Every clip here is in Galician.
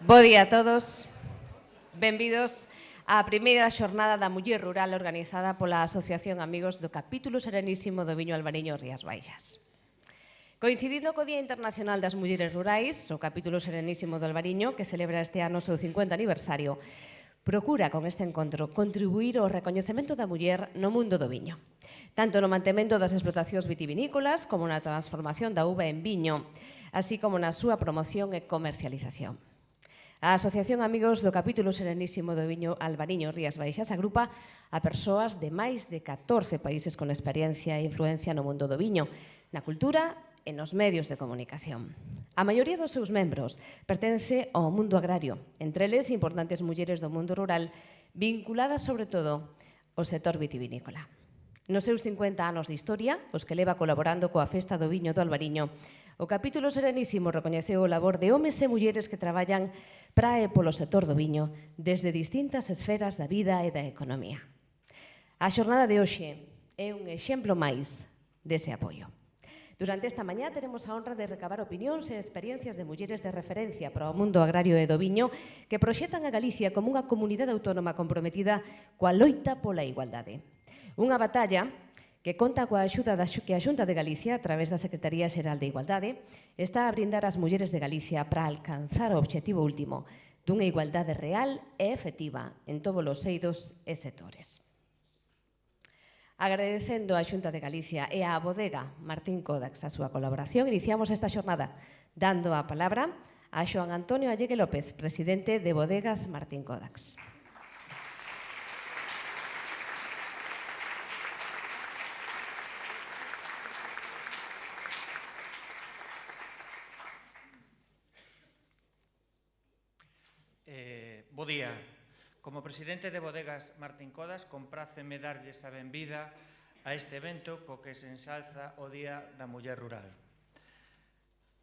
Bo día a todos. Benvidos á primeira xornada da Muller Rural organizada pola Asociación Amigos do Capítulo Serenísimo do Viño Albariño Rías Baixas. Coincidindo co Día Internacional das Mulleres Rurais, o Capítulo Serenísimo do Albariño, que celebra este ano o seu 50 aniversario, procura con este encontro contribuir ao recoñecemento da muller no mundo do viño, tanto no mantemento das explotacións vitivinícolas como na transformación da uva en viño, así como na súa promoción e comercialización. A Asociación Amigos do Capítulo Serenísimo do Viño Albariño Rías Baixas agrupa a persoas de máis de 14 países con experiencia e influencia no mundo do viño, na cultura e nos medios de comunicación. A maioría dos seus membros pertence ao mundo agrario, entre eles importantes mulleres do mundo rural vinculadas sobre todo ao sector vitivinícola. Nos seus 50 anos de historia, os que leva colaborando coa Festa do Viño do Albariño, o Capítulo Serenísimo recoñeceu o labor de homes e mulleres que traballan para e polo sector do viño desde distintas esferas da vida e da economía. A xornada de hoxe é un exemplo máis dese apoio. Durante esta mañá teremos a honra de recabar opinións e experiencias de mulleres de referencia para o mundo agrario e do viño que proxectan a Galicia como unha comunidade autónoma comprometida coa loita pola igualdade. Unha batalla que conta coa axuda que a Xunta de Galicia, a través da Secretaría Xeral de Igualdade, está a brindar ás mulleres de Galicia para alcanzar o obxectivo último dunha igualdade real e efectiva en todos os eidos e sectores. Agradecendo á Xunta de Galicia e á bodega Martín Codax a súa colaboración, iniciamos esta xornada dando a palabra a Xoán Antonio Allegue López, presidente de Bodegas Martín Codax. Bo día. Como presidente de Bodegas Martín Codax, compráceme darlles a benvida a este evento co que se ensalza o Día da Muller Rural.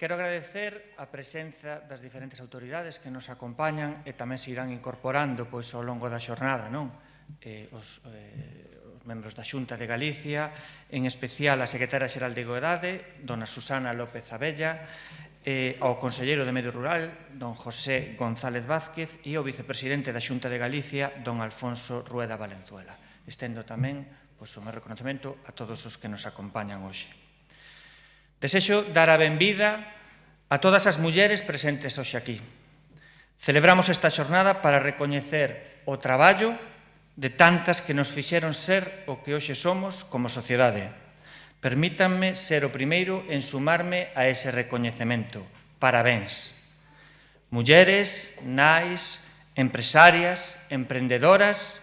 Quero agradecer a presenza das diferentes autoridades que nos acompañan e tamén se irán incorporando ao longo da xornada, os membros da Xunta de Galicia, en especial a secretaria xeral de Igualdade, dona Susana López Abella, ao conselleiro de Medio Rural, don José González Vázquez, e ao vicepresidente da Xunta de Galicia, don Alfonso Rueda Valenzuela. Estendo tamén o meu reconocemento a todos os que nos acompañan hoxe. Desexo dar a benvida a todas as mulleres presentes hoxe aquí. Celebramos esta xornada para recoñecer o traballo de tantas que nos fixeron ser o que hoxe somos como sociedade. Permítanme ser o primeiro en sumarme a ese recoñecemento. Parabéns. Mulleres, nais, empresarias, emprendedoras,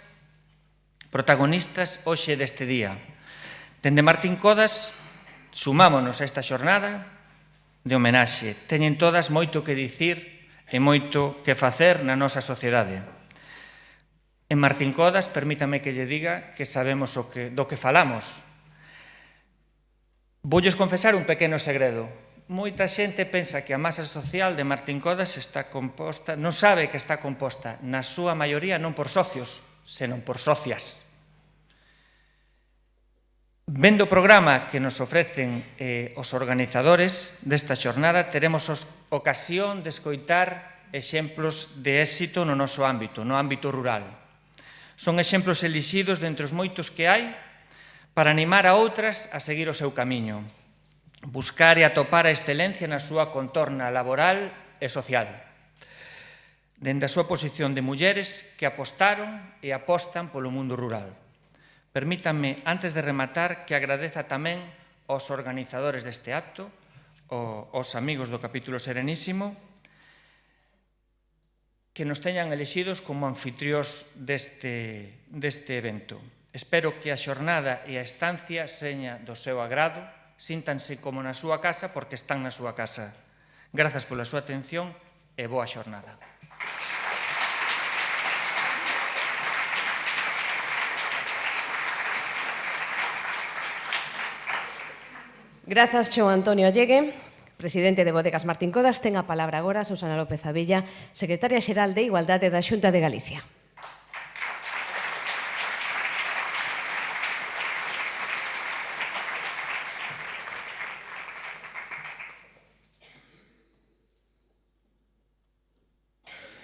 protagonistas hoxe deste día. Dende Martín Codax, sumámonos a esta xornada de homenaxe. Teñen todas moito que dicir e moito que facer na nosa sociedade. En Martín Codax, permítame que lle diga que sabemos do que falamos. Voulles confesar un pequeno segredo. Moita xente pensa que a masa social de Martín Codax está composta, non sabe que está composta, na súa maioría non por socios, senón por socias. Vendo o programa que nos ofrecen os organizadores desta xornada, teremos ocasión de escoitar exemplos de éxito no noso ámbito, no ámbito rural. Son exemplos elixidos dentre os moitos que hai para animar a outras a seguir o seu camiño, buscar e atopar a excelencia na súa contorna laboral e social, dende a súa posición de mulleres que apostaron e apostan polo mundo rural. Permítanme, antes de rematar, que agradeza tamén aos organizadores deste acto, aos amigos do Capítulo Serenísimo, que nos teñan elexidos como anfitrións deste evento. Espero que a xornada e a estancia seña do seu agrado, síntanse como na súa casa porque están na súa casa. Grazas pola súa atención e boa xornada. Grazas, Xoán Antonio Allegue, presidente de Bodegas Martín Codax. Ten a palabra agora Susana López Abella, secretaria xeral de Igualdade da Xunta de Galicia.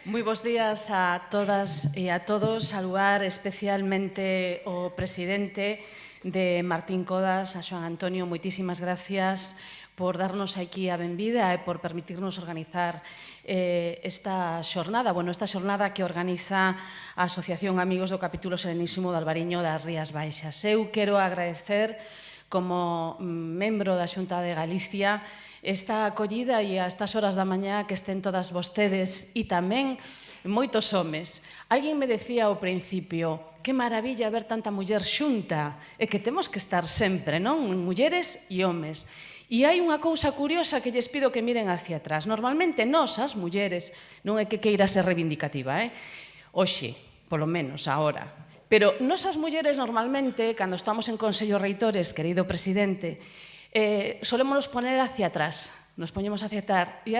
Moi bons días a todas e a todos. Saludar especialmente o presidente de Martín Codas, a Xoán Antonio. Moitísimas gracias por darnos aquí a benvida e por permitirnos organizar esta xornada. Bueno, esta xornada que organiza a Asociación Amigos do Capítulo Serenísimo do Albariño das Rías Baixas. Eu quero agradecer como membro da Xunta de Galicia esta acollida e a estas horas da mañá que estén todas vostedes e tamén moitos homes. Alguén me decía ao principio, que maravilla ver tanta muller xunta, e que temos que estar sempre, non? Mulleres e homes. E hai unha cousa curiosa que lles pido que miren hacia atrás. Normalmente nós, as mulleres, non é que queira ser reivindicativa, hoxe, polo menos, agora. Pero nós as mulleres normalmente, cando estamos en Consello Reitores, querido presidente, solémonos poner hacia atrás, nos poñemos hacia atrás e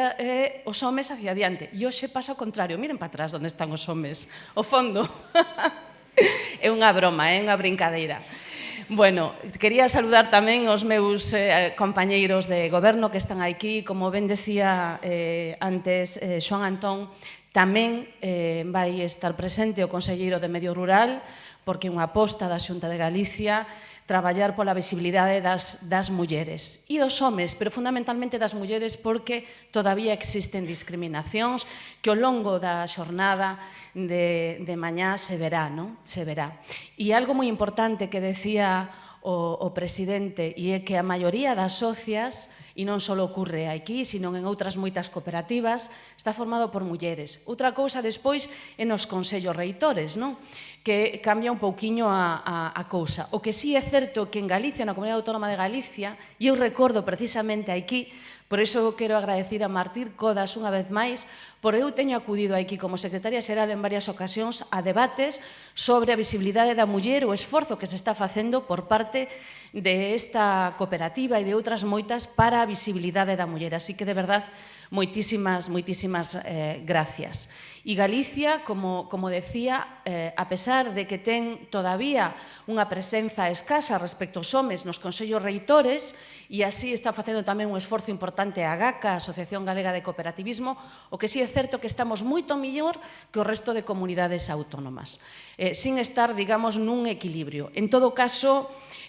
os homes hacia adiante. E hoxe pasa o contrario, miren para atrás onde están os homes, o fondo. É unha broma, é unha brincadeira. Bueno, quería saludar tamén os meus compañeiros de goberno que están aquí. Como ben decía antes Xoán Antón, tamén vai estar presente o Conselleiro de Medio Rural, porque é unha aposta da Xunta de Galicia traballar pola visibilidade das mulleres e dos homes, pero fundamentalmente das mulleres, porque todavía existen discriminacións que ao longo da xornada de mañá se verá, non? Se verá. E algo moi importante que decía o presidente, e é que a maioría das socias, e non só ocorre aquí, sino en outras moitas cooperativas, está formado por mulleres. Outra cousa despois é nos consellos reitores, non? Que cambia un pouquiño a cousa. O que sí é certo que en Galicia, na Comunidade Autónoma de Galicia, e eu recordo precisamente aquí, por iso quero agradecer a Martín Codas unha vez máis, por eu teño acudido aquí como secretaria xeral en varias ocasións a debates sobre a visibilidade da muller, o esforzo que se está facendo por parte desta cooperativa e de outras moitas para a visibilidade da muller. Así que, de verdad, moitísimas gracias. E Galicia, como decía, a pesar de que ten todavía unha presenza escasa respecto aos homes nos consellos reitores, e así está facendo tamén un esforzo importante a GACA, a Asociación Galega de Cooperativismo, o que sí é certo que estamos moito mellor que o resto de comunidades autónomas, sin estar, digamos, nun equilibrio. En todo caso,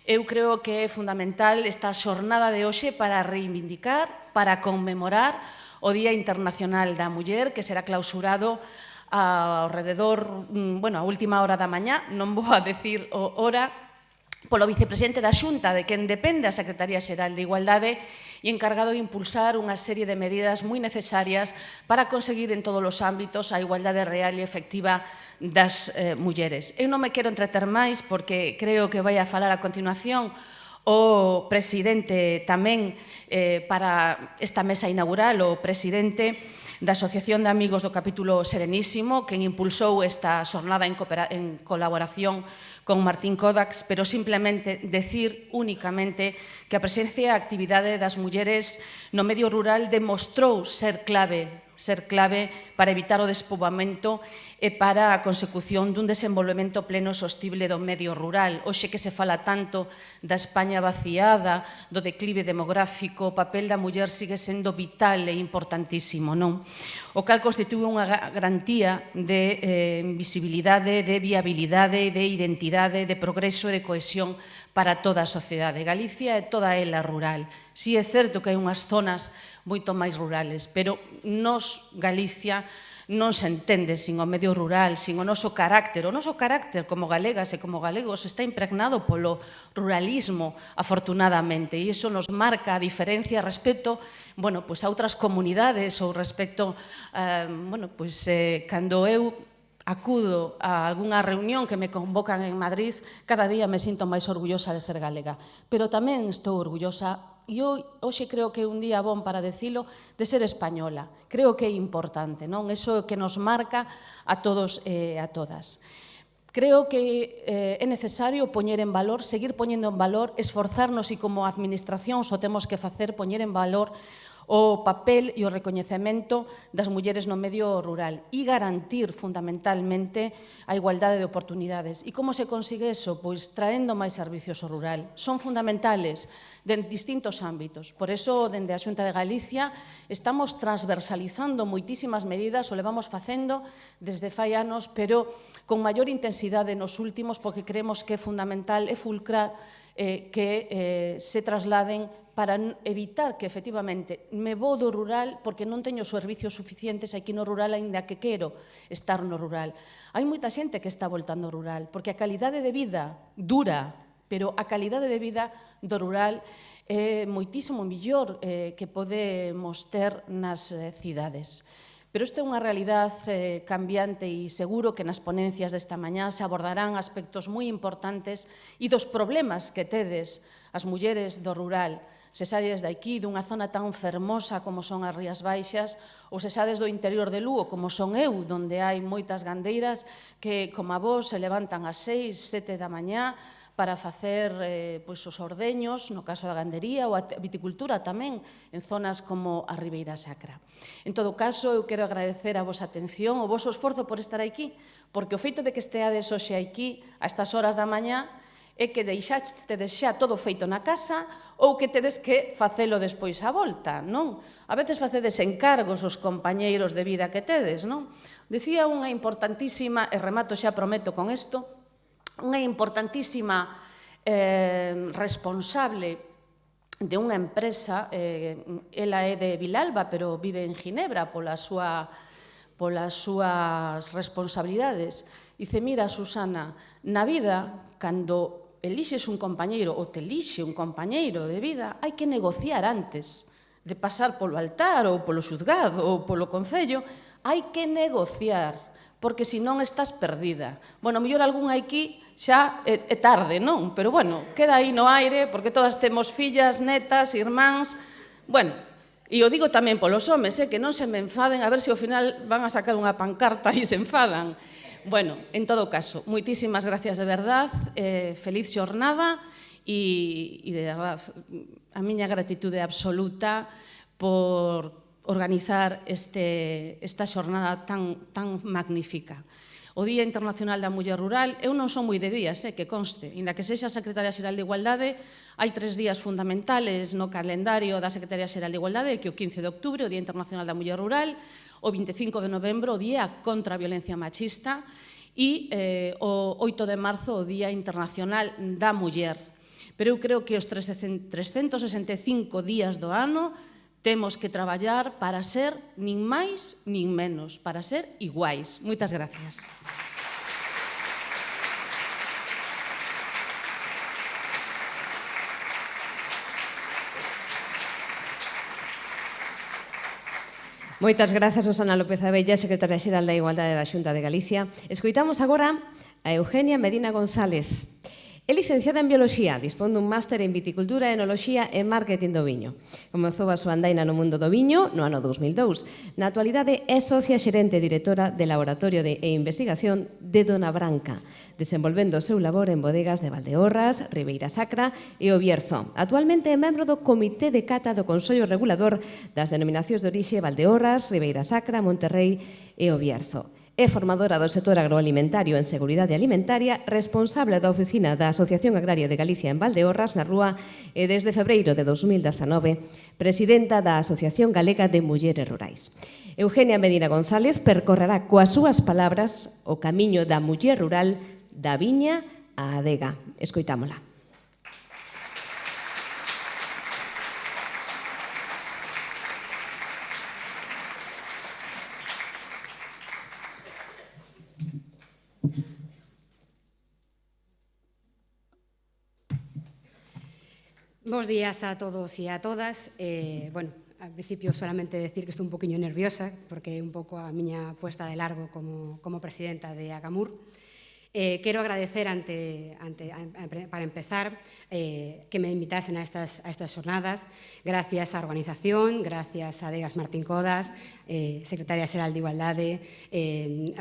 eu creo que é fundamental esta xornada de hoxe para reivindicar, para conmemorar o Día Internacional da Muller, que será clausurado ao rededor, a última hora da mañá, non vou a decir o hora, polo vicepresidente da Xunta, de quen depende a Secretaría Xeral de Igualdade, e encargado de impulsar unha serie de medidas moi necesarias para conseguir en todos os ámbitos a igualdade real e efectiva das mulleres. Eu non me quero entreter máis, porque creo que vai a falar a continuación o presidente tamén para esta mesa inaugural, o presidente da Asociación de Amigos do Capítulo Serenísimo, quen impulsou esta xornada en colaboración con Martín Codas, pero simplemente decir únicamente que a presencia e a actividade das mulleres no medio rural demostrou ser clave para evitar o despoboamento e para a consecución dun desenvolvemento pleno e sostible do medio rural. Hoxe que se fala tanto da España vaciada, do declive demográfico, o papel da muller sigue sendo vital e importantísimo, non? O cal constitúe unha garantía de visibilidade, de viabilidade, de identidade, de progreso e de cohesión para toda a sociedade. Galicia é toda ela rural. Si é certo que hai unhas zonas moito máis rurales, pero nos, Galicia, non se entende sin o medio rural, sin o noso carácter. O noso carácter como galegas e como galegos está impregnado polo ruralismo, afortunadamente, e iso nos marca a diferencia respecto a outras comunidades ou respecto, cando eu acudo a algunha reunión que me convocan en Madrid, cada día me sinto máis orgullosa de ser galega. Pero tamén estou orgullosa, e hoxe creo que é un día bon para decilo, de ser española. Creo que é importante, non? Iso que nos marca a todos e a todas. Creo que é necesario poñer en valor, seguir poñendo en valor, esforzarnos, e como administración o temos que facer, poñer en valor o papel e o recoñecemento das mulleres no medio rural e garantir fundamentalmente a igualdade de oportunidades. E como se consigue eso? Pois traendo máis servicios ao rural. Son fundamentales en distintos ámbitos. Por eso, dende a Xunta de Galicia, estamos transversalizando moitísimas medidas, o levamos facendo desde fai anos, pero con maior intensidade nos últimos, porque creemos que é fundamental e fulcral que se trasladen para evitar que, efectivamente, me vou do rural porque non teño servicios suficientes aquí no rural, aínda que quero estar no rural. Hai moita xente que está voltando ao rural, porque a calidade de vida dura, pero a calidade de vida do rural é moitísimo millor que podemos ter nas cidades. Pero isto é unha realidade cambiante e seguro que nas ponencias desta mañá se abordarán aspectos moi importantes e dos problemas que tedes as mulleres do rural, se sades de aquí, dunha zona tan fermosa como son as Rías Baixas, ou se sades do interior de Lugo, como son eu, onde hai moitas gandeiras que, como a vos, se levantan ás 6, 7 da mañá para facer os ordeños, no caso da gandería, ou a viticultura tamén, en zonas como a Ribeira Sacra. En todo caso, eu quero agradecer a vosa atención, o voso esforzo por estar aquí, porque o feito de que esteades hoxe aquí, a estas horas da mañá, é que deixastedes xa todo feito na casa ou que tedes que facelo despois á volta, non? A veces facedes encargos os compañeiros de vida que tedes, non? Decía unha importantísima, e remato xa prometo con isto, unha importantísima responsable de unha empresa, ela é de Vilalba, pero vive en Ginebra polas súas responsabilidades. Dice, mira, Susana, na vida, cando elixes un compañeiro ou te elixe un compañeiro de vida, hai que negociar antes de pasar polo altar ou polo xuzgado ou polo concello, hai que negociar, porque senón estás perdida. Bueno, mellor algún aquí xa é tarde, non? Pero, bueno, queda aí no aire, porque todas temos fillas, netas, irmáns. Bueno, e o digo tamén polos homes, que non se me enfaden, a ver se ao final van a sacar unha pancarta e se enfadan. Bueno, en todo caso, moitísimas gracias de verdad, feliz xornada e de verdad, a miña gratitude absoluta por organizar esta xornada tan magnífica. O Día Internacional da Muller Rural, eu non son moi de días, que conste, inda que sexa Secretaria Xeral de Igualdade, hai 3 días fundamentales no calendario da Secretaría Xeral de Igualdade, que o 15 de outubro, o Día Internacional da Muller Rural, o 25 de novembro, o Día contra a Violencia Machista, e o 8 de marzo, o Día Internacional da Muller. Pero eu creo que os 365 días do ano temos que traballar para ser nin máis nin menos, para ser iguais. Moitas gracias. Moitas grazas, Susana López Abella, Secretaria Xeral da Igualdade da Xunta de Galicia. Escoitamos agora a Eugenia Medina González. É licenciada en Bioloxía, dispón dun máster en Viticultura, Enoloxía e Marketing do Viño. Comezou a súa andaina no mundo do viño no ano 2002. Na actualidade é socia xerente e directora de Laboratorio de Investigación de Dona Branca, desenvolvendo o seu labor en bodegas de Valdeorras, Ribeira Sacra e O Bierzo. Actualmente é membro do Comité de Cata do Consello Regulador das denominacións de orixe Valdeorras, Ribeira Sacra, Monterrei e O Bierzo. É formadora do sector agroalimentario en Seguridade Alimentaria, responsable da oficina da Asociación Agraria de Galicia en Valdeorras, na Rúa, e desde febreiro de 2019, presidenta da Asociación Galega de Mulleres Rurais. Eugenia Medina González percorrerá coas súas palabras o camiño da muller rural da viña á adega. Escoitámola. Bos días a todos e a todas. Bueno, al principio solamente decir que estou un poquinho nerviosa porque é un pouco a miña puesta de largo como presidenta de Agamur. Quero agradecer para empezar que me invitasen a estas jornadas. Gracias á organización, gracias a Adegas Martín Codas, Secretaria Xeral de Igualdade,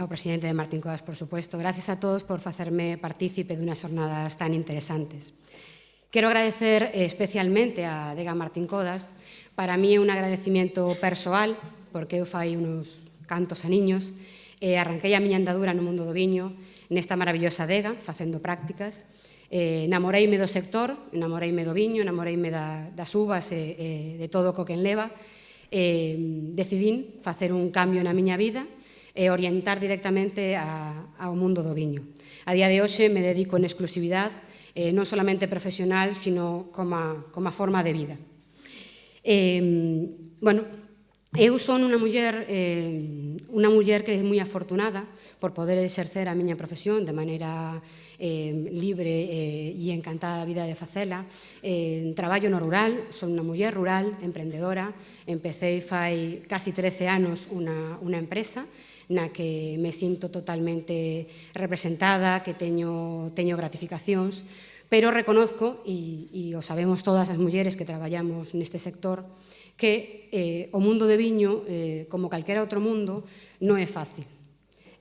ao presidente de Martín Codas, por supuesto. Gracias a todos por facerme partícipe dunhas jornadas tan interesantes. Quero agradecer especialmente a Adega Martín Codas para mí é un agradecimiento persoal, porque eu fai uns cantos aniños arranquei a miña andadura no mundo do viño nesta maravillosa adega, facendo prácticas. Namoreime do sector, namoreime do viño, namoreime das uvas e de todo o que enleva. Decidín facer un cambio na miña vida e orientar directamente ao mundo do viño. A día de hoxe me dedico en exclusividade, non solamente profesional, sino como forma de vida. Bueno, eu son unha muller que é moi afortunada por poder exercer a miña profesión de maneira libre e encantada da vida de facela. Traballo no rural, son unha muller rural, emprendedora. Empecé fai casi 13 anos unha empresa na que me sinto totalmente representada, que teño gratificacións, pero reconozco, e o sabemos todas as mulleres que traballamos neste sector, que o mundo de viño, como calquera outro mundo, non é fácil.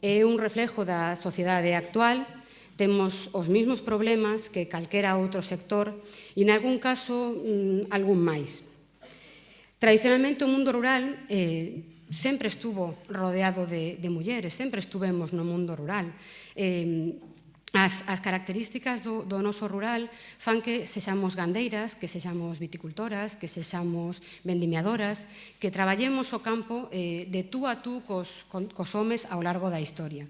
É un reflejo da sociedade actual, temos os mesmos problemas que calquera outro sector e, en algún caso, algún máis. Tradicionalmente, o mundo rural sempre estuvo rodeado de mulleres, sempre estuvemos no mundo rural. As características do noso rural fan que sexamos gandeiras, que sexamos viticultoras, que sexamos vendimiadoras, que traballemos o campo de tú a tú cos homes ao largo da historia.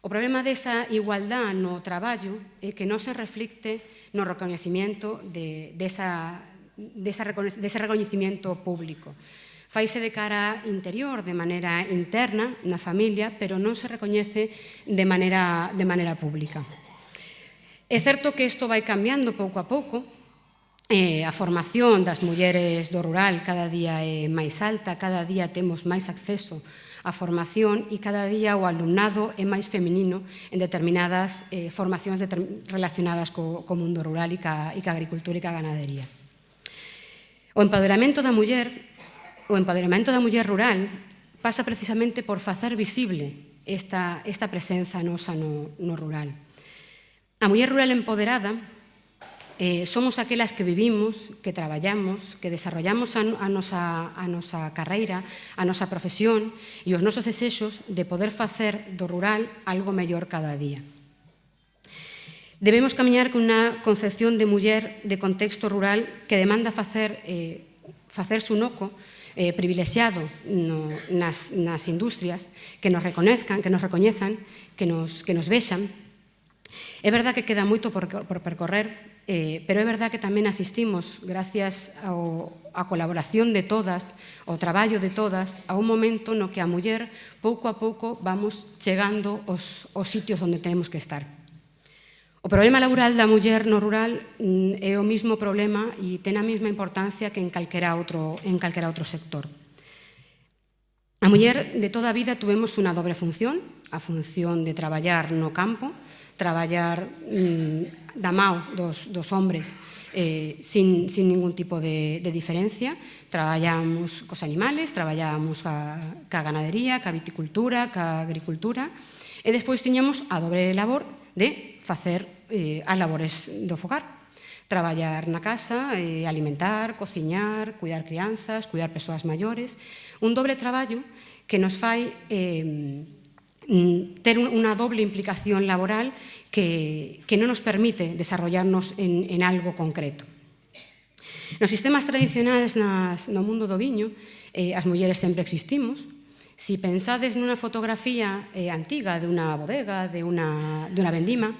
O problema desa igualdade no traballo é que non se reflicte no recoñecimiento dese recoñecimiento público. Faise de cara interior, de maneira interna, na familia, pero non se recoñece de maneira pública. É certo que isto vai cambiando pouco a pouco. A formación das mulleres do rural cada día é máis alta, cada día temos máis acceso á formación e cada día o alumnado é máis feminino en determinadas formacións relacionadas co mundo rural e ca agricultura e ca ganadería. O empoderamento da muller rural pasa precisamente por facer visible esta presenza nosa no rural. A muller rural empoderada somos aquelas que vivimos, que traballamos, que desarrollamos a nosa carreira, a nosa profesión e os nosos desexos de poder facer do rural algo mellor cada día. Debemos camiñar con unha concepción de muller de contexto rural que demanda facerse un oco privilexiado nas industrias, que nos recoñezan, que nos vexan. É verdad que queda moito por percorrer, pero é verdad que tamén asistimos, gracias á colaboración de todas, ao traballo de todas, a un momento no que a muller, pouco a pouco, vamos chegando aos sitios onde temos que estar. O problema laboral da muller no rural é o mesmo problema e ten a mesma importancia que en calquera outro sector. A muller de toda a vida tuvemos unha dobre función, a función de traballar no campo, traballar da mao dos hombres sin ningún tipo de diferencia. Traballamos cos animales, traballamos ca ganadería, ca viticultura, ca agricultura, e despois tiñamos a dobre labor de facer as labores do fogar. Traballar na casa, alimentar, cociñar, cuidar crianzas, cuidar persoas maiores. Un dobre traballo que nos fai ter unha doble implicación laboral que non nos permite desarrollarnos en algo concreto. Nos sistemas tradicionais no mundo do viño, as mulleres sempre existimos. Si pensades nunha fotografía antiga de unha bodega, de unha vendima,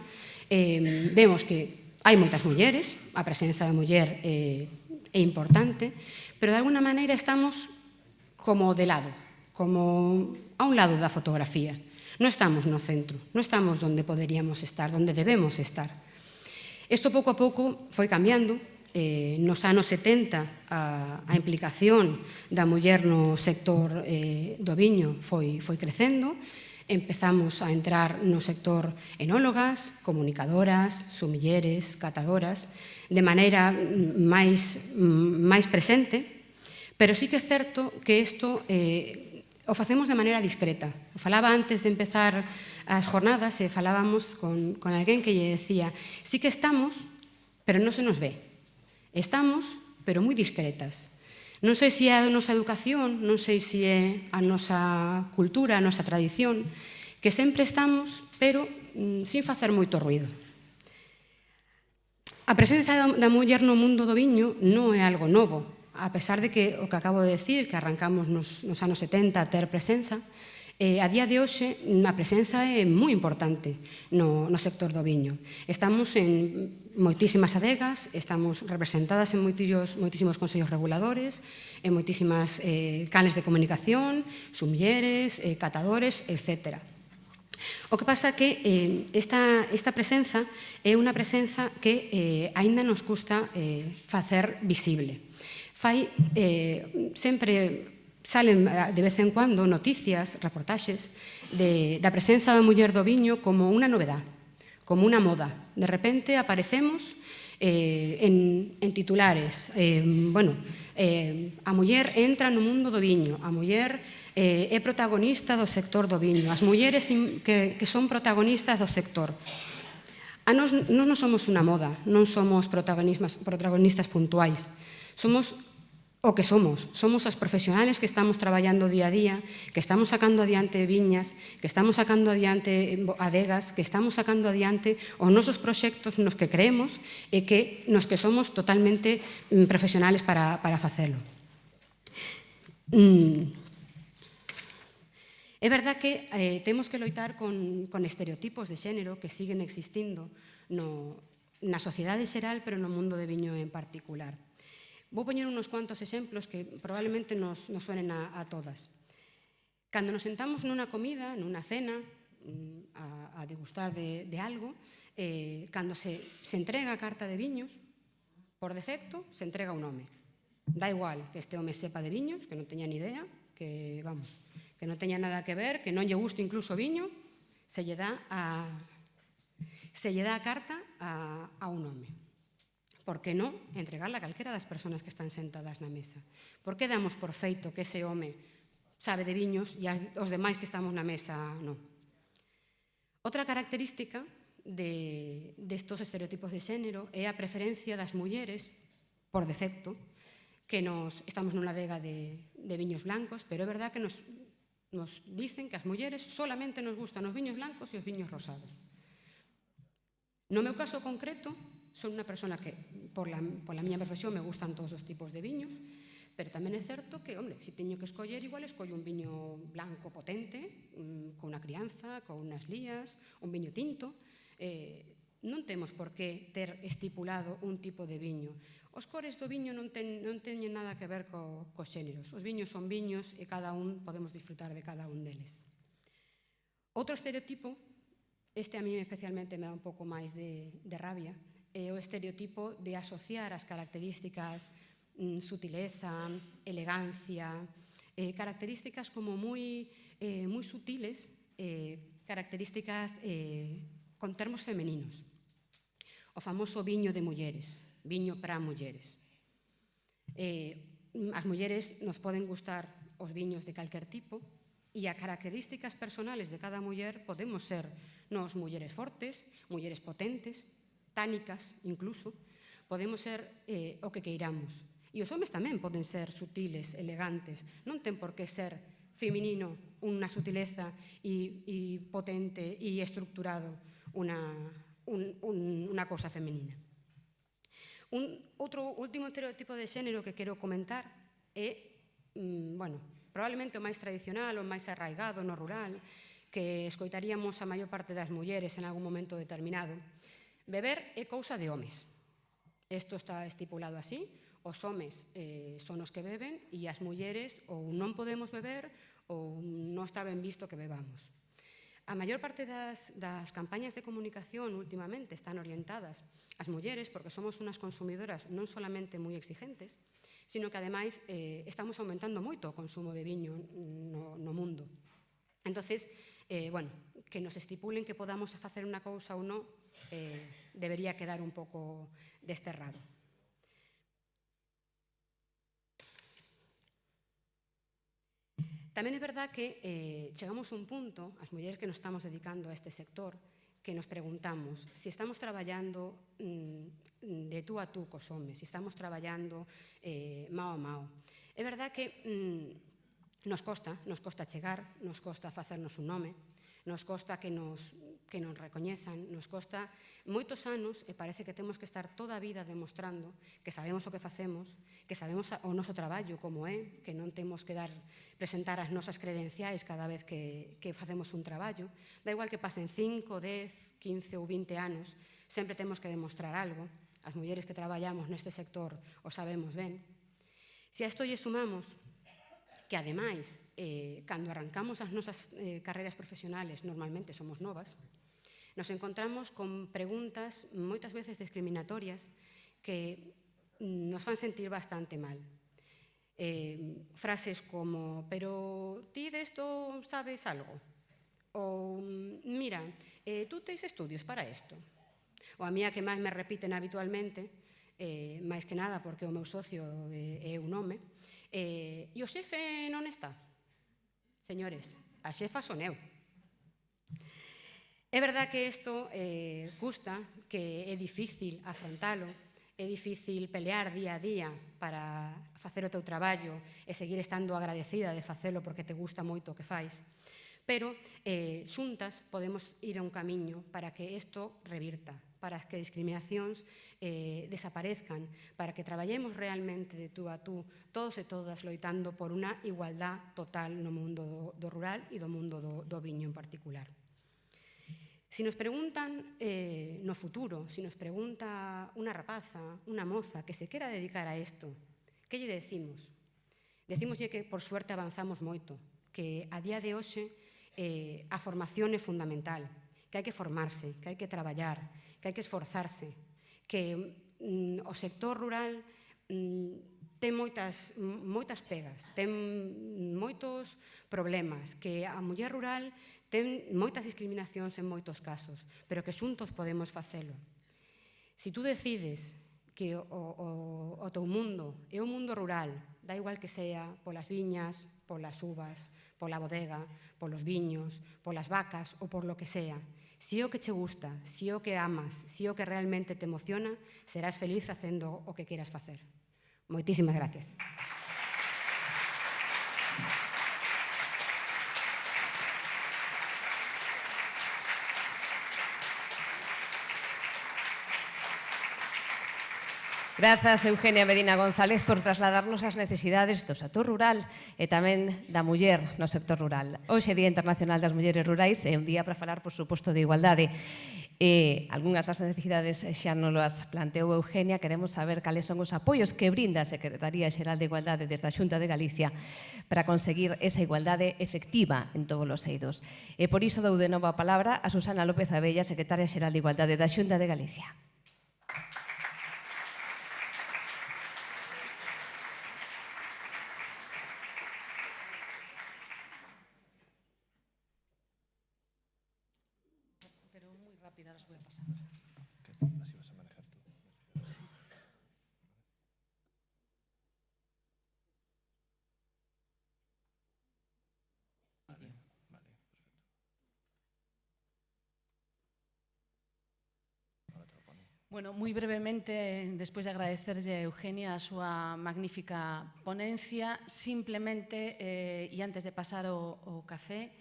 vemos que hai moitas mulleres, a presenza da muller é importante, pero de alguna maneira estamos como de lado, como a un lado da fotografía. Non estamos no centro, non estamos onde poderíamos estar, onde debemos estar. Isto pouco a pouco foi cambiando. Nos anos 70 a implicación da muller no sector do viño foi crecendo. Empezamos a entrar no sector enólogas, comunicadoras, sumilleres, catadoras, de maneira máis presente, pero sí que é certo que isto o facemos de maneira discreta. O falaba antes de empezar as jornadas e falábamos con alguén que lle decía: sí que estamos, pero non se nos ve. Estamos, pero moi discretas. Non sei se é a nosa educación, non sei se é a nosa cultura, a nosa tradición, que sempre estamos, pero sin facer moito ruido. A presenza da muller no mundo do viño non é algo novo, a pesar de que o que acabo de decir, que arrancamos nos anos 70 a ter presenza, a día de hoxe a presenza é moi importante no sector do viño. Estamos en moitísimas adegas, estamos representadas en moitísimos consellos reguladores, en moitísimas canles de comunicación, sumilleres, catadores, etc. O que pasa que esta presenza é unha presenza que aínda nos custa facer visible. Sempre salen de vez en cuando noticias, reportaxes da presenza da muller do viño como unha novedad, como unha moda. De repente aparecemos en titulares. A muller entra no mundo do viño, a muller é protagonista do sector do viño, as mulleres que son protagonistas do sector. Nós non somos unha moda, non somos protagonistas puntuais, somos o que somos as profesionales que estamos traballando día a día, que estamos sacando adiante viñas, que estamos sacando adiante adegas, que estamos sacando adiante os nosos proxectos nos que creemos e nos que somos totalmente profesionales para facelo. É verdad que temos que loitar con estereotipos de xénero que siguen existindo na sociedade xeral, pero no mundo de viño en particular. Vou poñer unos cuantos exemplos que probablemente nos suenen a todas. Cando nos sentamos nunha comida, nunha cena, a degustar de algo, cando se entrega a carta de viños, por defecto, se entrega un home. Da igual que este home sepa de viños, que non teña ni idea, que non teña nada que ver, que non lle guste incluso o viño, se lle dá a carta a un home. Por que non entregarla a calquera das persoas que están sentadas na mesa? Por que damos por feito que ese home sabe de viños e os demais que estamos na mesa non? Outra característica destos estereotipos de xénero é a preferencia das mulleres, por defecto, que estamos nunha adega de viños blancos, pero é verdad que nos dicen que as mulleres solamente nos gustan os viños blancos e os viños rosados. No meu caso concreto, son unha persona que, pola miña profesión, me gustan todos os tipos de viños, pero tamén é certo que, se teño que escoller, igual escollo un viño blanco potente, con unha crianza, con unhas lías, un viño tinto. Non temos por que ter estipulado un tipo de viño. Os cores do viño non teñen nada que ver cos xéneros. Os viños son viños e cada un podemos disfrutar de cada un deles. Outro estereotipo, a mí especialmente me dá un pouco máis de rabia, é o estereotipo de asociar as características sutileza, elegancia, características como moi sutiles, características con termos femeninos. O famoso viño de mulleres, viño para mulleres. As mulleres nos poden gustar os viños de calquer tipo e as características personales de cada muller podemos ser nos mulleres fortes, mulleres potentes, tánicas, incluso, podemos ser o que queiramos. E os homes tamén poden ser sutiles, elegantes. Non ten por que ser feminino unha sutileza e potente e estructurado unha cousa femenina. Outro último estereotipo de xénero que quero comentar é, probablemente o máis tradicional, o máis arraigado no rural, que escoitaríamos a maior parte das mulleres en algún momento determinado. Beber é cousa de homes. Isto está estipulado así. Os homes son os que beben e as mulleres ou non podemos beber ou non está ben visto que bebamos. A maior parte das campañas de comunicación últimamente están orientadas ás mulleres porque somos unhas consumidoras non solamente moi exigentes, sino que ademais estamos aumentando moito o consumo de viño no mundo. Entonces, que nos estipulen que podamos facer unha cousa ou non, debería quedar un pouco desterrado. Tamén é verdad que chegamos a un punto, as mulleres que nos estamos dedicando a este sector, que nos preguntamos se estamos traballando de tú a tú cos homes, se estamos traballando mao a mao. É verdad que nos costa chegar, nos costa facernos un nome, nos costa que nos recoñezan, nos costa moitos anos e parece que temos que estar toda a vida demostrando que sabemos o que facemos, que sabemos o noso traballo como é, que non temos que presentar as nosas credenciais cada vez que facemos un traballo. Da igual que pasen 5, 10, 15 ou 20 anos, sempre temos que demostrar algo. As mulleres que traballamos neste sector o sabemos ben. Se a isto lle sumamos que, ademais, cando arrancamos as nosas carreiras profesionales, normalmente somos novas, nos encontramos con preguntas moitas veces discriminatorias que nos fan sentir bastante mal. Frases como, pero ti desto sabes algo? Ou, mira, tú tes estudios para isto? Ou a mía que máis me repiten habitualmente, máis que nada porque o meu socio é un home, e o xefe non está? Señores, a xefa son eu. É verdad que isto custa, que é difícil afrontalo, é difícil pelear día a día para facer o teu traballo e seguir estando agradecida de facelo porque te gusta moito o que fais, pero xuntas podemos ir a un camiño para que isto revirta, para que as discriminacións desaparezcan, para que traballemos realmente de tú a tú, todos e todas loitando por unha igualdad total no mundo do rural e do mundo do viño en particular. Si nos preguntan no futuro, si nos pregunta unha rapaza, unha moza que se quera dedicar a isto, que lle decimos? Decímoslle que, por suerte, avanzamos moito, que a día de hoxe a formación é fundamental, que hai que formarse, que hai que traballar, que hai que esforzarse, que o sector rural ten moitas pegas, ten moitos problemas, que a muller rural ten moitas discriminacións en moitos casos, pero que xuntos podemos facelo. Se tú decides que o teu mundo é un mundo rural, dá igual que sea polas viñas, polas uvas, pola bodega, polos viños, polas vacas ou por lo que sea, se o que che gusta, se o que amas, se o que realmente te emociona, serás feliz facendo o que queras facer. Moitísimas gracias. Grazas, Eugenia Medina González, por trasladarnos as necesidades do sector rural e tamén da muller no sector rural. Hoxe é Día Internacional das Mulleres Rurais e un día para falar, por suposto, de igualdade. Algúnas das necesidades xa non as planteou Eugenia. Queremos saber cales son os apoios que brinda a Secretaría Xeral de Igualdade desde a Xunta de Galicia para conseguir esa igualdade efectiva en todos os eidos. E por iso dou de novo a palabra a Susana López Abella, Secretaria Xeral de Igualdade da Xunta de Galicia. Bueno, moi brevemente, despois de agradecerlle a Eugenia a súa magnífica ponencia, simplemente, e antes de pasar o café,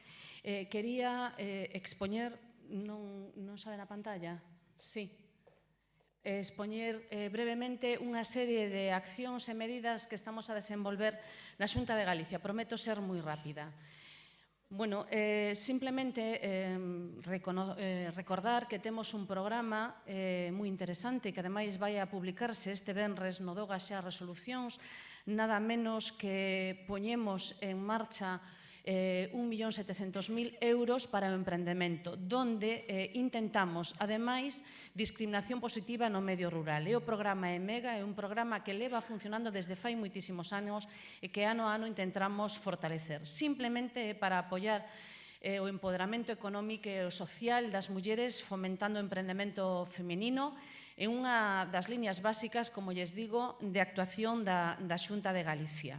quería expoñer, non sale na pantalla? Sí. Expoñer brevemente unha serie de accións e medidas que estamos a desenvolver na Xunta de Galicia. Prometo ser moi rápida. Bueno, simplemente recordar que temos un programa moi interesante que ademais vai a publicarse este venres no DOGA xa resolucións, nada menos que poñemos en marcha 1.700.000 euros para o emprendemento, donde intentamos, ademais, discriminación positiva no medio rural. O programa EMEGA é un programa que leva funcionando desde fai moitísimos anos e que ano a ano intentamos fortalecer. Simplemente para apoiar o empoderamento económico e social das mulleres fomentando o emprendemento feminino é unha das liñas básicas, como lles digo, de actuación da Xunta de Galicia.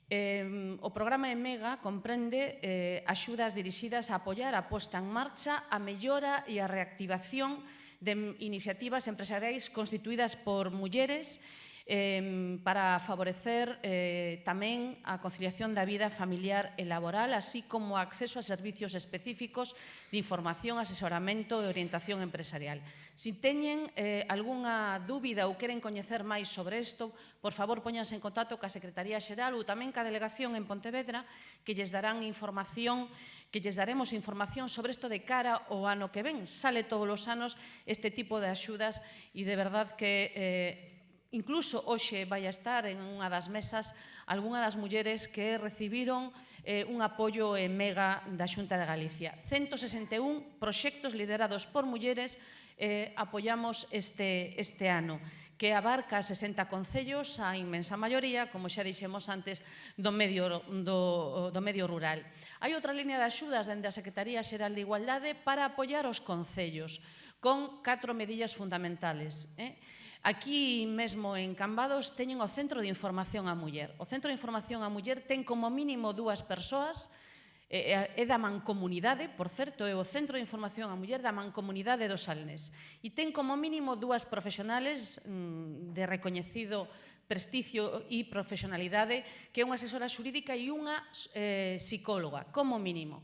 O programa EMEGA comprende axudas dirixidas a apoiar a posta en marcha, a mellora e a reactivación de iniciativas empresariais constituídas por mulleres para favorecer tamén a conciliación da vida familiar e laboral, así como o acceso a servicios específicos de información, asesoramento e orientación empresarial. Se teñen algunha dúbida ou queren coñecer máis sobre isto, por favor, póñanse en contacto ca Secretaría Xeral ou tamén ca Delegación en Pontevedra, que lles darán información, que lles daremos información sobre isto de cara ao ano que ven. Sale todos os anos este tipo de axudas e de verdad que incluso hoxe vai a estar en unha das mesas algunha das mulleres que recibiron un apoio en mega da Xunta de Galicia. 161 proxectos liderados por mulleres apoiamos este ano, que abarca 60 concellos, a inmensa maioría, como xa dixemos antes, do medio rural. Hai outra línea de axudas dende a Secretaría Xeral de Igualdade para apoiar os concellos, con 4 medidas fundamentales. Aquí mesmo en Cambados teñen o Centro de Información á Muller. O Centro de Información á Muller ten como mínimo 2 persoas, é da Mancomunidade, por certo, é o Centro de Información á Muller da Mancomunidade do Salnés. E ten como mínimo 2 profesionales de recoñecido prestigio e profesionalidade, que é unha asesora xurídica e unha psicóloga, como mínimo.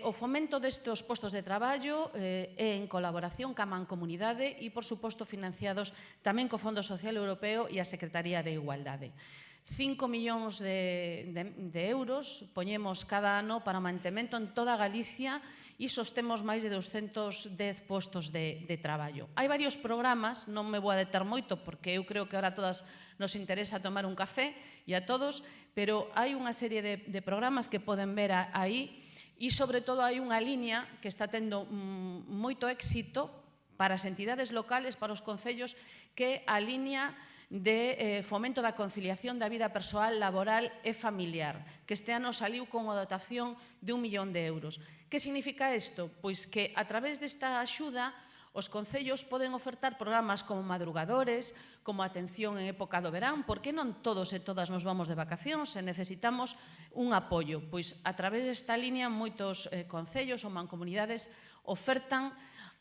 O fomento destes postos de traballo é en colaboración ca Mancomunidade e, por suposto, financiados tamén co Fondo Social Europeo e a Secretaría de Igualdade. 5 millóns de euros poñemos cada ano para o mantemento en toda Galicia e sostemos máis de 210 postos de traballo. Hai varios programas, non me vou a deter moito porque eu creo que ahora a todas nos interesa tomar un café e a todos, pero hai unha serie de programas que poden ver aí. E, sobre todo, hai unha liña que está tendo moito éxito para as entidades locales, para os concellos, que é a liña de fomento da conciliación da vida persoal, laboral e familiar, que este ano saliu con unha dotación de 1 millón de euros. Que significa isto? Pois que, a través desta axuda, os concellos poden ofertar programas como madrugadores, como atención en época do verán, porque non todos e todas nos vamos de vacacións e necesitamos un apoio. Pois a través desta línea moitos concellos ou mancomunidades ofertan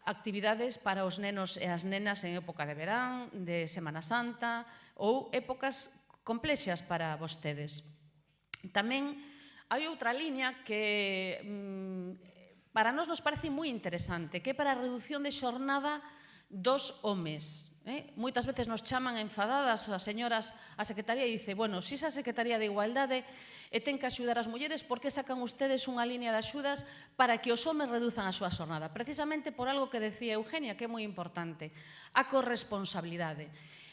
actividades para os nenos e as nenas en época de verán, de Semana Santa ou épocas complexas para vostedes. Tamén hai outra liña que para nós nos parece moi interesante, que é para a reducción de xornada dos homes. Moitas veces nos chaman enfadadas as señoras a Secretaría e dice, bueno, se esa Secretaría de Igualdade ten que axudar as mulleres, por que sacan ustedes unha línea de axudas para que os homes reduzan a súa xornada? Precisamente por algo que decía Eugenia, que é moi importante, a corresponsabilidade.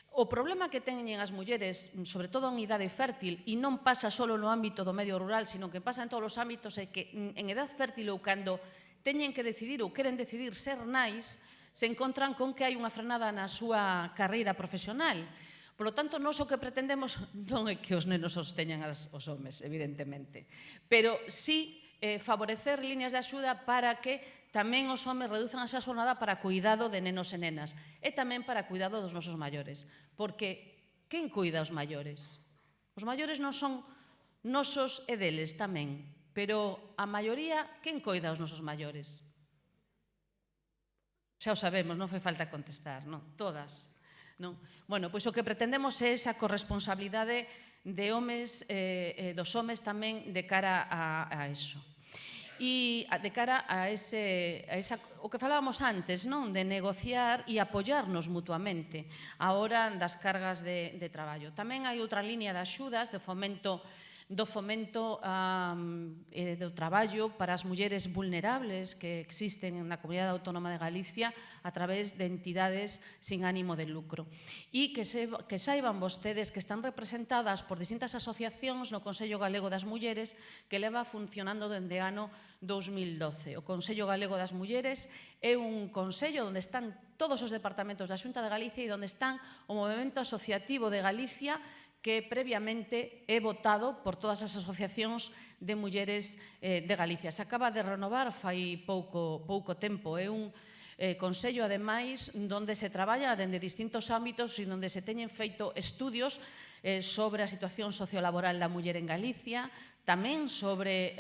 O problema que teñen as mulleres, sobre todo en idade fértil, e non pasa só no ámbito do medio rural, sino que pasa en todos os ámbitos, é que en idade fértil ou cando teñen que decidir ou queren decidir ser nais, se encontran con que hai unha frenada na súa carreira profesional. Por lo tanto, nós o que pretendemos non é que os nenos os teñan os homes, evidentemente, pero sí favorecer líneas de axuda para que tamén os homes reduzan a súa xornada para cuidado de nenos e nenas e tamén para cuidado dos nosos maiores, porque quen cuida os maiores? Os maiores non son nosos e deles tamén, pero a maioría, quen coida os nosos maiores? Xa o sabemos, non foi falta contestar, non? Todas. Non? Bueno, pois o que pretendemos é esa corresponsabilidade de homes, dos homes tamén de cara a eso. E de cara a o que falábamos antes, non? De negociar e apoiarnos mutuamente a hora das cargas de traballo. Tamén hai outra liña de axudas de fomento do traballo para as mulleres vulnerables que existen na Comunidade Autónoma de Galicia a través de entidades sin ánimo de lucro. E que saiban vostedes que están representadas por distintas asociacións no Consello Galego das Mulleres que leva funcionando dende ano 2012. O Consello Galego das Mulleres é un consello onde están todos os departamentos da Xunta de Galicia e onde están o Movemento Asociativo de Galicia, que previamente é votado por todas as asociacións de mulleres de Galicia. Se acaba de renovar fai pouco tempo. É Consello, ademais, donde se traballa dende distintos ámbitos e donde se teñen feito estudios sobre a situación sociolaboral da muller en Galicia, tamén sobre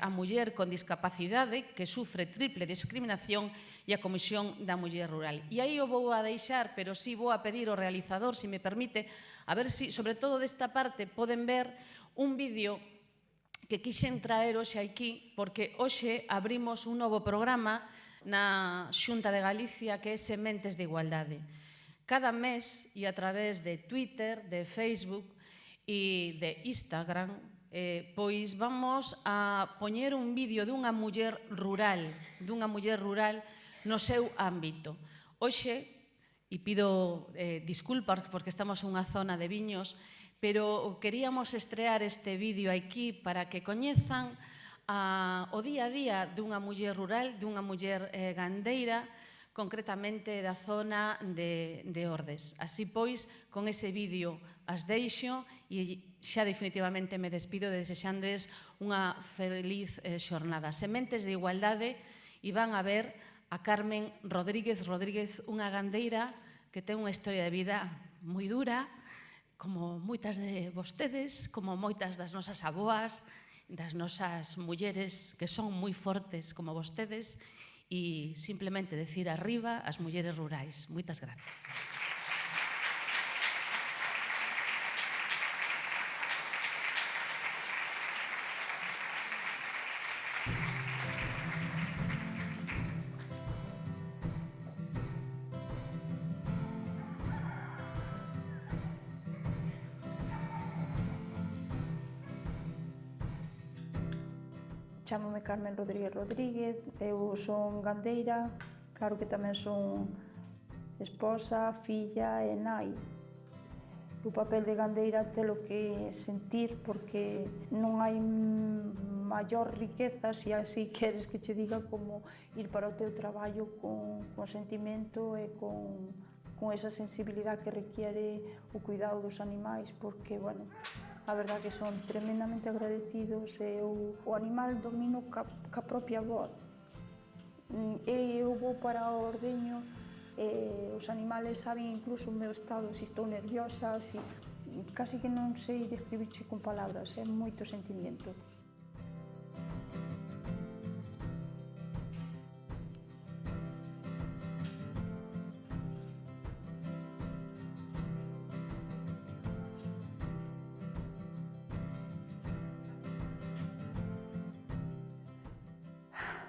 a muller con discapacidade que sufre triple discriminación e a Comisión da Muller Rural. E aí o vou a deixar, pero sí vou a pedir ao realizador, se me permite, a ver se, sobre todo desta parte, poden ver un vídeo que quixen traer hoxe aquí, porque hoxe abrimos un novo programa na Xunta de Galicia que é Sementes de Igualdade. Cada mes, e a través de Twitter, de Facebook e de Instagram, pois vamos a poñer un vídeo dunha muller rural no seu ámbito. Hoxe, e pido disculpas porque estamos en unha zona de viños, pero queríamos estrear este vídeo aquí para que coñezan o día a día dunha muller rural, dunha muller gandeira, concretamente da zona de Ordes. Así pois, con ese vídeo as deixo e xa definitivamente me despido desexándoles unha feliz xornada. Sementes de Igualdade, e van a ver a Carmen Rodríguez, unha gandeira que ten unha historia de vida moi dura, como moitas de vostedes, como moitas das nosas aboas, das nosas mulleres que son moi fortes como vostedes, e simplemente decir arriba as mulleres rurais. Moitas gracias. Chámome Carmen Rodríguez, eu son gandeira, claro que tamén son esposa, filla e nai. O papel de gandeira telo que sentir porque non hai maior riqueza, se así queres que che diga, como ir para o teu traballo con sentimento e con esa sensibilidade que requiere o cuidado dos animais, porque, bueno, a verdade que son tremendamente agradecidos e o animal domino ca propia voz. E eu vou para o ordeño e os animales saben incluso o meu estado, se estou nerviosa, se casi que non sei describirche con palabras, é moito sentimento.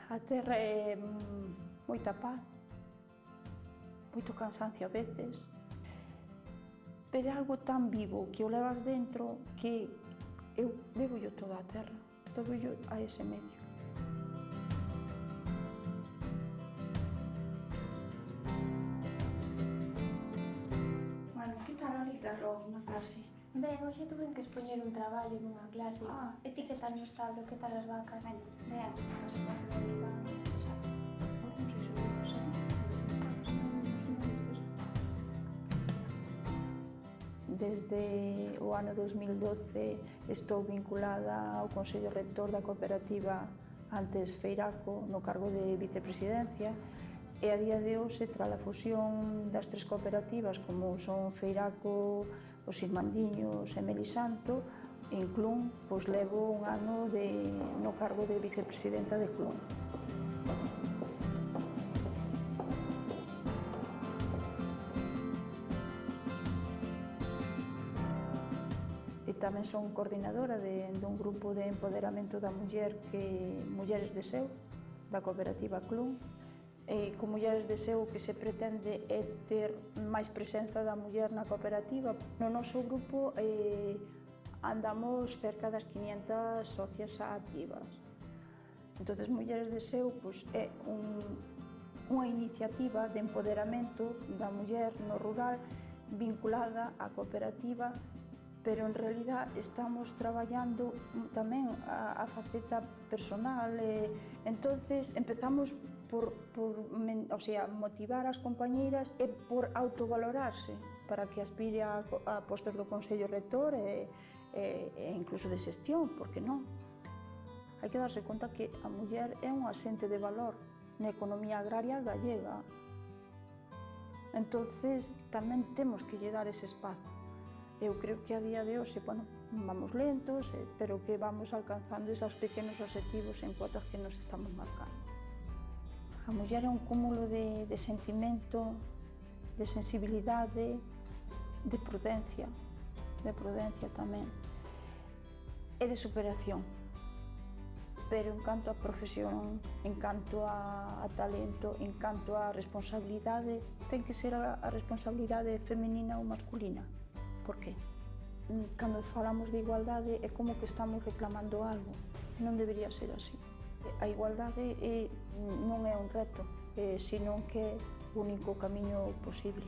A terra é moita paz, moito cansancio a veces, pero é algo tan vivo que o levas dentro que eu debo-llo toda a terra, debo-llo a ese medio. Bueno, que tal ahorita, Ro, na clase? Ben, hoxe tuve que expoñer un traballo nunha clase. E ti que tal no establo, que tal as vacas? Ben, non se pode dedicar, sabes? Desde o ano 2012 estou vinculada ao Consello Rector da cooperativa antes Feiraco no cargo de vicepresidencia e a día de hoxe, tras a fusión das tres cooperativas como son Feiraco, os Irmandiños e Melisanto, en Clun, pois levo un ano no cargo de vicepresidenta de Clun. E tamén son coordinadora dun grupo de empoderamento da muller que Mulleres de Seu, da cooperativa Clun. Con Mulleres de Seu o que se pretende é ter máis presenza da muller na cooperativa. No noso grupo andamos cerca das 500 socias activas. Entón, Mulleres de Seu é unha iniciativa de empoderamento da muller no rural vinculada á cooperativa, pero en realidad estamos traballando tamén a faceta personal. Entonces empezamos por motivar as compañeiras e por autovalorarse para que aspire a postos do Consello Rector e incluso de xestión, porque non? Hai que darse conta que a muller é un asente de valor na economía agraria gallega. Entonces, tamén temos que lle dar ese espazo. Eu creo que a día de hoxe, bueno, vamos lentos, pero que vamos alcanzando esos pequenos objetivos en cuotas que nos estamos marcando. A muller é un cúmulo de sentimento, de sensibilidade, de prudencia tamén, e de superación. Pero en canto a profesión, en canto a talento, en canto a responsabilidade, ten que ser a responsabilidade femenina ou masculina. Por qué? Cando falamos de igualdade é como que estamos reclamando algo. Non debería ser así. A igualdade non é un reto, senón que é o único camiño posible.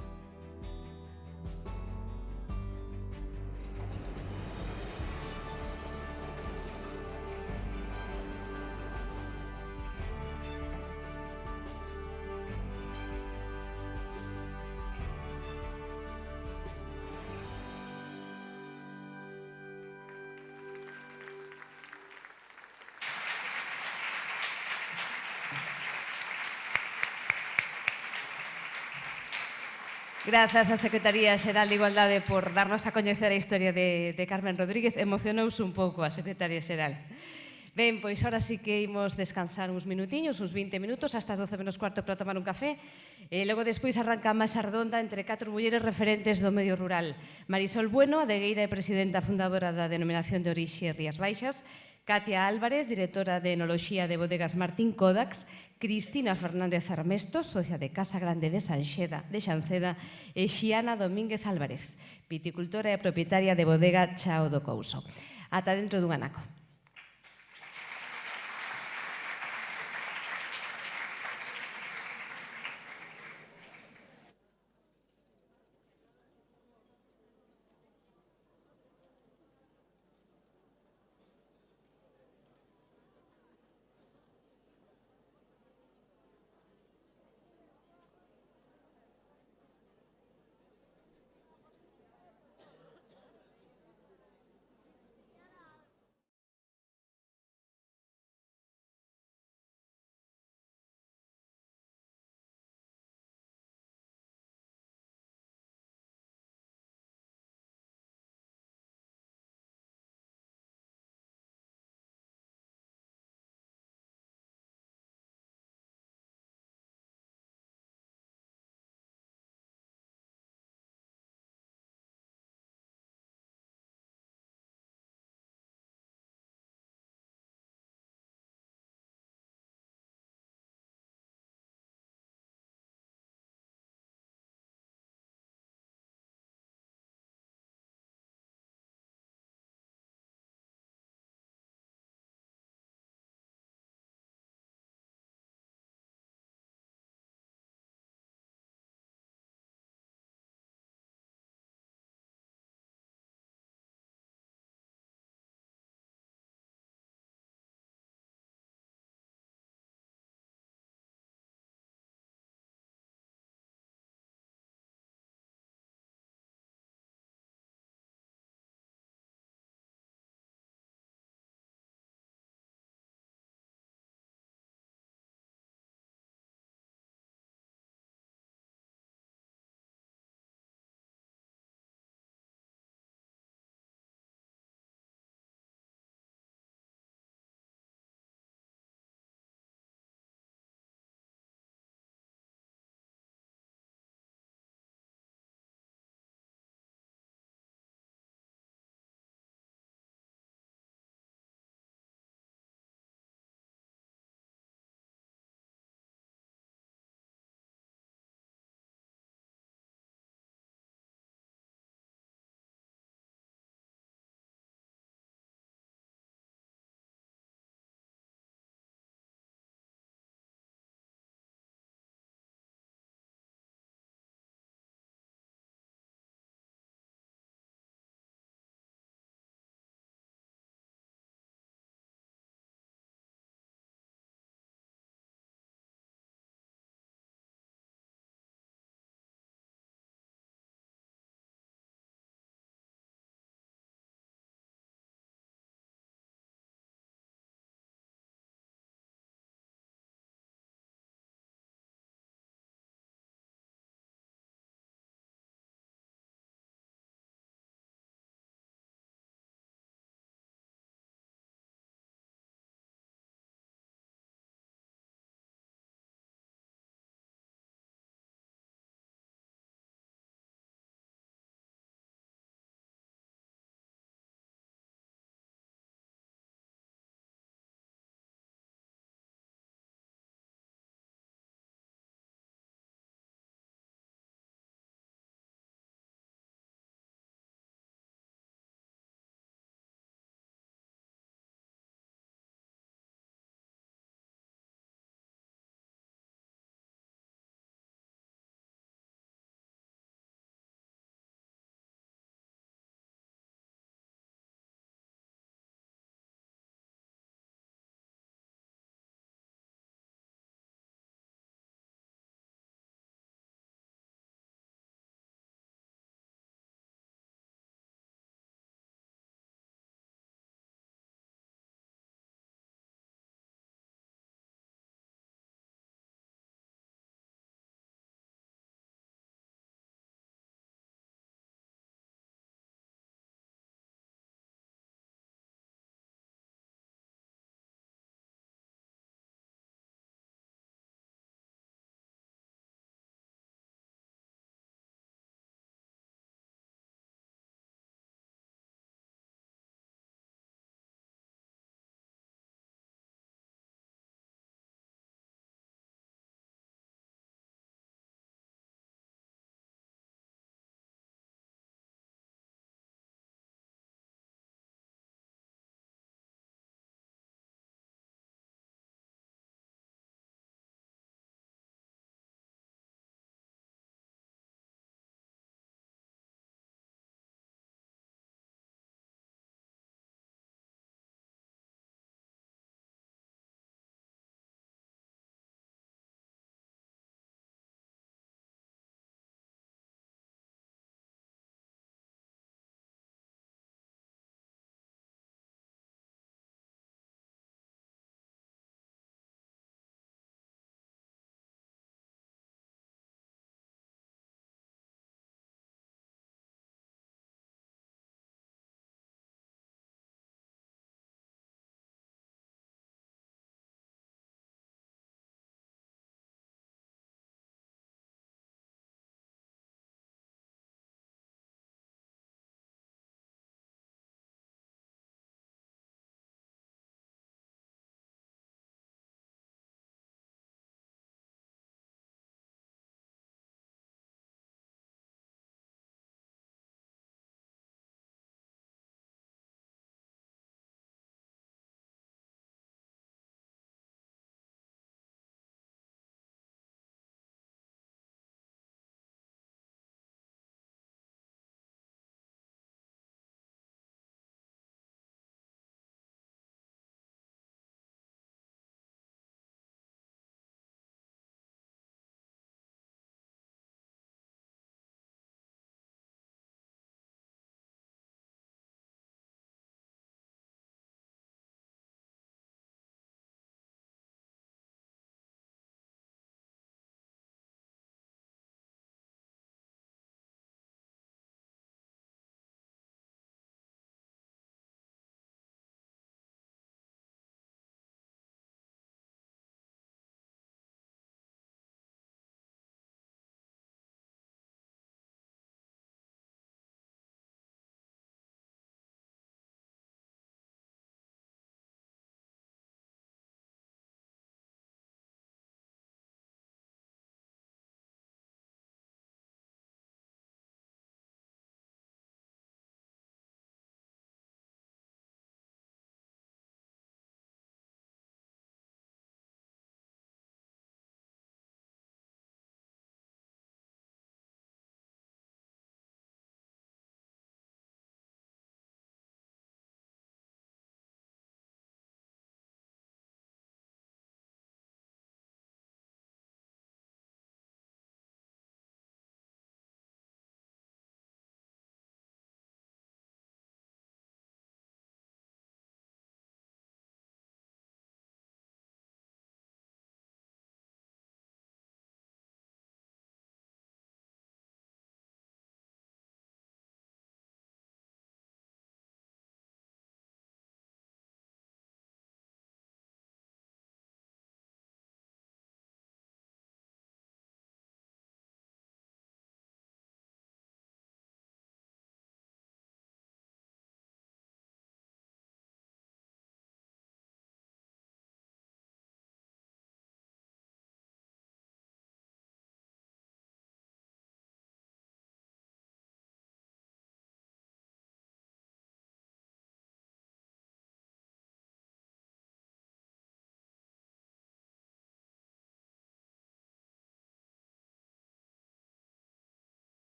Grazas á Secretaría Xeral de Igualdade por darnos a coñecer a historia de Carmen Rodríguez. Emocionouse un pouco a Secretaría Xeral. Ben, pois ahora sí que imos descansar uns minutiños, uns 20 minutos, hasta as 12 menos cuarto para tomar un café. E logo despois arranca a mesa redonda entre 4 mulleres referentes do medio rural. Marisol Bueno, adegueira e presidenta fundadora da Denominación de Orixe Rías Baixas, Katia Álvarez, directora de Enoloxía de Bodegas Martín Codax, Cristina Fernández Armesto, socia de Casa Grande de Xanceda, e Xiana Domínguez Álvarez, viticultora e propietaria de Bodega Chao do Couso. Ata dentro dun anaco.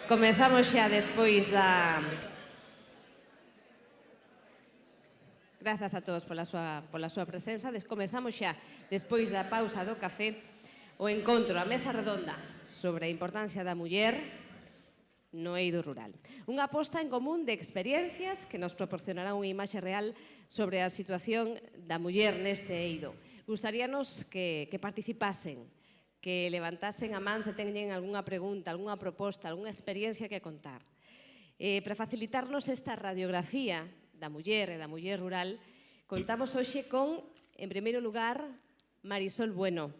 Comezamos xa despois da... Grazas a todos pola súa presenza. Comezamos xa despois da pausa do café o encontro, a mesa redonda sobre a importancia da muller no eido rural. Unha posta en común de experiencias que nos proporcionará unha imaxe real sobre a situación da muller neste eido. Gustaríanos que participasen, que levantasen a man se teñen algunha pregunta, algunha proposta, algunha experiencia que contar. Para facilitarnos esta radiografía da muller e da muller rural, contamos hoxe con, en primeiro lugar, Marisol Bueno,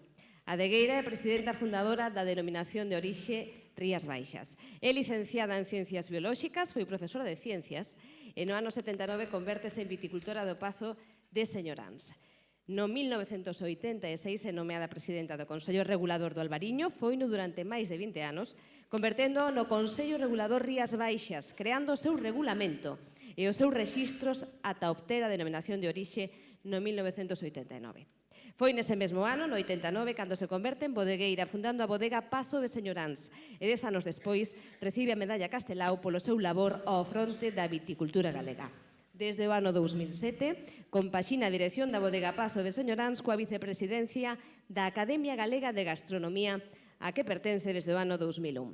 adegueira e presidenta fundadora da denominación de orixe Rías Baixas. É licenciada en Ciencias Biolóxicas, foi profesora de Ciencias e no ano 79 convértese en viticultora do Pazo de Señoráns. No 1986 é nomeada presidenta do Consello Regulador do Albariño, foino durante máis de 20 anos, convertendo no Consello Regulador Rías Baixas, creando o seu regulamento e os seus rexistros ata obter a denominación de orixe no 1989. Foi nese mesmo ano, no 89, cando se converte en bodegueira, fundando a bodega Pazo de Señoráns, e 10 anos despois recibe a medalla Castelao polo seu labor ao fronte da viticultura galega. Desde o ano 2007, compaxina a dirección da bodega Pazo de Señoráns coa vicepresidencia da Academia Galega de Gastronomía, a que pertence desde o ano 2001.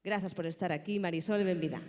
Grazas por estar aquí, Marisol, benvida.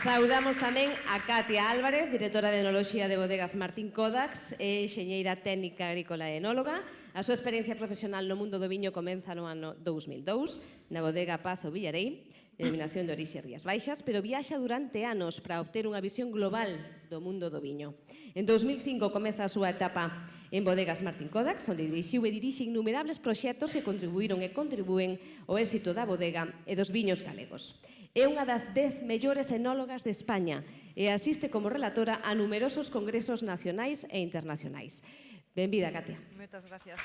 Saudamos tamén a Katia Álvarez, directora de Enoloxía de Bodegas Martín Codax e enxeñeira técnica agrícola e enóloga. A súa experiencia profesional no mundo do viño comeza no ano 2002, na bodega Pazo Villarei, denominación de orixe Rías Baixas, pero viaxa durante anos para obter unha visión global do mundo do viño. En 2005 comeza a súa etapa en Bodegas Martín Codax, onde dirixiu e dirixe innumerables proxectos que contribuíron e contribúen ao éxito da bodega e dos viños galegos. É unha das 10 mellores enólogas de España e asiste como relatora a numerosos congresos nacionais e internacionais. Benvida, Katia. Moitas gracias.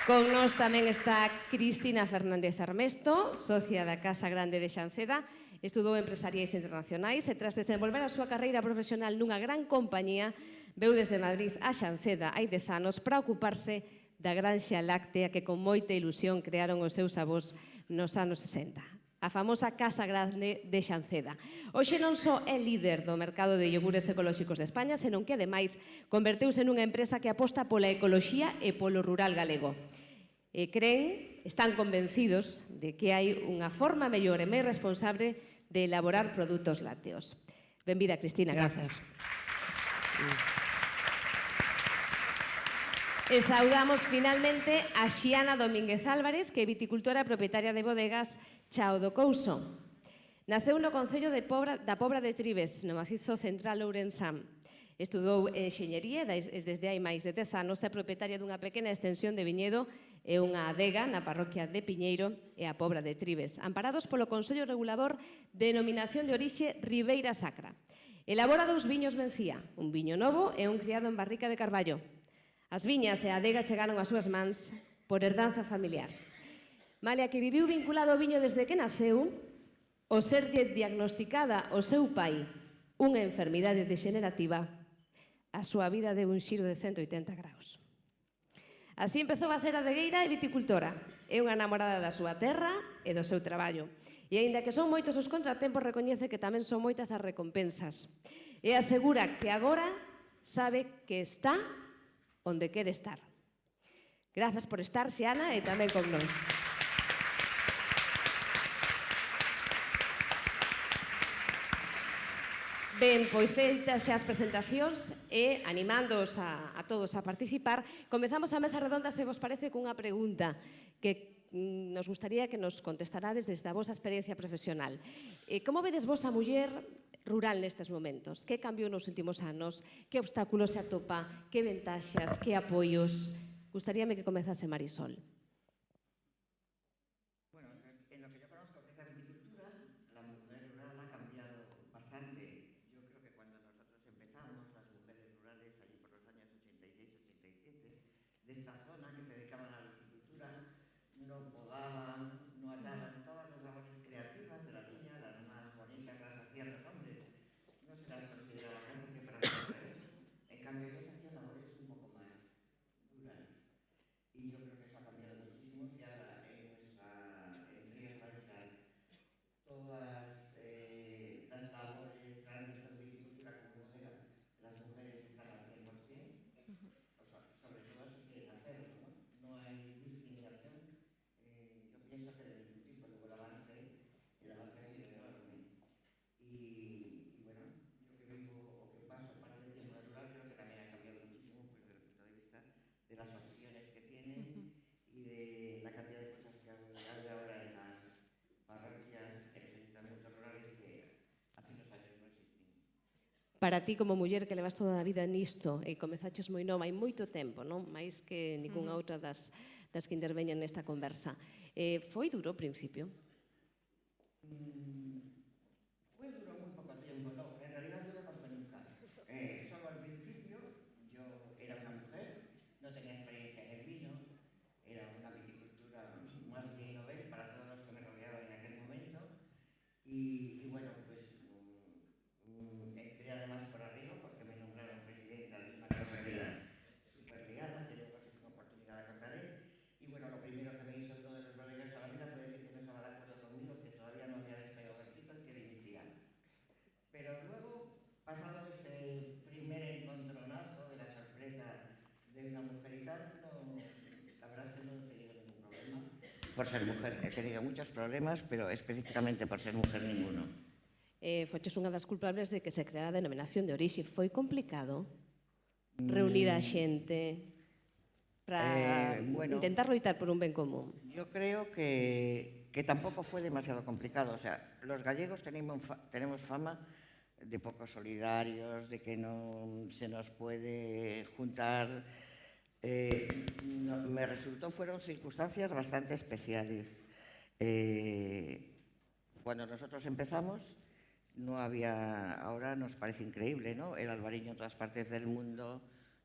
Con nós tamén está Cristina Fernández Armesto, socia da Casa Grande de Xanceda. Estudou empresariais internacionais e tras desenvolver a súa carreira profesional nunha gran compañía, veu desde Madrid a Xanceda hai 10 anos para ocuparse da granxa láctea que con moita ilusión crearon os seus avós nos anos 60. A famosa Casa Grande de Xanceda. Hoxe non só é líder do mercado de iogures ecolóxicos de España, senón que, ademais, converteuse nunha empresa que aposta pola ecoloxía e polo rural galego. E están convencidos de que hai unha forma mellor e máis responsable de elaborar produtos lácteos. Benvida, Cristina. Grazas. E saudamos finalmente a Xiana Domínguez Álvarez, que é viticultora e propietaria de bodegas Chao do Couso. Naceu no Concello da Pobra de Tribes, no macizo central ourensán. Estudou enxeñería e desde hai máis de 10 anos é propietaria dunha pequena extensión de viñedo e unha adega na parroquia de Piñeiro e a Pobra de Tribes, amparados polo Consello Regulador Denominación de Orixe Ribeira Sacra. Elabora 2 viños Mencía, un viño novo e un criado en barrica de Carballo. As viñas e a adega chegaron ás súas mans por herdanza familiar. Malia que viviu vinculado ao viño desde que naceu, o serlle diagnosticada o seu pai unha enfermidade degenerativa, a súa vida deu un xiro de 180 graus. Así empezou a ser adegueira e viticultora. É unha namorada da súa terra e do seu traballo. E aínda que son moitos os contratempos, recoñece que tamén son moitas as recompensas. E asegura que agora sabe que está onde quere estar. Grazas por estar, Xiana, e tamén con nós. Ben, pois feitas xa as presentacións e animándoos a todos a participar, comezamos a mesa redonda, se vos parece, cunha pregunta que nos gustaría que nos contestarades desde a vosa experiencia profesional. Como vedes vos a muller rural nestes momentos? Que cambiou nos últimos anos? Que obstáculos se atopa? Que ventaxas? Que apoios? Gustaríame que comezase Marisol. Bueno, en lo que yo conozco, que es la viticultura, la mujer rural ha cambiado bastante. Yo creo que cuando nosotros empezamos, las mujeres rurales, allí por los años 86-87, de esta zona que se dedicaban a la viticultura, no podaban, no ataban todas las labores creativas de la viña, las más bonitas las hacían los hombres. No se las consideraba casi que para eso. Para ti como muller que levas toda a vida nisto e comezaches moi nova, hai moito tempo, non? máis que ninguna outra das que interveñen nesta conversa. Foi duro ao principio? Pues duró muy poco tiempo, no, en realidad yo no fue nunca. Solo al principio yo era una mujer, no tenía experiencia en el vino, era una viticultura más bien novel para todos los que me rodeaban en aquel momento y bueno, pues entré además por arriba porque me nombraron presidenta de una cofradía súper liada, que luego si tengo oportunidad la contaré. Y bueno, lo primero que me hizo uno de los bodegueros de la vida fue decir que no estaba de acuerdo conmigo, que todavía no había despegado el pito y que dimitía. Pero luego, pasado ese primer encontronazo de la sorpresa de una mujer y tal, la verdad es que no he tenido ningún problema. Por ser mujer he tenido muchos problemas, pero específicamente por ser mujer ninguno. Foches unha das culpables de que se creara a denominación de orixe. Foi complicado reunir a xente para intentar loitar por un ben común? Yo creo que tampoco fue demasiado complicado. O sea, los gallegos tenemos fama de poco solidarios, de que no se nos puede juntar. Me resultó, fueron circunstancias bastante especiales. Cuando nosotros empezamos, no había, ahora nos parece increíble, ¿no? El albariño en todas partes del mundo,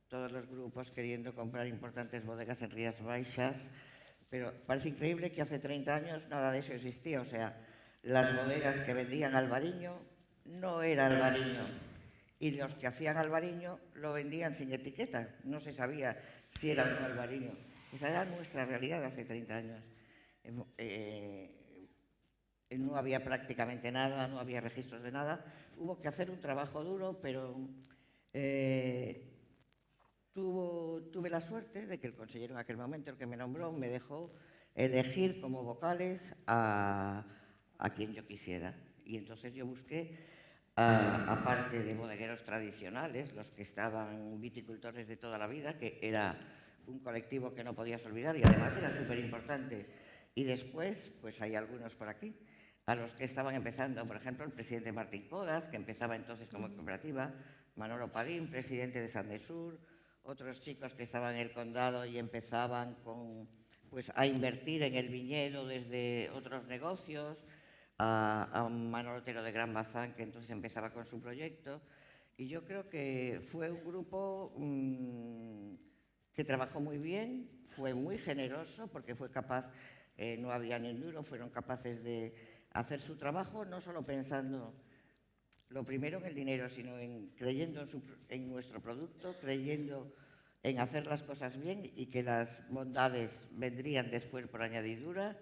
todos los grupos queriendo comprar importantes bodegas en Rías Baixas, pero parece increíble que hace 30 años nada de eso existía. O sea, las bodegas que vendían albariño no era albariño, y los que hacían albariño lo vendían sin etiqueta, no se sabía si era un albariño. Esa era nuestra realidad de hace 30 años. No había prácticamente nada, no había registros de nada. Hubo que hacer un trabajo duro, pero tuve la suerte de que el consejero en aquel momento, el que me nombró, me dejó elegir como vocales a quien yo quisiera. Y entonces yo busqué, aparte de bodegueros tradicionales, los que estaban viticultores de toda la vida, que era un colectivo que no podías olvidar y además era súper importante. Y después, pues hay algunos por aquí, a los que estaban empezando, por ejemplo, el presidente Martín Codas, que empezaba entonces como cooperativa, Manolo Padín, presidente de Sandesur, otros chicos que estaban en el condado y empezaban a invertir en el viñedo desde otros negocios, a Manolo Otero de Gran Bazán, que entonces empezaba con su proyecto. Y yo creo que fue un grupo que trabajó muy bien, fue muy generoso, porque fue capaz, no había ni un duro, fueron capaces de hacer su trabajo, no solo pensando lo primero en el dinero, sino creyendo en nuestro producto, creyendo en hacer las cosas bien y que las bondades vendrían después por añadidura,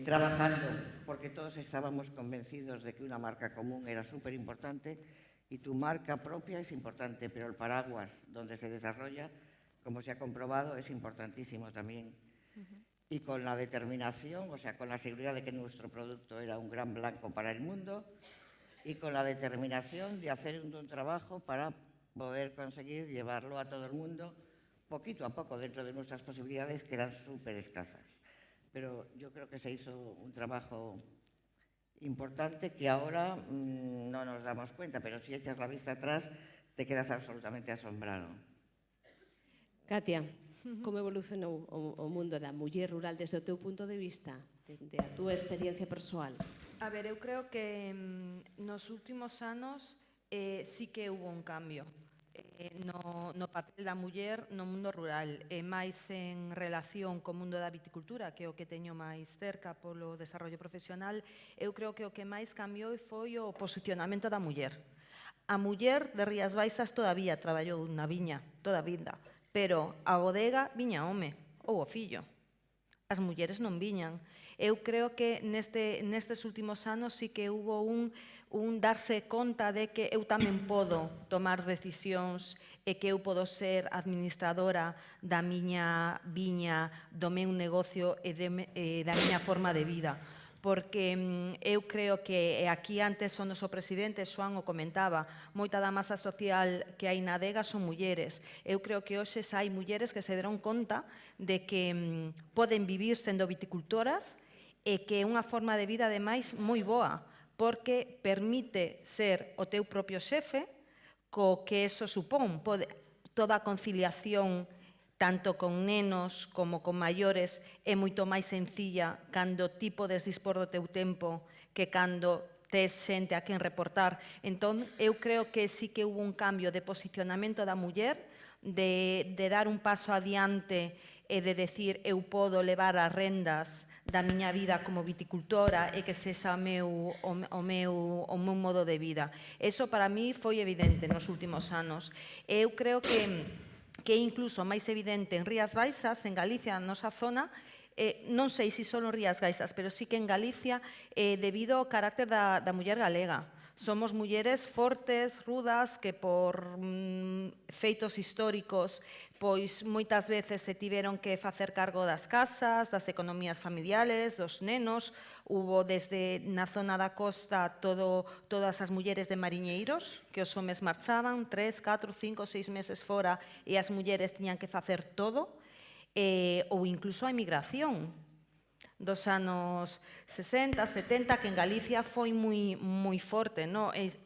trabajando porque todos estábamos convencidos de que una marca común era súper importante y tu marca propia es importante, pero el paraguas donde se desarrolla, como se ha comprobado, es importantísimo también. Y con la determinación, o sea, con la seguridad de que nuestro producto era un gran blanco para el mundo y con la determinación de hacer un trabajo para poder conseguir llevarlo a todo el mundo poquito a poco dentro de nuestras posibilidades, que eran súper escasas. Pero yo creo que se hizo un trabajo importante que ahora no nos damos cuenta, pero si echas la vista atrás te quedas absolutamente asombrado. Katia, como evolucionou o mundo da muller rural desde o teu punto de vista, de a túa experiencia persoal? A ver, eu creo que nos últimos anos sí que hubo un cambio no papel da muller no mundo rural, e máis en relación co mundo da viticultura, que é o que teño máis cerca polo desarrollo profesional. Eu creo que o que máis cambiou foi o posicionamento da muller. A muller de Rías Baixas todavía traballou na viña toda a vida, pero a bodega viña home ou o fillo. As mulleres non viñan. Eu creo que nestes últimos anos sí que hubo un darse conta de que eu tamén podo tomar decisións e que eu podo ser administradora da miña viña, do meu negocio e da miña forma de vida. Porque eu creo que aquí antes o noso presidente, Xoán, o comentaba, moita da masa social que hai na adega son mulleres. Eu creo que hoxe hai mulleres que se deron conta de que poden vivir sendo viticultoras e que é unha forma de vida, ademais, moi boa, porque permite ser o teu propio xefe, co que eso supón, toda a conciliación tanto con nenos como con maiores é moito máis sencilla cando ti podes dispor do teu tempo que cando tes xente a quen reportar. Entón, eu creo que sí que hubo un cambio de posicionamento da muller, de dar un paso adiante e de decir eu podo levar as rendas da miña vida como viticultora e que sexa o meu modo de vida. Eso para mí foi evidente nos últimos anos. Eu creo que é incluso máis evidente en Rías Baixas, en Galicia, na nosa zona, non sei se son Rías Baixas, pero sí que en Galicia, debido ao carácter da muller galega. Somos mulleres fortes, rudas, que por feitos históricos, pois moitas veces se tiveron que facer cargo das casas, das economías familiares, dos nenos. Hubo desde na zona da costa todas as mulleres de mariñeiros, que os homes marchaban 3, 4, 5, 6 meses fora e as mulleres tiñan que facer todo, ou incluso a emigración dos anos 60, 70, que en Galicia foi moi forte.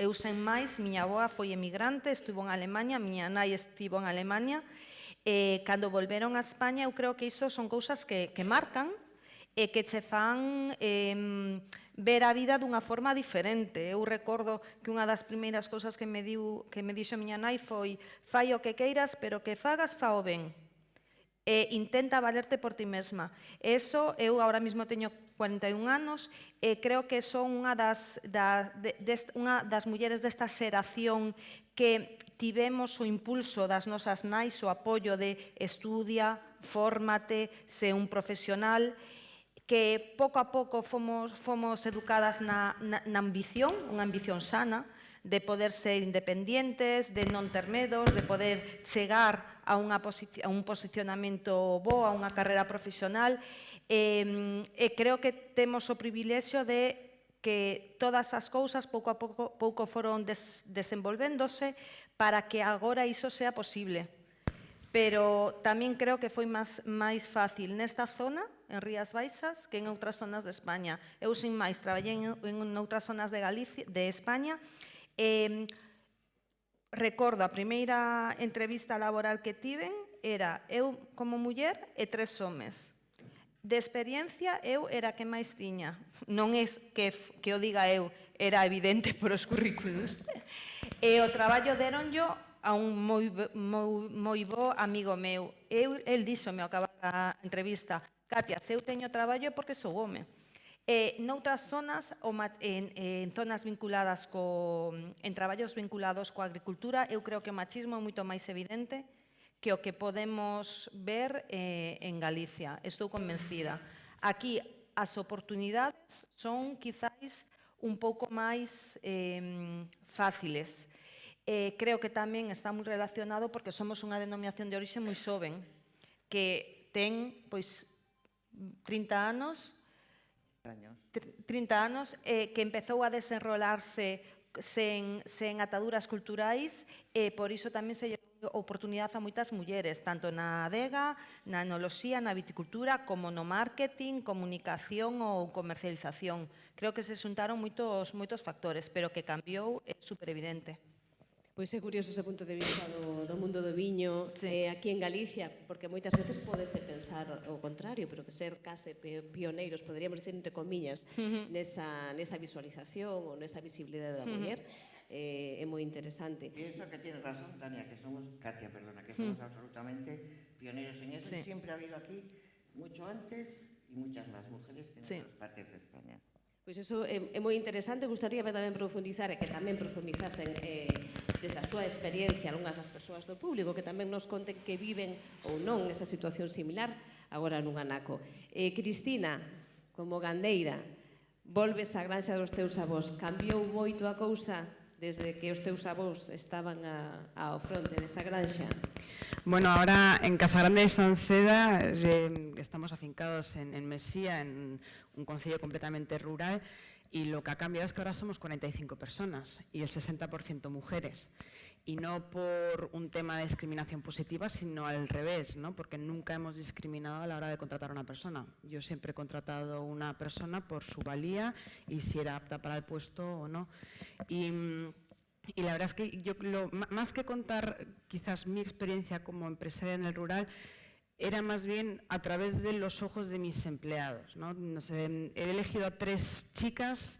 Eu sen máis, miña avoa foi emigrante, estivo en Alemanha, miña nai estivo en Alemanha, cando volveron a España, eu creo que iso son cousas que marcan e que che fan ver a vida dunha forma diferente. Eu recordo que unha das primeiras cousas que me dixo miña nai foi: fai o que queiras, pero que fagas, fao ben. Intenta valerte por ti mesma. Eso, eu ahora mesmo teño 41 anos e creo que son unha das mulleres desta xeración que tivemos o impulso das nosas nais, o apoio de estudia, fórmate, sé un profesional, que pouco a pouco fomos educadas na ambición, unha ambición sana, de poder ser independientes, de non ter medos, de poder chegar a un posicionamento bo, a unha carreira profesional. E creo que temos o privilexio de que todas as cousas pouco a pouco foron desenvolvéndose para que agora iso sea posible. Pero tamén creo que foi máis fácil nesta zona, en Rías Baixas, que en outras zonas de España. Eu, sin máis, traballei en outras zonas de España. Recordo a primeira entrevista laboral que tiven era eu como muller e 3 homes. De experiencia, eu era a que máis tiña. Non é que o diga eu, era evidente por os currículos. E o traballo deronllo a un moi bo amigo meu. El díxome ao acabar a entrevista: Katia, se eu teño traballo é porque sou home. Noutras zonas, en zonas vinculadas en traballos vinculados coa agricultura, eu creo que o machismo é moito máis evidente que o que podemos ver en Galicia. Estou convencida. Aquí as oportunidades son quizáis un pouco máis fáciles. Creo que tamén está moi relacionado porque somos unha denominación de orixe moi xoven, que ten 30 anos, que empezou a desenrolarse sen ataduras culturais e por iso tamén se lle deu oportunidade a moitas mulleres, tanto na adega, na enoloxía, na viticultura, como no marketing, comunicación ou comercialización. Creo que se xuntaron moitos factores, pero que cambiou é superevidente. Pois é curioso ese punto de vista do mundo do viño aquí en Galicia, porque moitas veces podese pensar o contrario, pero que ser case pioneiros, poderíamos dicir entre comillas, nesa visualización ou nesa visibilidade da muller, é moi interesante. E iso que tienes razón, Tania, que somos, Katia, perdona, que somos absolutamente pioneros en eso. Siempre ha habido aquí, mucho antes, y muchas más mujeres que en otras partes de España. Pois iso é moi interesante, gustaríame tamén profundizar e que tamén profundizasen desde a súa experiencia algunhas das persoas do público que tamén nos conten que viven ou non esa situación similar agora nun anaco. Cristina, como gandeira, volves á granxa dos teus avós. Cambiou moito a cousa desde que os teus avós estaban ao fronte desa granxa? Bueno, ahora en Casagrande de Sanceda estamos afincados en Mesía, en un concello completamente rural, y lo que ha cambiado es que ahora somos 45 personas y el 60% mujeres. Y no por un tema de discriminación positiva, sino al revés, ¿no? Porque nunca hemos discriminado a la hora de contratar a una persona. Yo siempre he contratado a una persona por su valía y si era apta para el puesto o no. Y Y la verdad es que yo, más que contar quizás mi experiencia como empresaria en el rural, era más bien a través de los ojos de mis empleados, ¿no? No sé, he elegido a tres chicas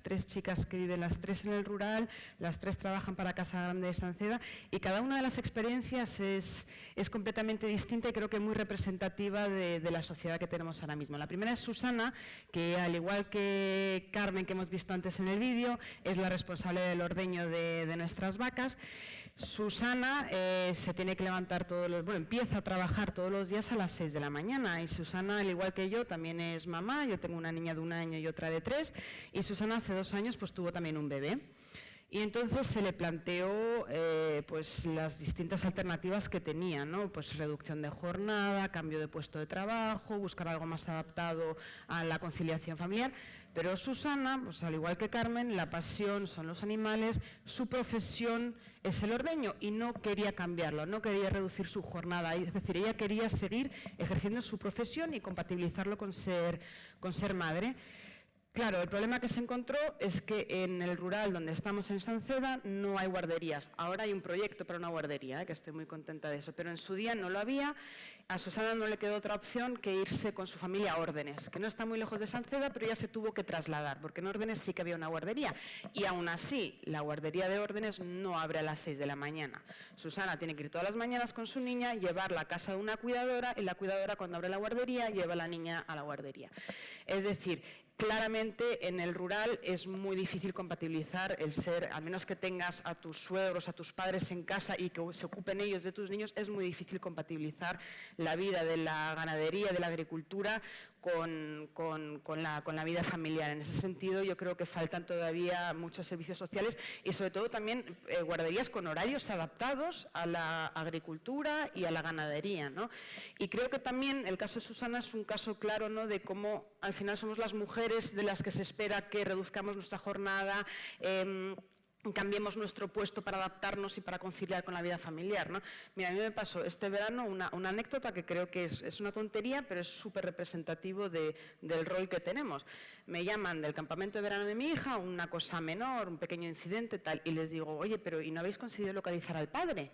que viven las tres en el rural, las tres trabajan para Casa Grande de Sanceda y cada una de las experiencias es completamente distinta y creo que muy representativa de la sociedad que tenemos ahora mismo. La primera es Susana, que al igual que Carmen, que hemos visto antes en el vídeo, es la responsable del ordeño de nuestras vacas. Susana se tiene que levantar empieza a trabajar todos los días a las 6 de la mañana y Susana, al igual que yo, también es mamá. Yo tengo una niña de 1 año y otra de 3 y Susana hace 2 años pues tuvo también un bebé. Y entonces se le planteó pues las distintas alternativas que tenía, ¿no? Pues reducción de jornada, cambio de puesto de trabajo, buscar algo más adaptado a la conciliación familiar. Pero Susana, pues al igual que Carmen, la pasión son los animales, su profesión es el ordeño y no quería cambiarlo, no quería reducir su jornada. Es decir, ella quería seguir ejerciendo su profesión y compatibilizarlo con ser madre. Claro, el problema que se encontró es que en el rural donde estamos en Sanceda no hay guarderías. Ahora hay un proyecto para una guardería, que estoy muy contenta de eso, pero en su día no lo había. A Susana no le quedó otra opción que irse con su familia a Órdenes, que no está muy lejos de Sanceda, pero ya se tuvo que trasladar, porque en Órdenes sí que había una guardería. Y aún así, la guardería de Órdenes no abre a las 6 de la mañana. Susana tiene que ir todas las mañanas con su niña, llevarla a casa de una cuidadora, y la cuidadora cuando abre la guardería lleva a la niña a la guardería. Es decir, claramente en el rural es muy difícil compatibilizar el ser, al menos que tengas a tus suegros, a tus padres en casa y que se ocupen ellos de tus niños, es muy difícil compatibilizar la vida de la ganadería, de la agricultura con la vida familiar. En ese sentido yo creo que faltan todavía muchos servicios sociales y sobre todo también guarderías con horarios adaptados a la agricultura y a la ganadería, ¿no? Y creo que también el caso de Susana es un caso claro, ¿no?, de cómo al final somos las mujeres de las que se espera que reduzcamos nuestra jornada, cambiemos nuestro puesto para adaptarnos y para conciliar con la vida familiar, ¿no? Mira, a mí me pasó este verano una anécdota que creo que es una tontería, pero es súper representativo del rol que tenemos. Me llaman del campamento de verano de mi hija, una cosa menor, un pequeño incidente, tal, y les digo, oye, pero ¿y no habéis conseguido localizar al padre?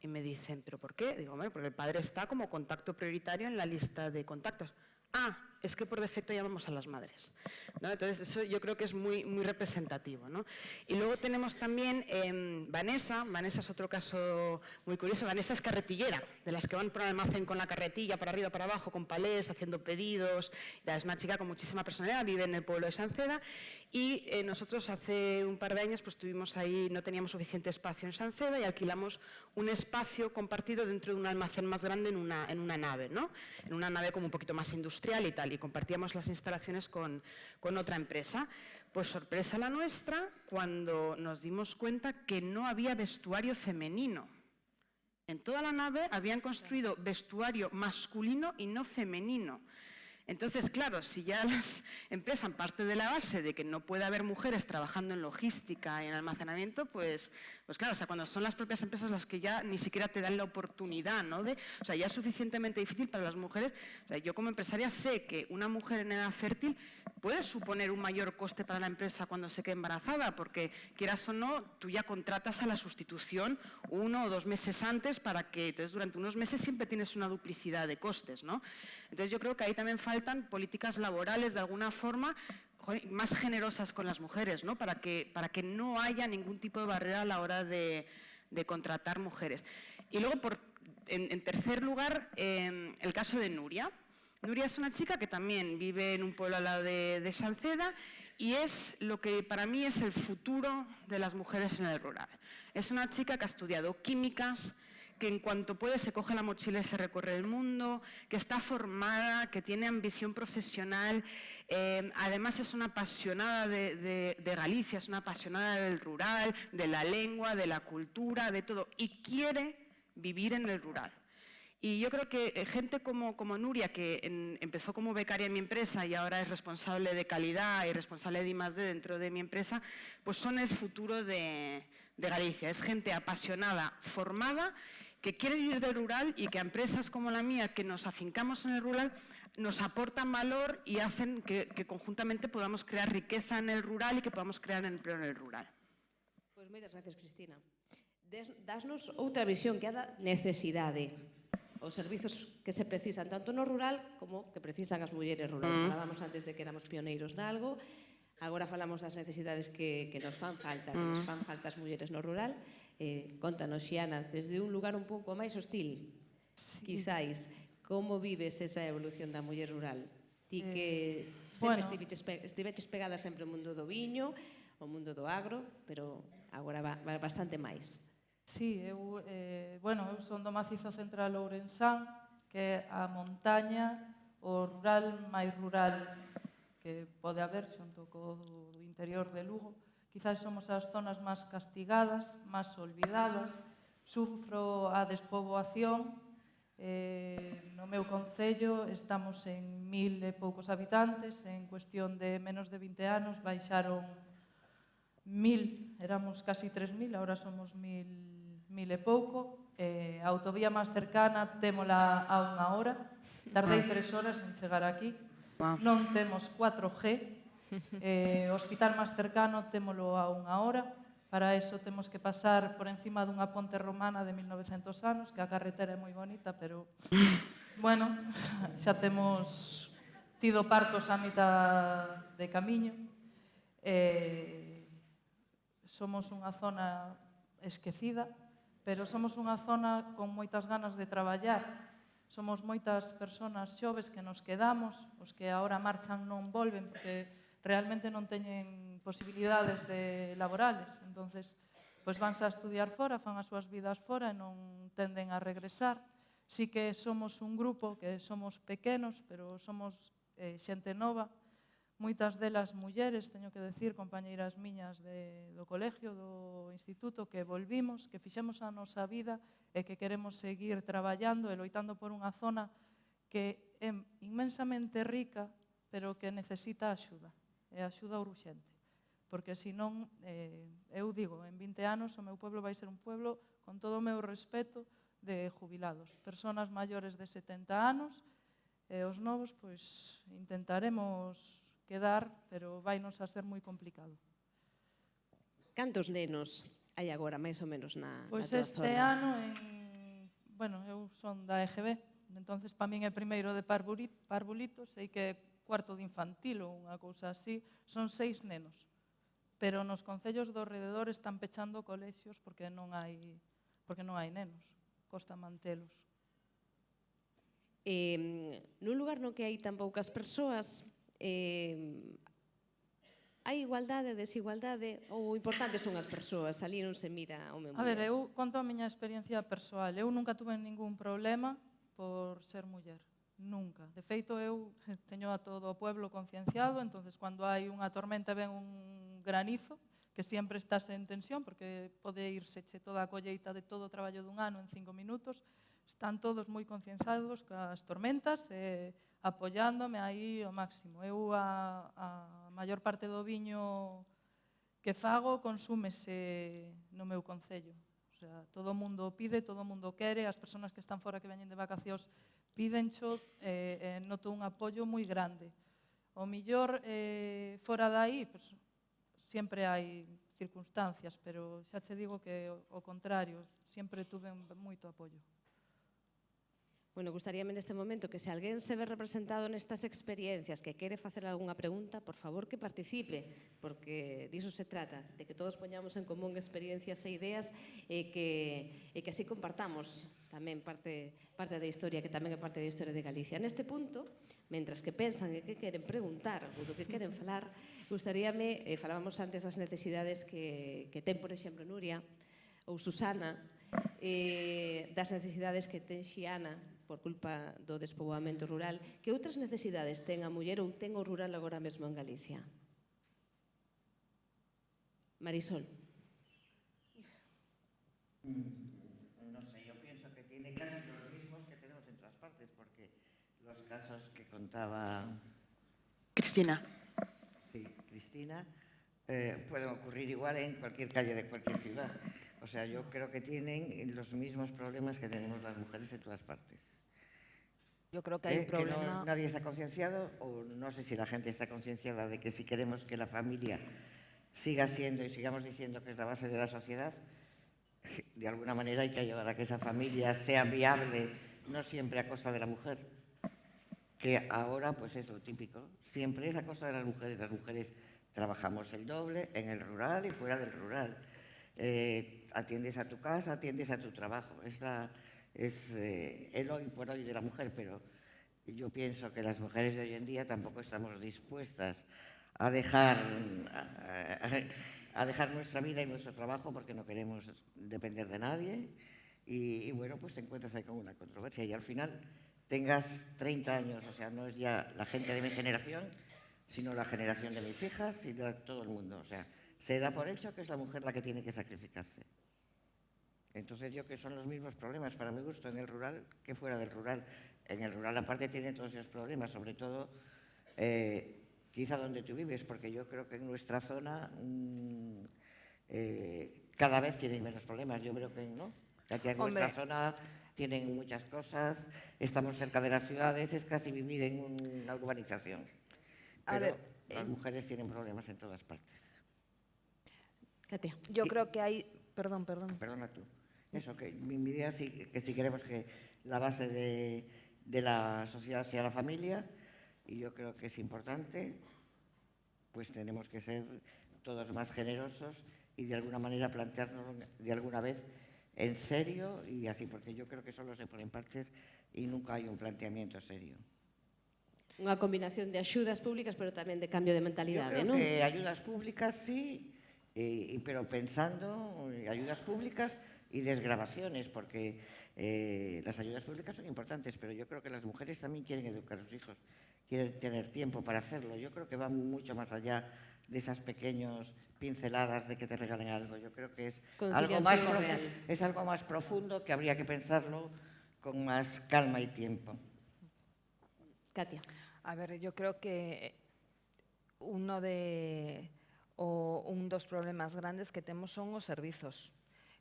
Y me dicen, ¿pero por qué? Digo, bueno, porque el padre está como contacto prioritario en la lista de contactos. Ah, es que por defecto llamamos a las madres, ¿no? Entonces eso yo creo que es muy representativo, ¿no? Y luego tenemos también Vanessa es otro caso muy curioso. Vanessa es carretillera, de las que van por el almacén con la carretilla para arriba, para abajo, con palés, haciendo pedidos. Es una chica con muchísima personalidad, vive en el pueblo de Sanceda y nosotros hace un par de años pues estuvimos ahí, no teníamos suficiente espacio en Sanceda y alquilamos un espacio compartido dentro de un almacén más grande en una nave, ¿no? En una nave como un poquito más industrial y tal, y compartíamos las instalaciones con otra empresa. Pues sorpresa la nuestra cuando nos dimos cuenta que no había vestuario femenino. En toda la nave habían construido vestuario masculino y no femenino. Entonces, claro, si ya las empresas parte de la base de que no puede haber mujeres trabajando en logística y en almacenamiento, pues claro, o sea, cuando son las propias empresas las que ya ni siquiera te dan la oportunidad, ¿no? O sea, ya es suficientemente difícil para las mujeres. O sea, yo como empresaria sé que una mujer en edad fértil puede suponer un mayor coste para la empresa cuando se quede embarazada, porque quieras o no, tú ya contratas a la sustitución 1 o 2 meses antes para que, entonces durante unos meses siempre tienes una duplicidad de costes, ¿no? Entonces yo creo que ahí también faltan políticas laborales de alguna forma más generosas con las mujeres, ¿no? Para que no haya ningún tipo de barrera a la hora de contratar mujeres. Y luego, en tercer lugar, el caso de Nuria. Nuria es una chica que también vive en un pueblo al lado de Sanceda y es lo que para mí es el futuro de las mujeres en el rural. Es una chica que ha estudiado químicas, que en cuanto puede se coge la mochila y se recorre el mundo, que está formada, que tiene ambición profesional, además es una apasionada de Galicia, es una apasionada del rural, de la lengua, de la cultura, de todo, y quiere vivir en el rural. Y yo creo que gente como Nuria, que empezó como becaria en mi empresa y ahora es responsable de calidad y responsable de I+D dentro de mi empresa, pues son el futuro de Galicia. Es gente apasionada, formada, que quiere vivir del rural y que a empresas como la mía, que nos afincamos en el rural, nos aportan valor y hacen que conjuntamente podamos crear riqueza en el rural y que podamos crear empleo en el rural. Pues Pois moitas gracias, Cristina. Dasnos outra visión que é da necesidade. Os servizos que se precisan tanto no rural como que precisan as mulleres rurales. Falábamos antes de que éramos pioneiros de algo, agora falamos das necesidades que nos fan falta, que nos fan falta as mulleres no rural. Contanos, Xiana, desde un lugar un pouco máis hostil, quizáis, como vives esa evolución da muller rural? Ti que sempre estiveches pegada sempre ao mundo do viño, ao mundo do agro, pero agora va bastante máis. Sí, eu son do macizo central ourensán, que é a montaña, o rural máis rural que pode haber, xunto co interior de Lugo. Quizás somos as zonas máis castigadas, máis olvidadas. Sufro a despoboación. No meu concello estamos en 1000 e poucos habitantes, en cuestión de menos de 20 anos baixaron 1000, éramos casi 3000, agora somos 1000 e pouco. A autovía máis cercana témola a 1 hora, tardei 3 horas en chegar aquí. Non temos 4G, o hospital máis cercano témolo a 1 hora. Para eso temos que pasar por encima dunha ponte romana de 1900 anos, que a carretera é moi bonita, pero, bueno, xa temos tido partos a mitad de camiño. Somos unha zona esquecida, pero somos unha zona con moitas ganas de traballar. Somos moitas persoas xoves que nos quedamos, os que agora marchan non volven, porque realmente non teñen posibilidades laborales. Entonces, pois vanse a estudiar fora, fan as súas vidas fora e non tenden a regresar. Sí que somos un grupo que somos pequenos, pero somos xente nova, moitas delas mulleres, teño que decir, compañeiras miñas do colegio, do instituto, que volvimos, que fixemos a nosa vida e que queremos seguir traballando e loitando por unha zona que é inmensamente rica, pero que necesita axuda, e axuda urxente. Porque senón, eu digo, en 20 anos o meu pueblo vai ser un pueblo con todo o meu respeto de jubilados, personas maiores de 70 anos, e os novos, pois, intentaremos quedar, pero vainos a ser moi complicado. Cantos nenos hai agora, máis ou menos, na tua zona? Pois este ano, eu son da EGB, entonces para min é primeiro de parvulito, sei que é cuarto de infantil ou unha cousa así, son 6 nenos. Pero nos concellos do alrededor están pechando colexios porque non hai nenos, costa mantelos. Nun lugar no que hai tan poucas persoas, hai igualdade, desigualdade, ou o importante son as persoas, ali non se mira o meu mundo? A ver, eu conto a miña experiencia persoal. Eu nunca tuve ningún problema por ser muller, nunca. De feito, eu teño a todo o pueblo concienciado, entonces, cando hai unha tormenta, ven un granizo, que sempre estás en tensión, porque pode irseche toda a colleita de todo o traballo dun ano en 5 minutos, están todos moi concienciados cas tormentas e apoiándome aí ao máximo. Eu a maior parte do viño que fago consúmese no meu concello. O sea, todo o mundo pide, todo o mundo quere, as persoas que están fora que veñen de vacacións pídencho, noto un apoio moi grande. O millor fora dai, pues, sempre hai circunstancias, pero xa che digo que o contrario, sempre tuve moito apoio. Bueno, gustaríame neste momento que se alguén se ve representado nestas experiencias, que quere facer algunha pregunta, por favor que participe, porque diso se trata, de que todos poñamos en común experiencias e ideas e que así compartamos tamén parte da historia, que tamén é parte da historia de Galicia. Neste punto, mentras que pensan e que queren preguntar ou do que queren falar, gustaríame, falábamos antes das necesidades que ten, por exemplo, Nuria ou Susana, das necesidades que ten Xiana por culpa do despoboamento rural. Que outras necesidades ten a muller ou ten o rural agora mesmo en Galicia? Marisol. No sé, yo pienso que tiene casi los mismos que tenemos en todas partes, porque los casos que contaba Cristina. Sí, Cristina, pueden ocurrir igual en cualquier calle de cualquier ciudad. O sea, yo creo que tienen los mismos problemas que tenemos las mujeres en todas partes. Yo creo que hay un problema. Nadie está concienciado, o no sé si la gente está concienciada de que si queremos que la familia siga siendo y sigamos diciendo que es la base de la sociedad, de alguna manera hay que ayudar a que esa familia sea viable, no siempre a costa de la mujer, que ahora pues es lo típico, siempre es a costa de las mujeres trabajamos el doble en el rural y fuera del rural, atiendes a tu casa, atiendes a tu trabajo, es el hoy por hoy de la mujer, pero yo pienso que las mujeres de hoy en día tampoco estamos dispuestas a dejar nuestra vida y nuestro trabajo porque no queremos depender de nadie y bueno, pues te encuentras ahí con una controversia y al final tengas 30 años, o sea, no es ya la gente de mi generación, sino la generación de mis hijas y de todo el mundo, o sea, se da por hecho que es la mujer la que tiene que sacrificarse. Entonces yo creo que son los mismos problemas para mi gusto en el rural que fuera del rural. En el rural aparte tienen todos esos problemas, sobre todo quizá donde tú vives, porque yo creo que en nuestra zona cada vez tienen menos problemas. Yo creo que no. Aquí en nuestra zona tienen muchas cosas, estamos cerca de las ciudades, es casi vivir en una urbanización. Pero las mujeres tienen problemas en todas partes. Katia. Yo creo que hay... Perdón. Perdona tú. Eso, que mi idea es que si queremos que la base de la sociedad sea la familia, y yo creo que es importante, pues tenemos que ser todos más generosos y de alguna manera plantearnos de alguna vez en serio y así, porque yo creo que solo se ponen parches y nunca hay un planteamiento serio. Unha combinación de axudas públicas, pero tamén de cambio de mentalidade, non? Non? Yo creo que ayudas públicas sí, pero pensando en ayudas públicas y desgravaciones, porque las ayudas públicas son importantes, pero yo creo que las mujeres también quieren educar a sus hijos, quieren tener tiempo para hacerlo. Yo creo que va mucho más allá de esas pequeñas pinceladas de que te regalen algo. Yo creo que es algo más profundo que habría que pensarlo con más calma y tiempo. Katia. A ver, yo creo que un dos problemas grandes que temos son os servizos.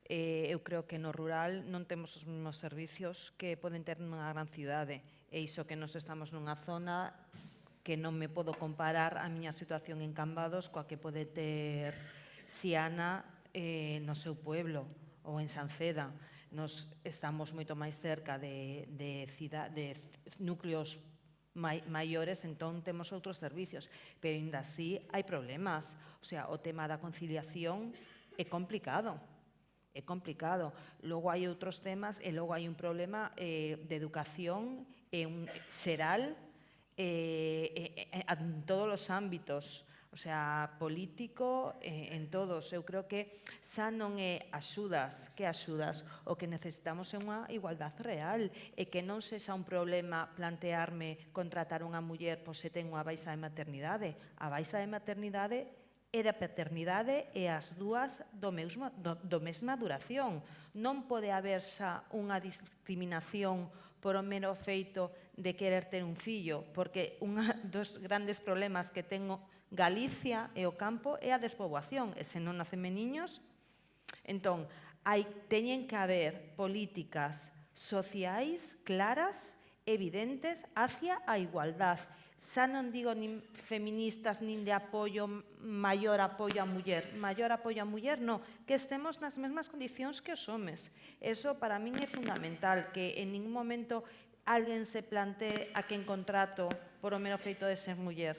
Eu creo que no rural non temos os mesmos servicios que poden ter nunha gran cidade. E iso que nos estamos nunha zona que non me podo comparar a miña situación en Cambados coa que pode ter Xiana no seu pueblo ou en Sanceda. Nos estamos moito máis cerca de núcleos maiores, entón temos outros servicios, pero ainda así hai problemas. O sea, o tema da conciliación é complicado. É complicado. Logo hai outros temas e logo hai un problema de educación xeral en todos os ámbitos, o sea, político en todos. Eu creo que xa non é axudas, que axudas? O que necesitamos é unha igualdade real e que non sexa un problema plantearme contratar unha muller pois se ten unha baixa de maternidade. A baixa de maternidade e da paternidade e as dúas do mesma duración. Non pode haber xa unha discriminación por o mero feito de querer ter un fillo, porque un dos grandes problemas que ten Galicia e o campo é a despoboación, e se non nacen niños, entón, teñen que haber políticas sociais claras, evidentes, hacia a igualdade. Xa non digo nin feministas nin de maior apoio á muller. Maior apoio á muller, non. Que estemos nas mesmas condicións que os homes. Eso para min é fundamental, que en ningún momento alguén se plantee a quen contrato por o mero feito de ser muller.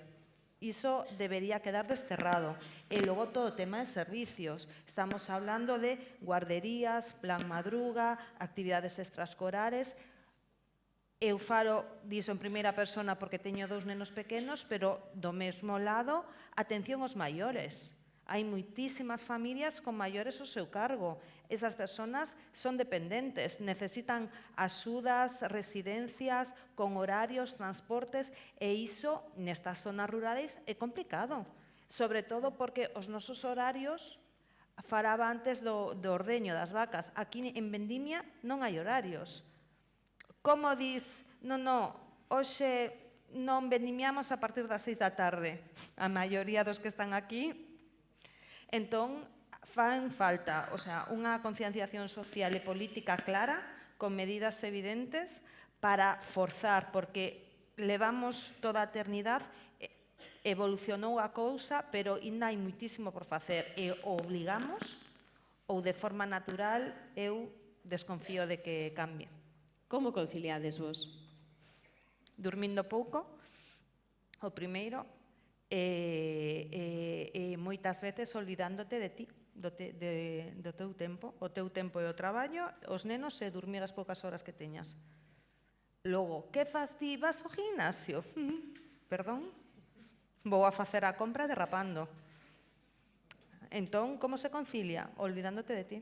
Iso debería quedar desterrado. E logo todo o tema de servicios. Estamos hablando de guarderías, plan madruga, actividades extraescolares. Eu falo diso en primeira persona porque teño 2 nenos pequenos, pero do mesmo lado, atención aos maiores. Hai moitísimas familias con maiores ao seu cargo. Esas persoas son dependentes, necesitan axudas, residencias, con horarios, transportes, e iso nestas zonas rurales é complicado. Sobre todo porque os nosos horarios, falaba antes do ordeño das vacas, aquí en Vendimia non hai horarios. Como dis, hoxe non vendimiamos a partir das 6 da tarde, a maioría dos que están aquí. Entón, fan falta, unha concienciación social e política clara, con medidas evidentes, para forzar, porque levamos toda a eternidade evolucionou a cousa, pero ainda hai muitísimo por facer. E o obligamos, ou de forma natural, eu desconfío de que cambie. Como conciliades vos? Dormindo pouco, o primeiro, e moitas veces olvidándote de ti, do teu tempo. O teu tempo é o traballo, os nenos e dormir as poucas horas que teñas. Logo, que fas ti? Vas ao gimnasio? Perdón? Vou a facer a compra derrapando. Entón, como se concilia? Olvidándote de ti.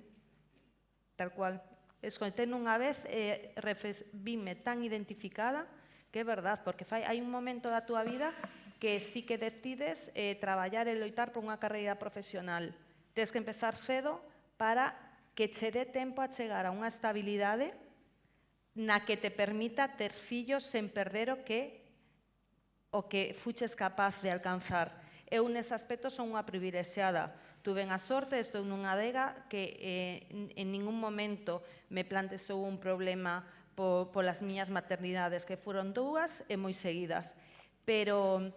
Tal cual. Escoitei unha vez e vime tan identificada que é verdad, porque hai un momento da túa vida que sí que decides traballar e loitar por unha carreira profesional. Tens que empezar cedo para que che dé tempo a chegar a unha estabilidade na que te permita ter fillos sen perder o que fuches capaz de alcanzar. Eu, nese aspecto, son unha privilexiada. Tuve a sorte, estou nunha adega que en ningún momento me plantexou un problema polas miñas maternidades, que foron 2 e moi seguidas. Pero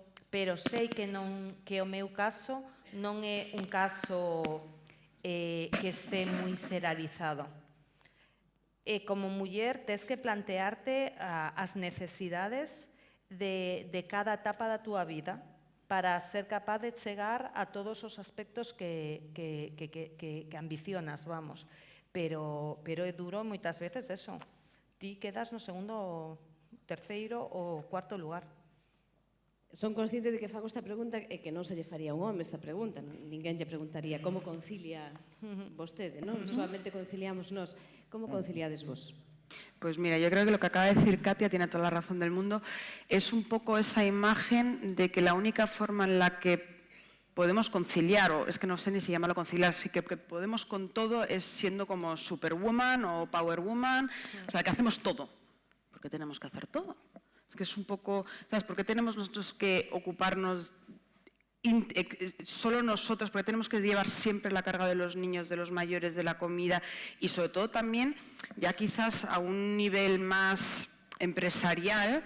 sei que o meu caso non é un caso que este moi xeralizado. E como muller tes que plantearte as necesidades de cada etapa da túa vida para ser capaz de chegar a todos os aspectos que ambicionas, vamos. Pero é duro moitas veces eso. Ti quedas no segundo, terceiro ou cuarto lugar. Son consciente de que fago esta pregunta e que non se lle faría un home esta pregunta. Ninguén lle preguntaría como concilia vostede, non? Solamente conciliamos nós. Como conciliades vos? Pues mira, yo creo que lo que acaba de decir Katia tiene toda la razón del mundo. Es un poco esa imagen de que la única forma en la que podemos conciliar, o es que no sé ni si llamarlo conciliar, sí que podemos con todo es siendo como Superwoman o Powerwoman, o sea, que hacemos todo. ¿Por qué tenemos que hacer todo? Es que es un poco, ¿sabes? ¿Por qué tenemos nosotros que ocuparnos solo nosotros, porque tenemos que llevar siempre la carga de los niños, de los mayores, de la comida y sobre todo también, ya quizás a un nivel más empresarial,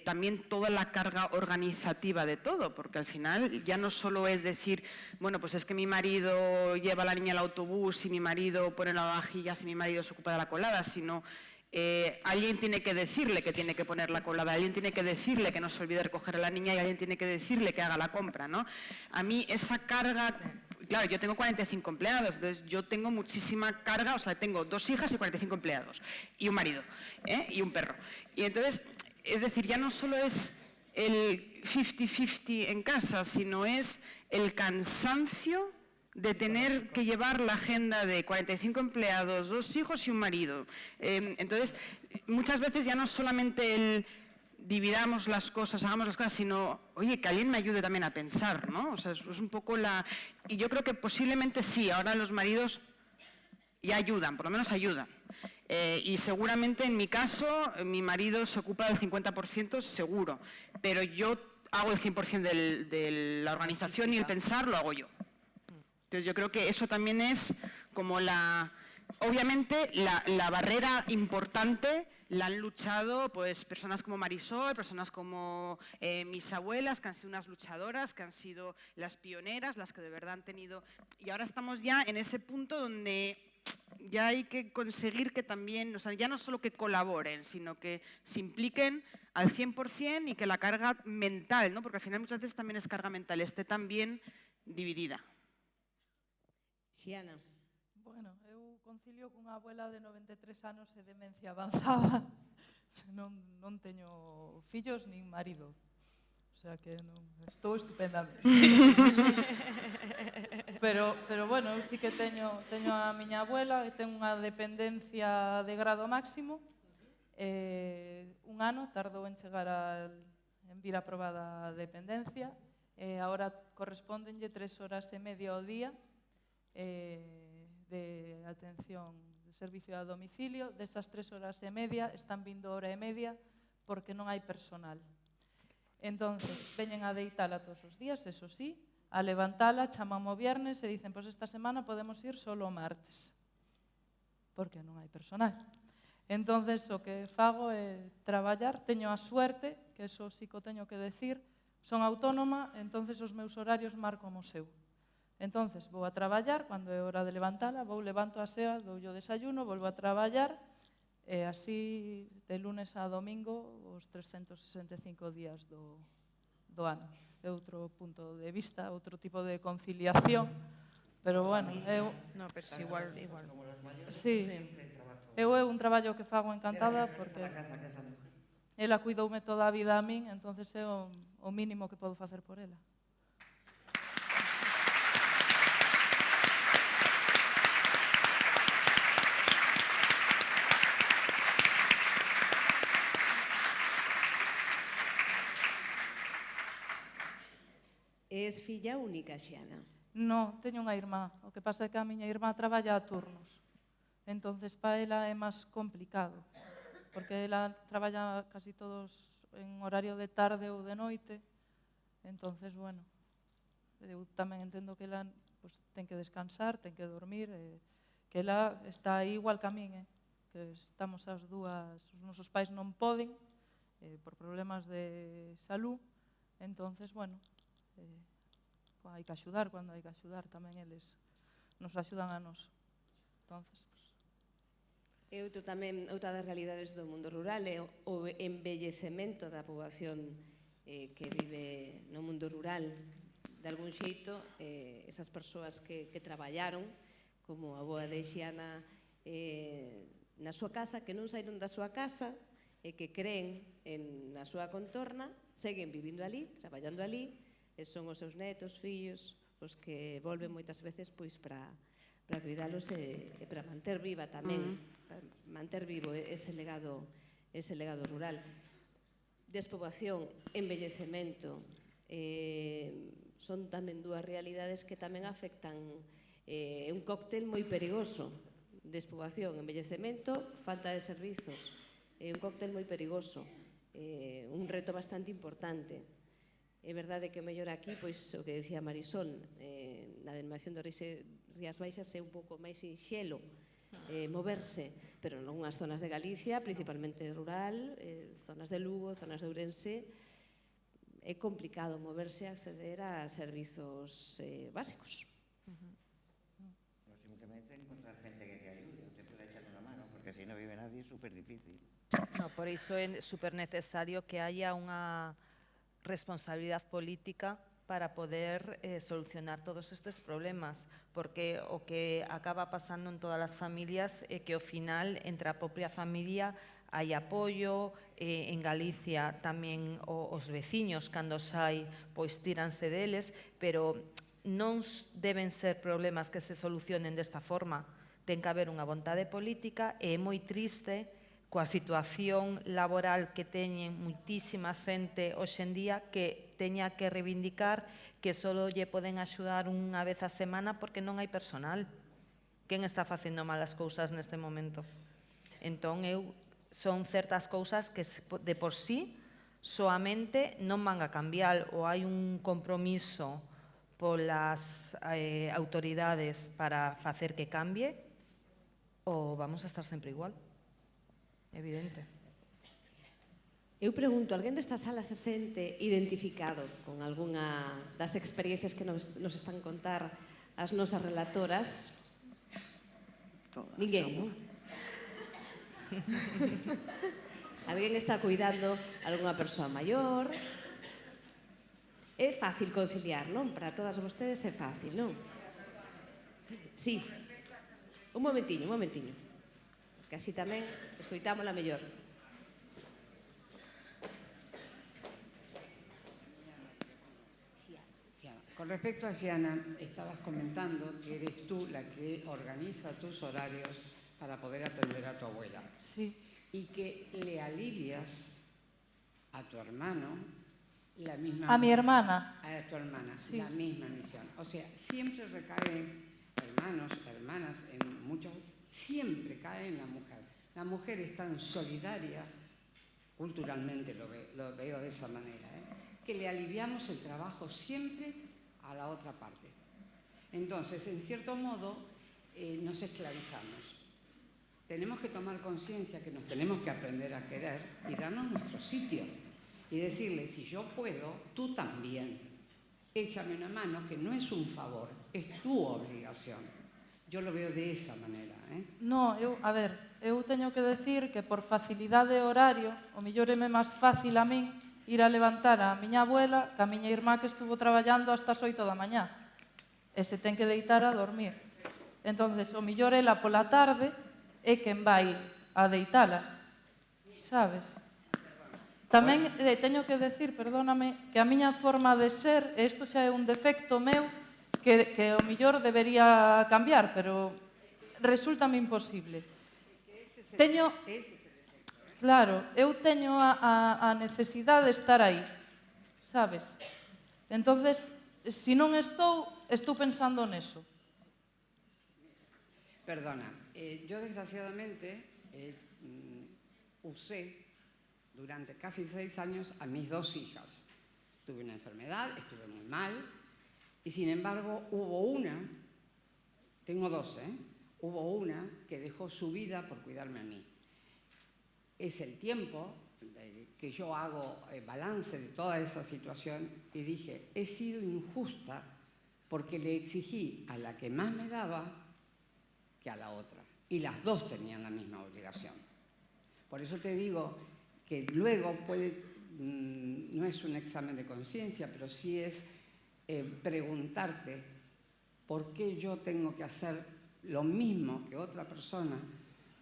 también toda la carga organizativa de todo, porque al final ya no solo es decir, bueno, pues es que mi marido lleva a la niña al autobús y mi marido pone lavavajillas y mi marido se ocupa de la colada, sino alguien tiene que decirle que tiene que poner la colada, alguien tiene que decirle que no se olvide recoger a la niña y alguien tiene que decirle que haga la compra, ¿no? A mí esa carga, claro, yo tengo 45 empleados, entonces yo tengo muchísima carga, o sea, tengo 2 hijas y 45 empleados, y un marido, y un perro. Y entonces, es decir, ya no solo es el 50-50 en casa, sino es el cansancio de tener que llevar la agenda de 45 empleados, 2 hijos y un marido. Entonces, muchas veces ya no solamente el dividamos las cosas, hagamos las cosas, sino, oye, que alguien me ayude también a pensar, ¿no? O sea, es un poco la... Y yo creo que posiblemente sí, ahora los maridos ya ayudan, por lo menos ayudan. Y seguramente en mi caso, mi marido se ocupa del 50% seguro, pero yo hago el 100% de la organización y el pensar lo hago yo. Entonces yo creo que eso también es como obviamente la barrera importante la han luchado pues personas como Marisol, personas como mis abuelas, que han sido unas luchadoras, que han sido las pioneras, las que de verdad han tenido... Y ahora estamos ya en ese punto donde ya hay que conseguir que también, o sea, ya no solo que colaboren, sino que se impliquen al 100% y que la carga mental, ¿no? Porque al final muchas veces también es carga mental, esté también dividida. Xiana. Bueno, eu concilio cunha abuela de 93 anos e demencia avanzada. Non teño fillos nin marido. O sea que estou estupendamente. Pero bueno, eu sí que teño a miña abuela e ten unha dependencia de grado máximo. Un ano tardou en chegar en vir aprobada a dependencia. Agora correspóndenlle 3 horas e media ao día de atención de servicio a domicilio. Desas 3 horas e media están vindo hora e media porque non hai personal. Entonces, veñen a deitala todos os días, eso sí, a levantala, chaman o viernes e dicen, pois esta semana podemos ir solo o martes, porque non hai personal. Entonces, o que fago é traballar, teño a suerte, que eso sí que o teño que decir, Son autónoma, entonces os meus horarios marco o seu. Entonces, vou a traballar, cando é hora de levantala, levanto a Sea, dou o desayuno, volvo a traballar, e así de lunes a domingo os 365 días do ano. É outro punto de vista, outro tipo de conciliación, pero bueno, eu... No, pero igual. Sí, eu é un traballo que fago encantada porque ela cuidoume toda a vida a min, entonces é o mínimo que podo facer por ela. Es filla única, Xiana? No, teño unha irmá. O que pasa é que a miña irmá traballa a turnos. Entonces, para ela é máis complicado. Porque ela traballa casi todos en horario de tarde ou de noite. Entonces, bueno, eu tamén entendo que ela pues, ten que descansar, ten que dormir, que ela está aí igual que a min, que estamos as dúas, os nosos pais non poden, por problemas de salud. Entonces, bueno, hai que axudar, cando hai que axudar tamén eles nos axudan a nós. Entonces, Outra das realidades do mundo rural é o embellecemento da poboación que vive no mundo rural. De algún xeito, esas persoas que traballaron, como a boa de Xiana, na súa casa, que non saíron da súa casa e que creen na súa contorna, seguen vivindo ali, traballando ali, e son os seus netos, fillos, os que volven moitas veces para cuidalos e para manter viva tamén, manter vivo ese legado rural. Despoboación, embellecemento, son tamén dúas realidades que tamén afectan un cóctel moi perigoso. Despoboación, embellecemento, falta de servizos, un cóctel moi perigoso, un reto bastante importante. É verdade que o mellor aquí, pois o que decía Marisol, na denominación de Rías Baixas é un pouco máis sinxelo moverse, pero en algunhas zonas de Galicia, principalmente rural, zonas de Lugo, zonas de Ourense, é complicado moverse e acceder a servizos básicos. Simplemente encontrar gente que te ayude, te pueda echar una mano, porque si no vive nadie es súper difícil. No, por iso é super necesario que haya unha responsabilidad política para poder solucionar todos estes problemas, porque o que acaba pasando en todas as familias é que ao final, entre a propia familia, hai apoio, en Galicia tamén os veciños, cando sai, pois tíranse deles, pero non deben ser problemas que se solucionen desta forma. Ten que haber unha vontade política e é moi triste coa situación laboral que teñen moitísima xente hoxe en día que teña que reivindicar que só lle poden axudar unha vez a semana porque non hai personal. Quen está facendo mal as cousas neste momento? Entón, son certas cousas que de por sí soamente non van a cambiar, ou hai un compromiso polas autoridades para facer que cambie, ou vamos a estar sempre igual. Evidente. Eu pregunto, alguén desta sala se sente identificado con algunha das experiencias que nos están a contar as nosas relatoras? Ninguén, non? Alguén está cuidando algunha persoa maior? É fácil conciliar, non? Para todas vostedes é fácil, non? Sí. Un momentiño. Que así tamén escoitámola mellor. Con respecto a Xiana, estabas comentando que eres tú la que organiza tus horarios para poder atender a tu abuela. Sí. Y que le alivias a tu hermano la misma... A mi hermana. A tu hermana, sí. La misma misión. O sea, siempre recaen hermanos, hermanas, en muchos... Siempre cae en la mujer. La mujer es tan solidaria, culturalmente lo veo de esa manera, que le aliviamos el trabajo siempre a la otra parte. Entonces, en cierto modo, nos esclavizamos. Tenemos que tomar conciencia que nos tenemos que aprender a querer y darnos nuestro sitio. y decirle, si yo puedo, tú también. Échame una mano, que no es un favor, es tu obligación. Yo lo veo de esa manera. No, eu teño que decir que por facilidade de horario, o mellor é máis fácil a min ir a levantar a miña abuela que a miña irmá que estuvo traballando hasta as 8 da mañá. E se ten que deitar a dormir. Entonces, o mellor ela pola tarde é quen vai a deitala. Sabes? Tamén teño que decir, perdóname, que a miña forma de ser, e isto xa é un defecto meu, que o mellor debería cambiar, pero resúltame imposible. Claro, eu teño a necesidade de estar aí, sabes? Entonces, se non estou pensando neso. Perdona, yo desgraciadamente usé durante casi 6 años a mis 2 hijas. Tuve una enfermedad, estuve muy mal, y sin embargo hubo una, tengo 2, hubo una que dejó su vida por cuidarme a mí. Es el tiempo que yo hago balance de toda esa situación y dije, he sido injusta porque le exigí a la que más me daba que a la otra. Y las 2 tenían la misma obligación. Por eso te digo que luego no es un examen de conciencia, pero sí es preguntarte por qué yo tengo que hacer lo mismo que otra persona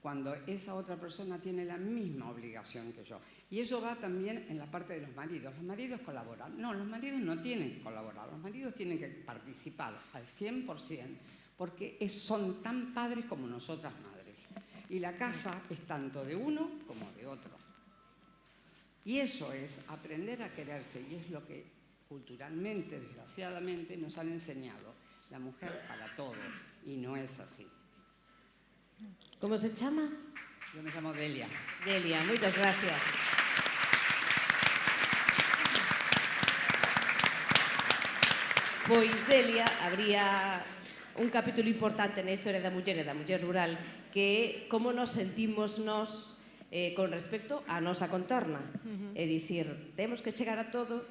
cuando esa otra persona tiene la misma obligación que yo. Y eso va también en la parte de los maridos. Los maridos colaboran. No, los maridos no tienen que colaborar. Los maridos tienen que participar al 100% porque son tan padres como nosotras madres. Y la casa es tanto de uno como de otro. Y eso es aprender a quererse, y es lo que culturalmente, desgraciadamente, nos han enseñado. La mujer para todo, y no es así. ¿Cómo se chama? Yo me llamo Delia. Delia, moitas gracias. Pois, Delia, habría un capítulo importante na historia da muller e da muller rural que é como nos sentimos nós con respecto á nosa contorna. É dicir, temos que chegar a todo,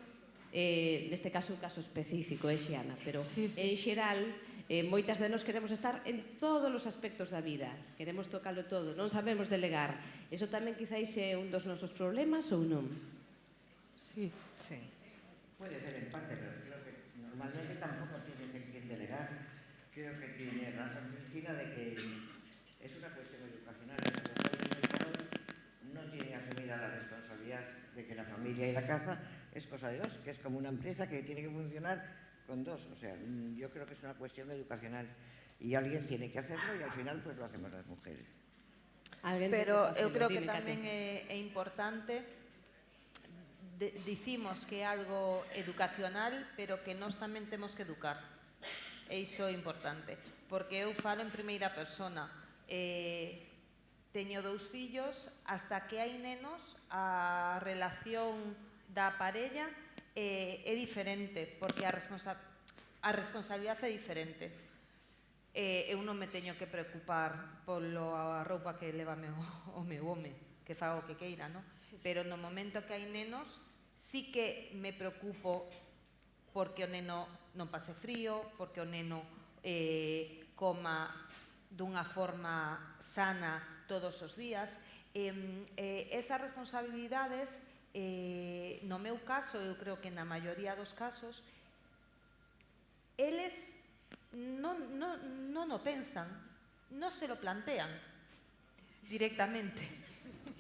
neste caso un caso específico, Xiana, pero en xeral, moitas de nós queremos estar en todos os aspectos da vida, queremos tocalo todo, non sabemos delegar. Eso tamén quizáis é un dos nosos problemas ou non? Sí. Puede ser en parte, pero creo que normalmente tampoco tienes en quién delegar. Creo que tiene razón Cristina de que es una cuestión educacional. Las mujeres no tienen asumida la responsabilidad de que la familia y la casa es cosa de 2, que es como una empresa que tiene que funcionar con 2. O sea, yo creo que es una cuestión educacional y alguien tiene que hacerlo y al final pues lo hacemos las mujeres. Pero eu creo que tamén é importante, dicimos que é algo educacional, pero que nós tamén temos que educar. E iso é importante, porque eu falo en primeira persona. Teño 2 fillos, hasta que hai nenos, a relación da parella é diferente, porque a responsabilidade é diferente. Eu non me teño que preocupar pola roupa que leva o meu home, que faga o que queira, non? Pero no momento que hai nenos, sí que me preocupo porque o neno non pase frío, porque o neno coma dunha forma sana todos os días. Esas responsabilidades, no meu caso, eu creo que na maioría dos casos, eles non o pensan, non se lo plantean directamente.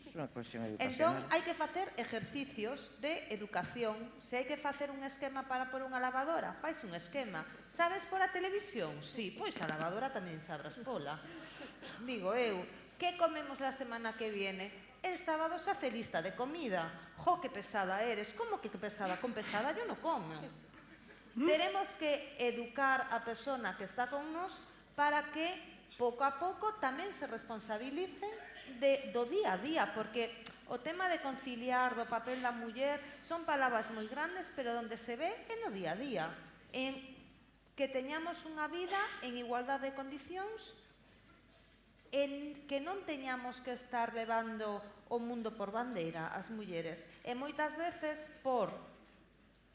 Es unha cuestión Entón, educacional. hai que facer exercicios de educación. Se hai que facer un esquema para pôr unha lavadora, fais un esquema. Sabes por a televisión? Sí, pois a lavadora tamén sabrás pola. Digo eu, que comemos la semana que viene? El sábado se hace lista de comida. Jo, que pesada eres. Como que pesada? Con pesada yo no como. Tenemos que educar a persona que está con nos para que pouco a pouco tamén se responsabilicen do día a día, porque o tema de conciliar do papel da muller son palabras moi grandes, pero onde se ve é no día a día, en que teñamos unha vida en igualdade de condicións, en que non teñamos que estar levando o mundo por bandeira as mulleres. E moitas veces, por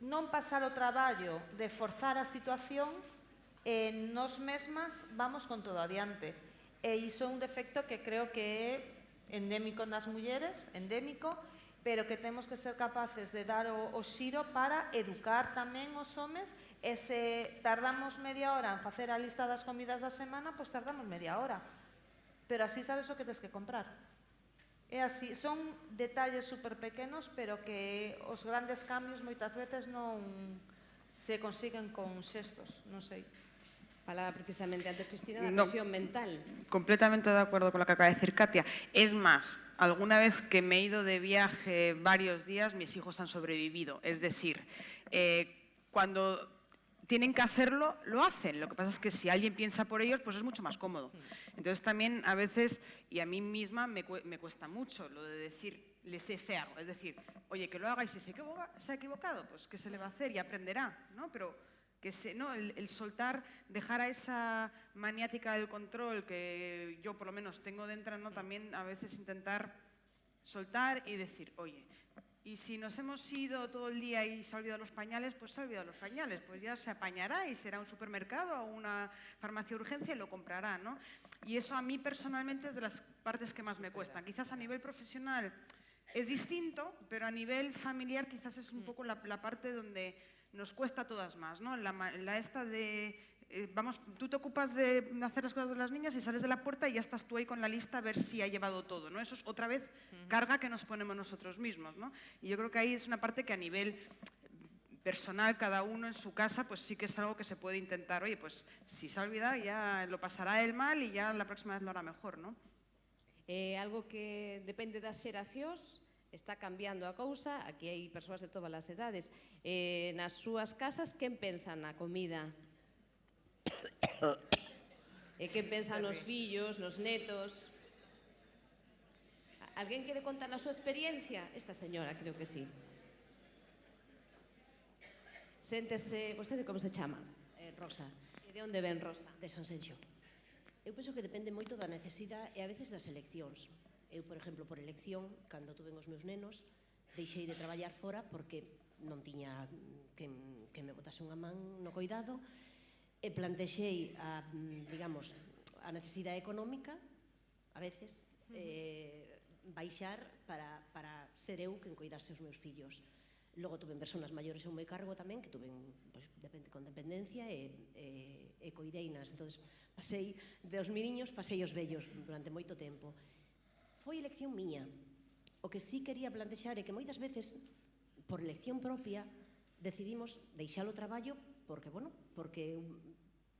non pasar o traballo de forzar a situación, nos mesmas vamos con todo adiante. E iso é un defecto que creo que é endémico nas mulleres, endémico, pero que temos que ser capaces de dar o xiro para educar tamén os homes, e se tardamos media hora en facer a lista das comidas da semana, pois tardamos media hora. Pero así sabes o que tens que comprar. É así, son detalles super pequenos, pero que os grandes cambios moitas veces non se consiguen con xestos, non sei. Falaba precisamente antes Cristina da presión mental. Completamente de acuerdo con lo que acaba de decir Katia. Es más, alguna vez que me he ido de viaje varios días, mis hijos han sobrevivido. Es decir, cuando tienen que hacerlo, lo hacen. Lo que pasa es que si alguien piensa por ellos, pues es mucho más cómodo. Entonces también a veces, y a mí misma me cuesta mucho lo de decir laissez-faire, es decir, oye, que lo haga y si se ha equivocado, pues ¿qué se le va a hacer? Y aprenderá, ¿no? Pero el soltar, dejar a esa maniática del control que yo por lo menos tengo dentro, ¿no? También a veces intentar soltar y decir, oye, y si nos hemos ido todo el día y se ha olvidado los pañales, pues se ha olvidado los pañales, pues ya se apañará y será un supermercado o una farmacia de urgencia y lo comprará, ¿no? Y eso a mí personalmente es de las partes que más me cuestan. Quizás a nivel profesional es distinto, pero a nivel familiar quizás es un poco la parte donde nos cuesta a todas más, ¿no? La esta de, vamos, tú te ocupas de hacer las cosas de las niñas y sales de la puerta y ya estás tú ahí con la lista a ver si ha llevado todo, ¿no? Eso es otra vez carga que nos ponemos nosotros mismos, ¿no? Y yo creo que ahí es una parte que a nivel personal, cada uno en su casa, pues sí que es algo que se puede intentar, oye, pues si se ha olvidado ya lo pasará él mal y ya la próxima vez lo hará mejor, ¿no? Algo que depende das xeracións, está cambiando a cousa, aquí hai persoas de todas as edades. Nas súas casas, quen pensa na comida? Quen pensa nos fillos, nos netos? Alguén quere contar a súa experiencia? Esta señora, creo que sí. Séntese, vostede como se chama? Rosa. E de onde ven, Rosa? De Sanxenxo. Eu penso que depende moito da necesidade e a veces das eleccións. Eu, por exemplo, por elección, cando tuve os meus nenos, deixei de traballar fora porque non tiña que me botase unha man no coidado e plantexei a necesidade económica, a veces, baixar para ser eu quen coidase os meus fillos. Logo tuve persoas maiores ao meu cargo tamén, que tuve con dependencia e coideinas. Entón, pasei dos miriños, pasei os vellos durante moito tempo. Foi elección miña. O que sí quería plantexar é que moitas veces, por elección propia, decidimos deixar o traballo porque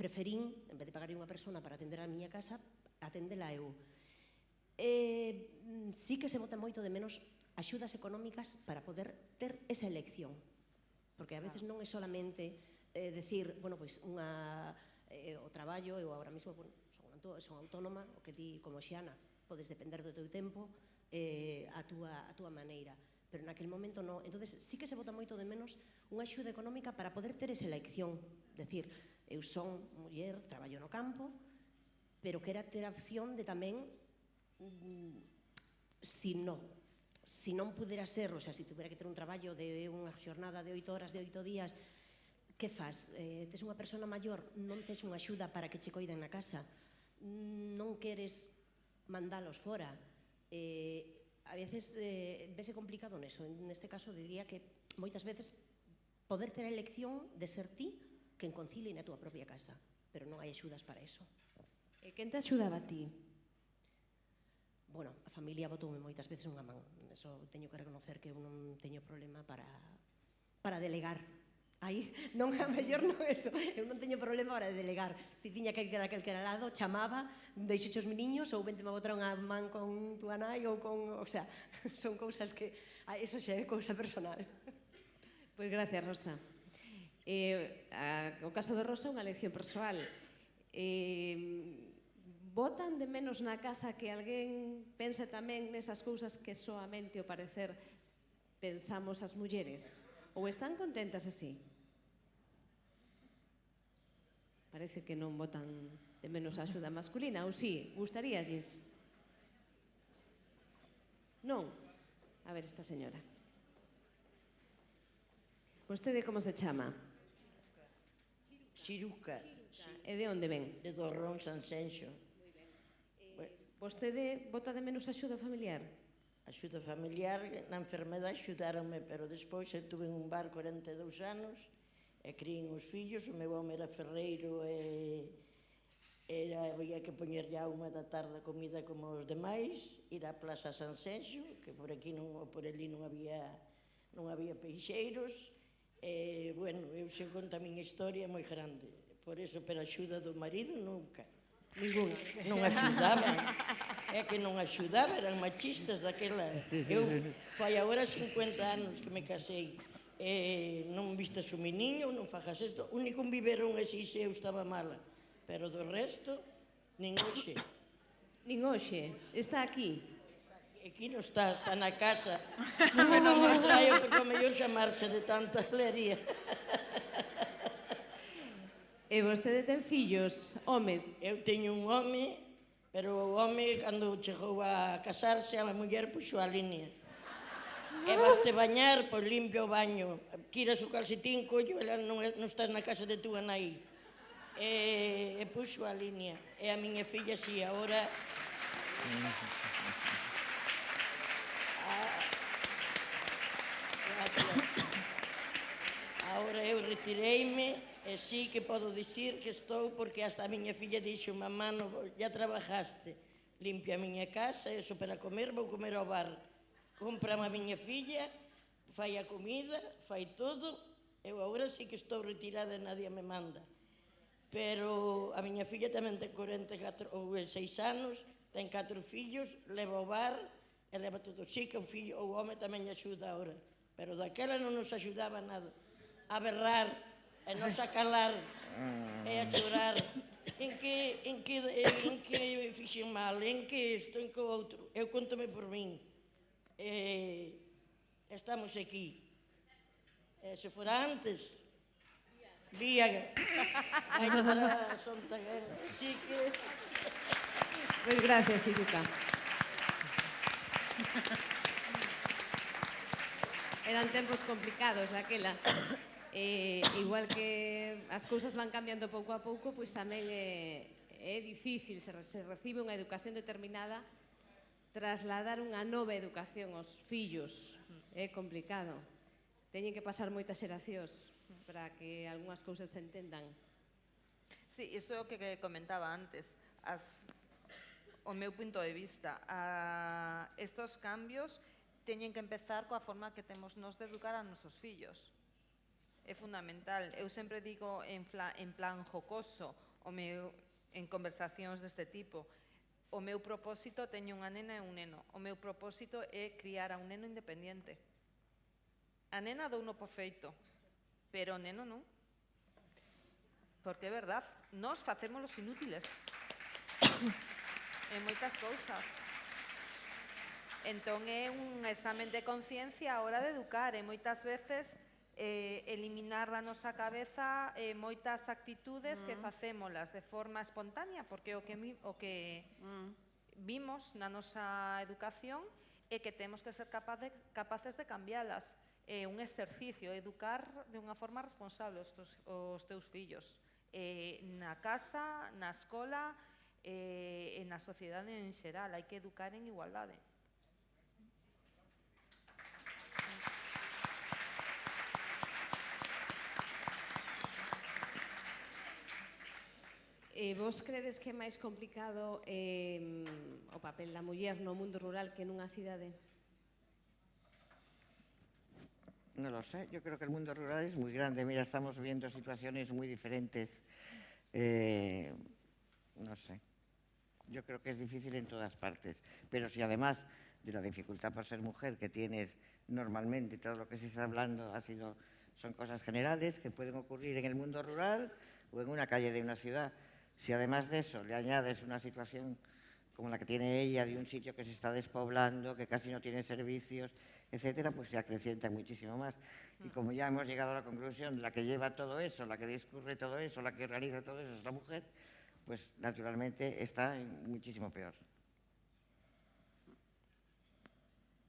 preferín, en vez de pagar unha persona para atender a miña casa, atendela eu. Sí que se bota moito de menos axudas económicas para poder ter esa elección. Porque a veces non é solamente decir, bueno, pois o traballo, eu agora mesmo son autónoma, o que di como Xiana, podes depender do teu tempo a túa maneira, pero naquele momento non. Entón, sí que se bota moito de menos unha axuda económica para poder ter esa elección. Decir, eu son muller, traballo no campo, pero quero ter a opción de tamén, si non pudera ser, o sea, se tuvera que ter un traballo de unha xornada de 8 horas, de 8 días, que faz? Tes unha persona maior, non tes unha axuda para que che coiden na casa, non queres mandalos fora. A veces vese complicado neso. Neste caso diría que moitas veces poder ter a elección de ser ti quen concilie na túa propia casa, pero non hai axudas para eso. E quen te axudaba a ti? Bueno, a familia botoume moitas veces unha man. Eso teño que reconocer que eu non teño problema para delegar. Aí, non é mellor non eso, eu non teño problema para delegar. Se tiña que ir a calquera lado, chamaba, deixo os meniños, ou vente a botar unha man con túa nai, ou con, o sea, son cousas que, eso xa é cousa personal. Pois gracias, Rosa. O caso de Rosa é unha elección persoal. Botan de menos na casa que alguén pense tamén nesas cousas que soamente ao parecer pensamos as mulleres? Ou están contentas así? Parece que non botan de menos a axuda masculina, ou sí, gustaríalles? Non? A ver, esta señora. Vostede como se chama? Xiruca. E de onde ven? De Dorrón, Sanxenxo. Vostede bota de menos axuda familiar? Axuda familiar, na enfermedade axudaronme, pero despois eu tuve un bar 42 anos e criín os fillos, o meu home era ferreiro e había que poñerlle a 1 da tarde a comida como os demais, ir á Plaza Sanxenxo, que por aquí ou por ali non había peixeiros, e, bueno, eu se conto a miña historia moi grande, por eso, pero axuda do marido nunca. Ninguna. Non axudaban, é que non axudaba, eran machistas daquela. Eu fai agora 50 anos que me casei, non vistas o meniño, non fajas isto, único un biberón e se eu estaba mala, pero do resto, nin hoxe. Nin hoxe? Está aquí? Aquí non está, está na casa, que non me traio porque o mellor xa marcha de tanta lería. E vostede ten fillos, homes? Eu teño un home, pero o home, cando chegou a casarse, a muller puxo a línea. E vaste bañar, pois limpia o baño. Tiras o calcetín, collo, ela non estás na casa de túa nai. E puxo a línea. E a miña filla, si, agora... Agora eu retireime e sí que podo dicir que estou porque hasta a miña filla dixo: mamá, ya trabajaste, limpia a miña casa, eso para comer, vou comer ao bar. Comprame a miña filla, fai a comida, fai todo. Eu agora sí que estou retirada e nadie me manda. Pero a miña filla tamén ten 44 ou 6 anos, ten 4 fillos, leva ao bar e leva todo. Sí que o home tamén lle axuda agora, pero daquela non nos axudaba nada. A berrar, e nos a calar, e a chorar. En que fixen mal, en que isto, en que outro. Eu contome por min. Estamos aquí. Se fora antes, vía, vai para a Sonta Guerra. Así que... Pois gracias, Xiruca. Eran tempos complicados daquela. Igual que as cousas van cambiando pouco a pouco, pois tamén é difícil, se recibe unha educación determinada, trasladar unha nova educación aos fillos é complicado. Teñen que pasar moitas xeracións para que algunhas cousas se entendan. Sí, isto é o que comentaba antes. O meu punto de vista, estos cambios teñen que empezar coa forma que temos nós de educar a nosos fillos. É fundamental. Eu sempre digo en plan jocoso, en conversacións deste tipo, o meu propósito, teño unha nena e un neno, o meu propósito é criar a un neno independiente. A nena douno por feito, pero o neno non. Porque é verdad, nós facemos os inútiles en moitas cousas. Entón é un examen de conciencia a hora de educar, e moitas veces eliminar da nosa cabeza moitas actitudes que facémolas de forma espontánea, porque o que vimos na nosa educación é que temos que ser capaces de cambialas. É un exercicio, educar de unha forma responsable os teus fillos. Na casa, na escola e na sociedade en xeral, hai que educar en igualdade. Vos credes que é máis complicado o papel da muller no mundo rural que nunha cidade? No lo sé, yo creo que el mundo rural es muy grande. Mira, estamos viendo situaciones muy diferentes. No sé, yo creo que es difícil en todas partes. Pero si además de la dificultad por ser mujer que tienes normalmente, todo lo que se está hablando son cosas generales que pueden ocurrir en el mundo rural o en una calle de una ciudad. Si además de eso le añades una situación como la que tiene ella, de un sitio que se está despoblando, que casi no tiene servicios, etcétera, pues se acrecienta muchísimo más. Y como ya hemos llegado a la conclusión, la que lleva todo eso, la que discurre todo eso, la que organiza todo eso es la mujer, pues naturalmente está muchísimo peor.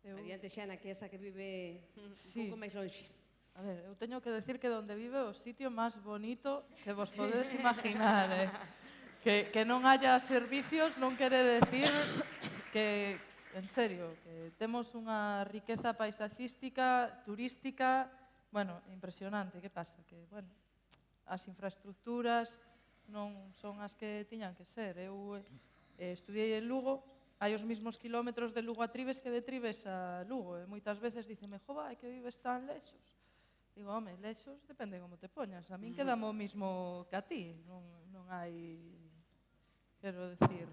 Adiante, Xana, que esa que vive un pouco máis lonxe. A ver, eu teño que decir que donde vive é o sitio máis bonito que vos podedes imaginar, Que non haya servicios non quere decir que, en serio, que temos unha riqueza paisaxística, turística, bueno, impresionante. Que pasa? Que, bueno, as infraestructuras non son as que tiñan que ser. Eu estudiei en Lugo, hai os mismos kilómetros de Lugo a Tribes que de Tribes a Lugo, e moitas veces diceme, jova, é que vives tan lexos. Digo, home, lexos depende como te poñas. A min quedame o mismo que a ti. Non hai, quero decir.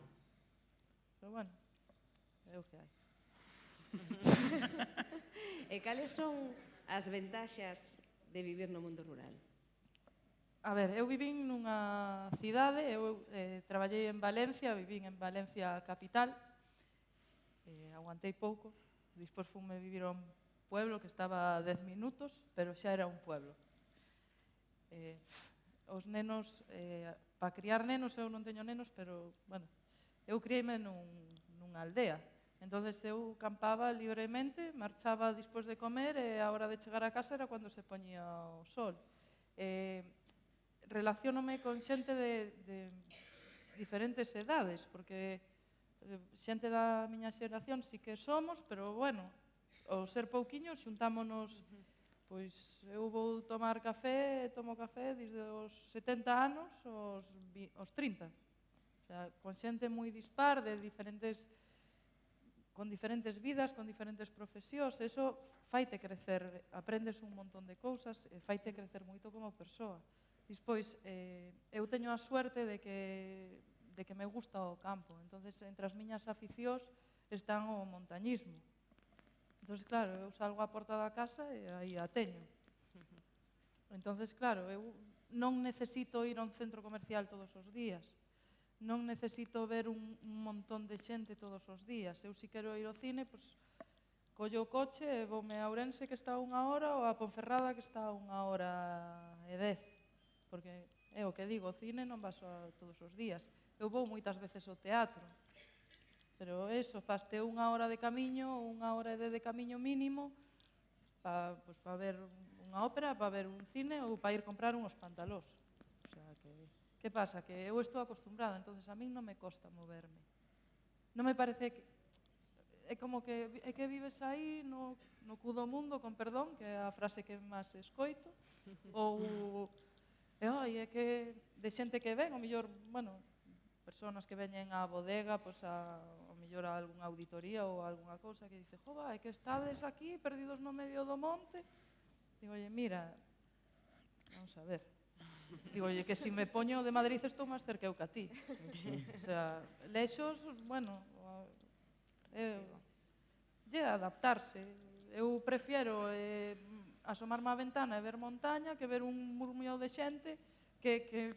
Pero bueno, é o que hai. E cales son as ventaxas de vivir no mundo rural? A ver, eu vivín nunha cidade, eu traballei en Valencia, vivín en Valencia capital, aguantei pouco, despois fume vivir a un pueblo que estaba a 10 minutos, pero xa era un pueblo. Os nenos, para criar nenos, eu non teño nenos, pero, bueno, eu criei-me nunha aldea. Entonces eu campaba libremente, marchaba despois de comer e a hora de chegar a casa era cando se poñía o sol. Relaciónome con xente de diferentes edades, porque xente da miña xeración sí que somos, pero, bueno, ao ser pouquiños, xuntámonos, pois eu vou tomar café, tomo café desde os 70 anos aos 30. O sea, con xente moi dispar, con diferentes vidas, con diferentes profesións, eso faite crecer, aprendes un montón de cousas e faite crecer moito como persoa. Despois, eu teño a suerte de que me gusta o campo, entonces entre as miñas aficións están o montañismo. Entón, claro, eu salgo á porta da casa e aí a teño. Entón, claro, eu non necesito ir a un centro comercial todos os días. Non necesito ver un montón de xente todos os días. Eu, se quero ir ao cine, pois, collo o coche e voume a Ourense, que está a 1 hora, ou a Ponferrada, que está a 1 hora e 10. Porque é o que digo, o cine non vas todos os días. Eu vou moitas veces ao teatro. Pero eso, faste 1 hora de camiño, 1 hora e 10 de camiño mínimo, para ver unha ópera, para ver un cine ou para ir comprar uns pantalós. O sea, que pasa? Que eu estou acostumbrada, entonces a min non me costa moverme. Non me parece que... É como que é que vives aí no cu do mundo, con perdón, que é a frase que máis escoito, ou... É que de xente que ven, o mellor, bueno, personas que veñen á bodega, pois ao mellor a algunha auditoría ou algunha cousa que dice, jova, é que estades aquí perdidos no medio do monte. Digo, oye, mira, vamos a ver. Digo, oye, que se me poño de Madrid estou máis cerca eu que a ti. O sea, lexos, bueno, é adaptarse. Eu prefiero asomarme á ventana e ver montaña que ver un murmullo de xente que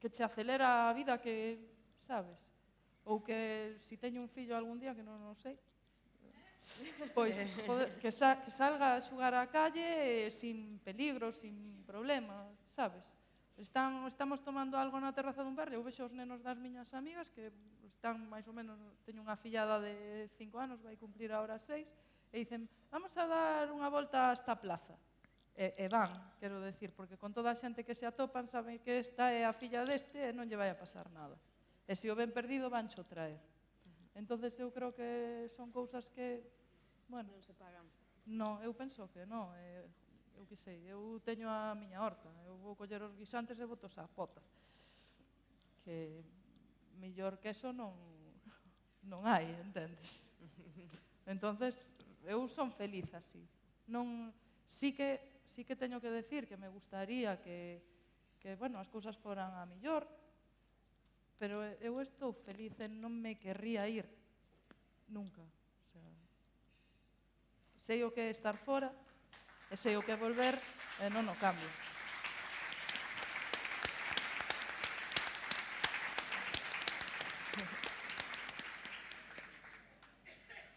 che acelera a vida, que, sabes? Ou que, se teño un fillo algún día, que non sei, pois que salga a xugar á calle sin peligro, sin problema, sabes? Estamos tomando algo na terraza dun barrio, eu vexo os nenos das miñas amigas que están máis ou menos, teño unha fillada de 5 anos, vai cumplir ahora 6, e dicen, vamos a dar unha volta a esta plaza. E van, quero decir, porque con toda a xente que se atopan saben que esta é a filla deste e non lle vai a pasar nada. E se o ven perdido, vancho traer. Entonces eu creo que son cousas que, bueno... Non se pagan. Non, eu penso que non. Eu que sei, eu teño a miña horta. Eu vou coller os guisantes e botos a pota. Que mellor que eso non hai, entendes? Entonces, eu son feliz así. Non... Sí que teño que decir que me gustaría que bueno, as cousas foran a millor, pero eu estou feliz e non me querría ir nunca. O sea, sei o que é estar fora e sei o que é volver e non o cambio.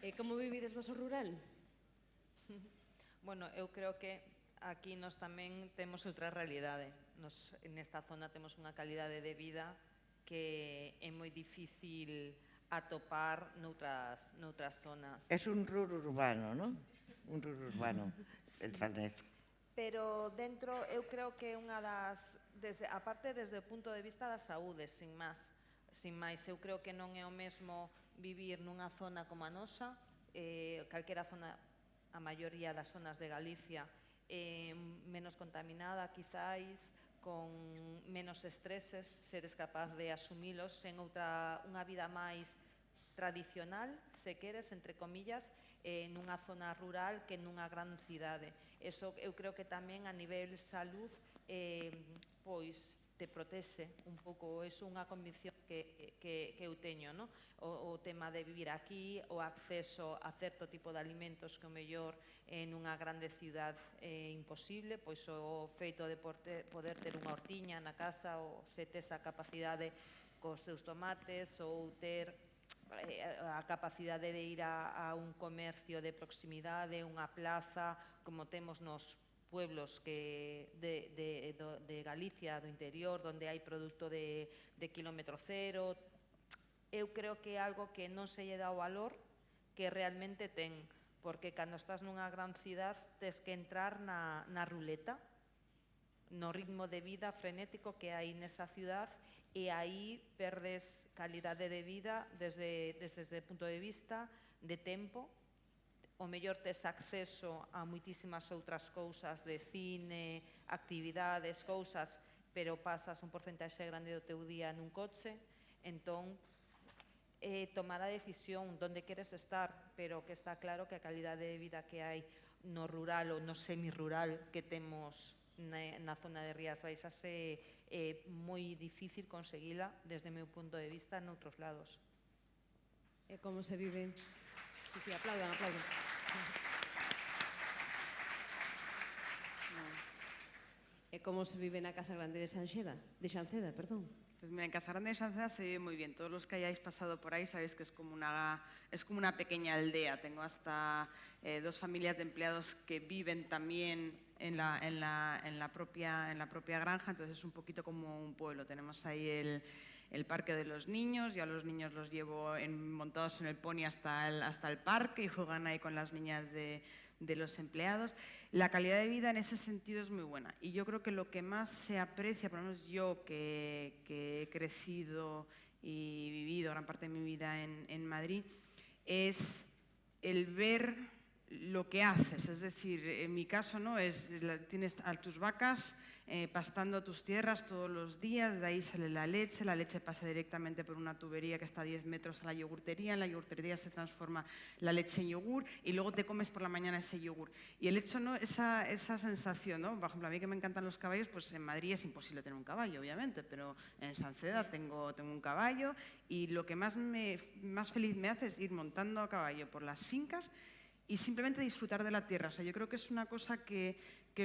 E como vivides vos o rural? Bueno, eu creo que aquí nós tamén temos outra realidade. Nesta zona temos unha calidade de vida que é moi difícil atopar noutras zonas. Es un rur urbano, ¿no? Un rur urbano, el Salnés. Pero dentro, eu creo que unha das, aparte desde o punto de vista da saúde, sin máis, eu creo que non é o mesmo vivir nunha zona como a nosa, calquera zona, a maioría das zonas de Galicia, menos contaminada, quizáis, con menos estreses, seres capaz de asumilos, sen unha vida máis tradicional, se queres, entre comillas, nunha zona rural que nunha gran cidade. Eso eu creo que tamén a nivel salud pois te protexe un pouco, é unha convicción que eu teño, no? O tema de vivir aquí, o acceso a certo tipo de alimentos que o mellor nunha grande cidade é imposible, pois o feito de poder ter unha hortiña na casa, ou se tes a capacidade cos teus tomates, ou ter a capacidade de ir a un comercio de proximidade, unha plaza, como temos nos pueblos de Galicia, do interior, onde hai produto de kilómetro cero. Eu creo que é algo que non se lle dá o valor que realmente ten, porque cando estás nunha gran cidade tes que entrar na ruleta, no ritmo de vida frenético que hai nesa cidade, e aí perdes calidade de vida desde o punto de vista de tempo. O mellor tes acceso a moitísimas outras cousas de cine, actividades, cousas, pero pasas un porcentaxe grande do teu día nun coche. Entón, tomar a decisión onde queres estar, pero que está claro que a calidade de vida que hai no rural ou no semirural que temos na zona de Rías Baixas é moi difícil conseguila, desde o meu punto de vista, noutros lados. E como se vive? Sí, aplaudan. E como se vive na Casa Grande de Xanceda? Pues mira, en Casa Grande de Xanceda se vive muy bien. Todos los que hayáis pasado por ahí sabéis que es como una pequeña aldea. Tengo hasta 2 familias de empleados que viven también en la propia granja, entonces es un poquito como un pueblo. Tenemos ahí el parque de los niños, yo a los niños los llevo montados en el pony hasta el parque y juegan ahí con las niñas de los empleados. La calidad de vida en ese sentido es muy buena, y yo creo que lo que más se aprecia, por lo menos yo que he crecido y vivido gran parte de mi vida en Madrid, es el ver lo que haces. Es decir, en mi caso, ¿no? Tienes a tus vacas pastando tus tierras todos los días, de ahí sale la leche pasa directamente por una tubería que está a 10 metros a la yogurtería, en la yogurtería se transforma la leche en yogur y luego te comes por la mañana ese yogur. Y el hecho, ¿no? esa sensación, ¿no? Por ejemplo, a mí que me encantan los caballos, pues en Madrid es imposible tener un caballo, obviamente, pero en Sanceda tengo un caballo, y lo que más feliz me hace es ir montando a caballo por las fincas y simplemente disfrutar de la tierra. O sea, yo creo que es una cosa que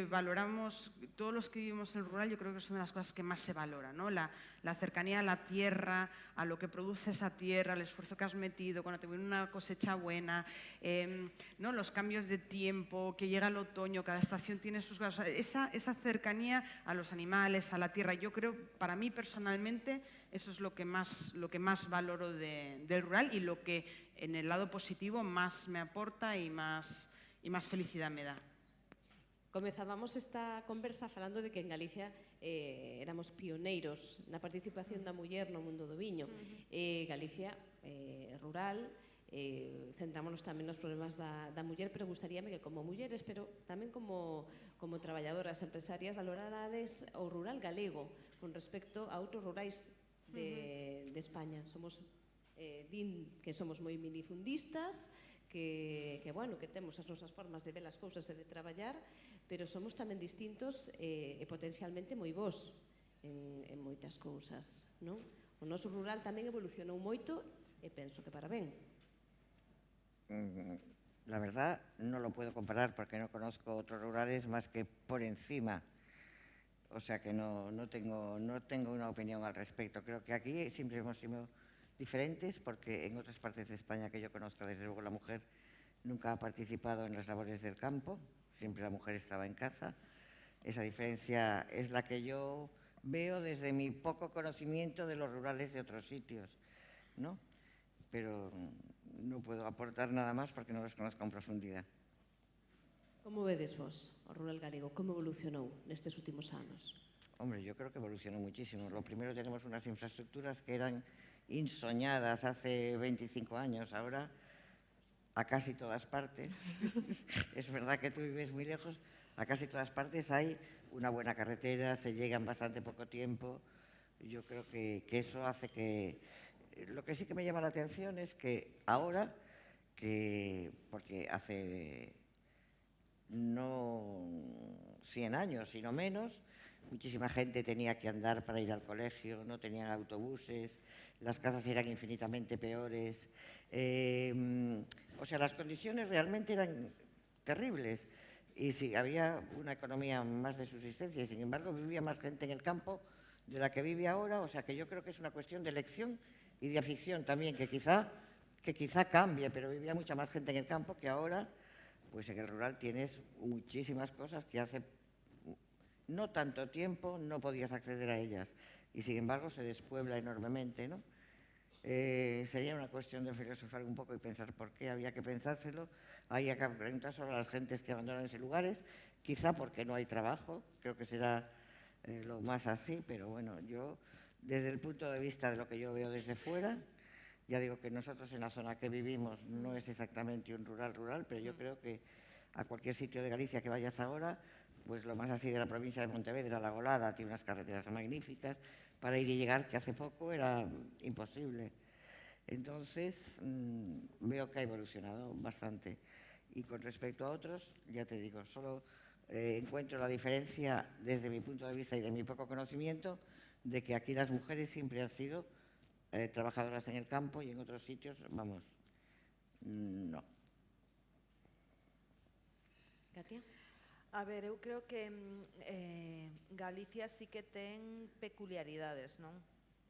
valoramos todos los que vivimos en el rural. Yo creo que es una de las cosas que más se valora, ¿no? La cercanía a la tierra, a lo que produce esa tierra, el esfuerzo que has metido, cuando te viene una cosecha buena, ¿no? Los cambios de tiempo, que llega el otoño, cada estación tiene sus cosas. Esa cercanía a los animales, a la tierra, yo creo, para mí personalmente, eso es lo que más valoro del rural, y lo que en el lado positivo más me aporta y más felicidad me da. Comezábamos esta conversa falando de que en Galicia éramos pioneiros na participación da muller no mundo do viño. Galicia rural, centrámonos tamén nos problemas da muller, pero gustaríame que como mulleres, pero tamén como traballadoras empresarias, valorarades o rural galego con respecto a outros rurais de España. Din que somos moi minifundistas, que temos as nosas formas de ver as cousas e de traballar, pero somos tamén distintos e potencialmente moi bons en moitas cousas, non? O noso rural tamén evolucionou moito e penso que para ben. La verdad no lo puedo comparar porque no conozco otros rurales más que por encima. O sea que no tengo una opinión al respecto. Creo que aquí siempre hemos sido diferentes, porque en otras partes de España que yo conozco, desde luego, la mujer nunca ha participado en las labores del campo, siempre la mujer estaba en casa. Esa diferencia es la que yo veo desde mi poco conocimiento de los rurales de otros sitios, ¿no? pero non podo aportar nada máis porque non os conozco en profundidade. Como vedes vos o rural galego? Como evolucionou nestes últimos anos? Hombre, yo creo que evolucionó muchísimo. Lo primero, tenemos unas infraestructuras que eran insoñadas hace 25 años, ahora a casi todas partes. Es verdad que tú vives muy lejos, a casi todas partes hay una buena carretera, se llega en bastante poco tiempo. Yo creo que eso hace que... Lo que sí que me llama la atención es que ahora, porque hace no 100 años, sino menos, muchísima gente tenía que andar para ir al colegio, no tenían autobuses, las casas eran infinitamente peores. O sea, las condiciones realmente eran terribles. Y sí, había una economía más de subsistencia y, sin embargo, vivía más gente en el campo de la que vive ahora. O sea, que yo creo que es una cuestión de elección y de afición también, que quizá cambie, pero vivía mucha más gente en el campo que ahora. Pues en el rural tienes muchísimas cosas que hace no tanto tiempo no podías acceder a ellas y sin embargo se despuebla enormemente, ¿no? Sería una cuestión de filosofar un poco y pensar por qué, había que pensárselo. Hay que preguntar sobre las gentes que abandonan esos lugares, quizá porque no hay trabajo, creo que será lo más así, pero bueno, yo desde el punto de vista de lo que yo veo desde fuera, ya digo que nosotros en la zona que vivimos no es exactamente un rural, pero yo creo que a cualquier sitio de Galicia que vayas ahora, pues lo más así de la provincia de Pontevedra, La Golada, tiene unas carreteras magníficas para ir y llegar, que hace poco era imposible. Entonces, veo que ha evolucionado bastante. Y con respecto a otros, ya te digo, solo encuentro la diferencia desde mi punto de vista y de mi poco conocimiento de que aquí las mujeres siempre han sido trabajadoras en el campo y en otros sitios, vamos, no. Katia? A ver, eu creo que Galicia sí que ten peculiaridades, non?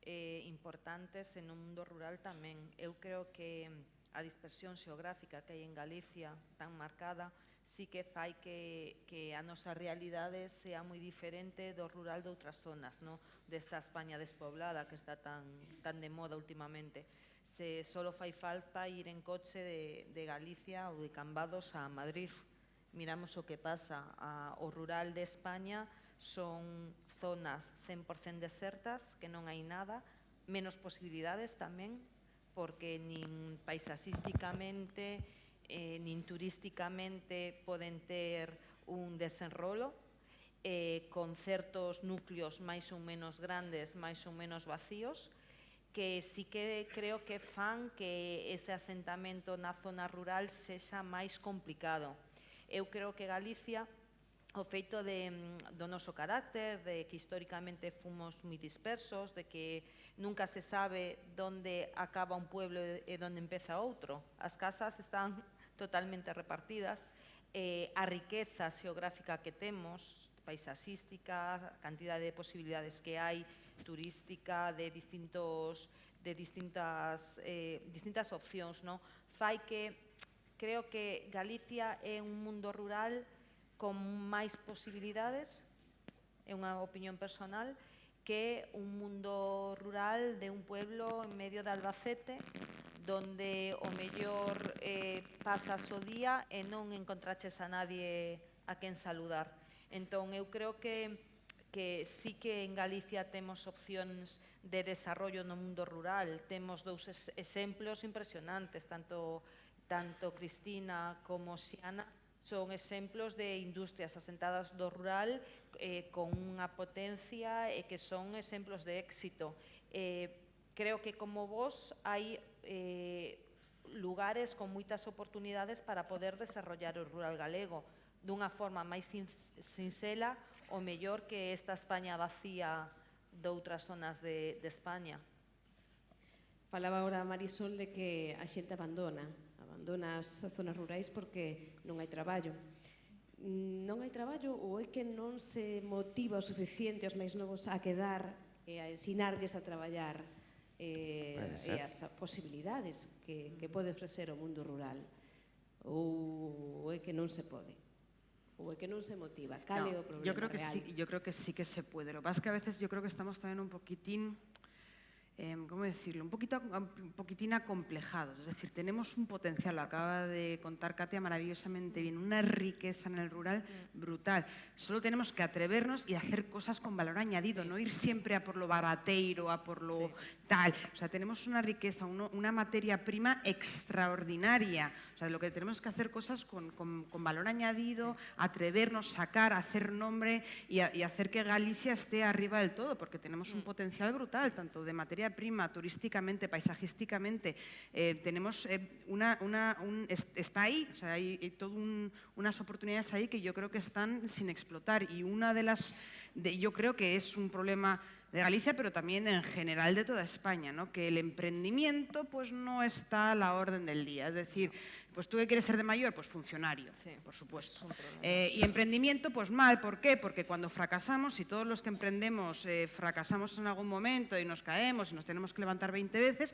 Importantes en un mundo rural tamén. Eu creo que a dispersión xeográfica que hai en Galicia tan marcada sí que fai que a nosa realidade sea moi diferente do rural de outras zonas, non? Desta España despoblada que está tan de moda últimamente. Se solo fai falta ir en coche de Galicia ou de Cambados a Madrid. Miramos o que pasa. O rural de España son zonas 100% desertas, que non hai nada, menos posibilidades tamén, porque nin paisaxísticamente nin turísticamente poden ter un desenrolo, con certos núcleos máis ou menos grandes, máis ou menos vacíos, que sí que creo que fan que ese asentamento na zona rural sexa máis complicado. Eu creo que Galicia, o feito do noso carácter, de que históricamente fomos moi dispersos, de que nunca se sabe onde acaba un pueblo e onde empeza outro. As casas están totalmente repartidas, a riqueza xeográfica que temos, paisaxística, a cantidade de posibilidades que hai, turística, de distintas opcións, non? Fai que creo que Galicia é un mundo rural con máis posibilidades, é unha opinión personal, que un mundo rural de un pueblo en medio de Albacete, donde o mellor pasas o día e non encontraches a nadie a quen saludar. Entón, eu creo que sí que en Galicia temos opcións de desarrollo no mundo rural. Temos dous exemplos impresionantes, tanto Cristina como Xiana son exemplos de industrias asentadas do rural con unha potencia e que son exemplos de éxito. Creo que como vos hai lugares con moitas oportunidades para poder desarrollar o rural galego dunha forma máis sinxela o mellor que esta España vacía de outras zonas de España. Falaba agora Marisol de que a xente abandona as zonas rurais porque non hai traballo. Non hai traballo ou é que non se motiva o suficiente aos máis novos a quedar e a ensinarlles a traballar e as posibilidades que pode ofrecer o mundo rural, ou é que non se pode, ou é que non se motiva? Cal é o problema real? Yo creo que sí que se puede. Lo que pasa es que a veces yo creo que estamos también un poquitín ¿cómo decirlo?, un poquitín acomplejados. Es decir, tenemos un potencial, lo acaba de contar Katia maravillosamente bien, una riqueza en el rural brutal. Solo tenemos que atrevernos y hacer cosas con valor añadido, no ir siempre a por lo barateiro, a por lo tal. O sea, tenemos una riqueza, una materia prima extraordinaria. O sea, lo que tenemos que hacer cosas con valor añadido, atrevernos, sacar, hacer nombre y hacer que Galicia esté arriba del todo, porque tenemos un potencial brutal, tanto de materia prima, turísticamente, paisajísticamente. Tenemos está ahí, o sea, hay todas unas oportunidades ahí que yo creo que están sin explotar, y una de las, yo creo que es un problema de Galicia, pero también en general de toda España, ¿no? Que el emprendimiento pues no está a la orden del día. Es decir, pues tú que quieres ser de mayor, pues funcionario, por supuesto. Y emprendimiento, pues mal. ¿Por qué? Porque cuando fracasamos, y todos los que emprendemos fracasamos en algún momento y nos caemos y nos tenemos que levantar 20 veces,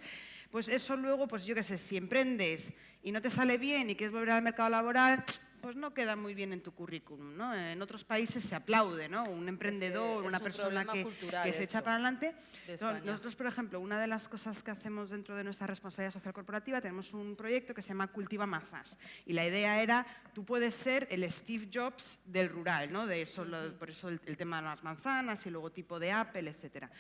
pues eso luego, pues yo qué sé, si emprendes y no te sale bien y quieres volver al mercado laboral, pues no queda muy bien en tu currículum, ¿no? En otros países se aplaude, ¿no? Un emprendedor, una persona que se echa para adelante. Nosotros, por ejemplo, una de las cosas que hacemos dentro de nuestra responsabilidad social corporativa, tenemos un proyecto que se llama Cultiva Mazas. Y la idea era, tú puedes ser el Steve Jobs del rural, ¿no? De eso, por eso el tema de las manzanas y el logotipo de Apple, etcétera.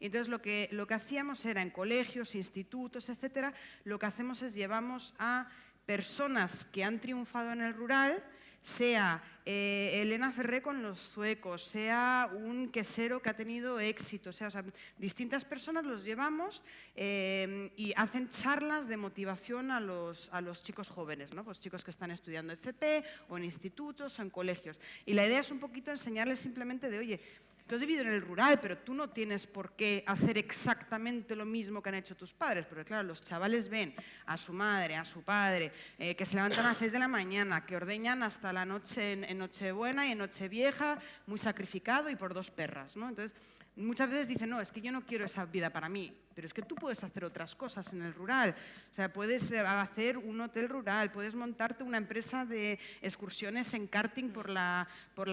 Y entonces lo que hacíamos era en colegios, institutos, etcétera, lo que hacemos es llevamos a personas que han triunfado en el rural, sea Elena Ferré con los zuecos, sea un quesero que ha tenido éxito, sea, distintas personas los llevamos y hacen charlas de motivación a los chicos jóvenes, ¿no? Pues chicos que están estudiando FP o en institutos o en colegios. Y la idea es un poquito enseñarles simplemente de, oye, tú has vivido en el rural, pero tú no tienes por qué hacer exactamente lo mismo que han hecho tus padres, porque claro, los chavales ven a su madre, a su padre, que se levantan a las 6 de la mañana, que ordeñan hasta la noche en Nochebuena y en Nochevieja, muy sacrificado y por 2 perras, ¿no? Entonces, muchas veces dicen, no, es que yo no quiero esa vida para mí, pero es que tú puedes hacer otras cosas en el rural. O sea, puedes hacer un hotel rural, puedes montarte una empresa de excursiones en karting por la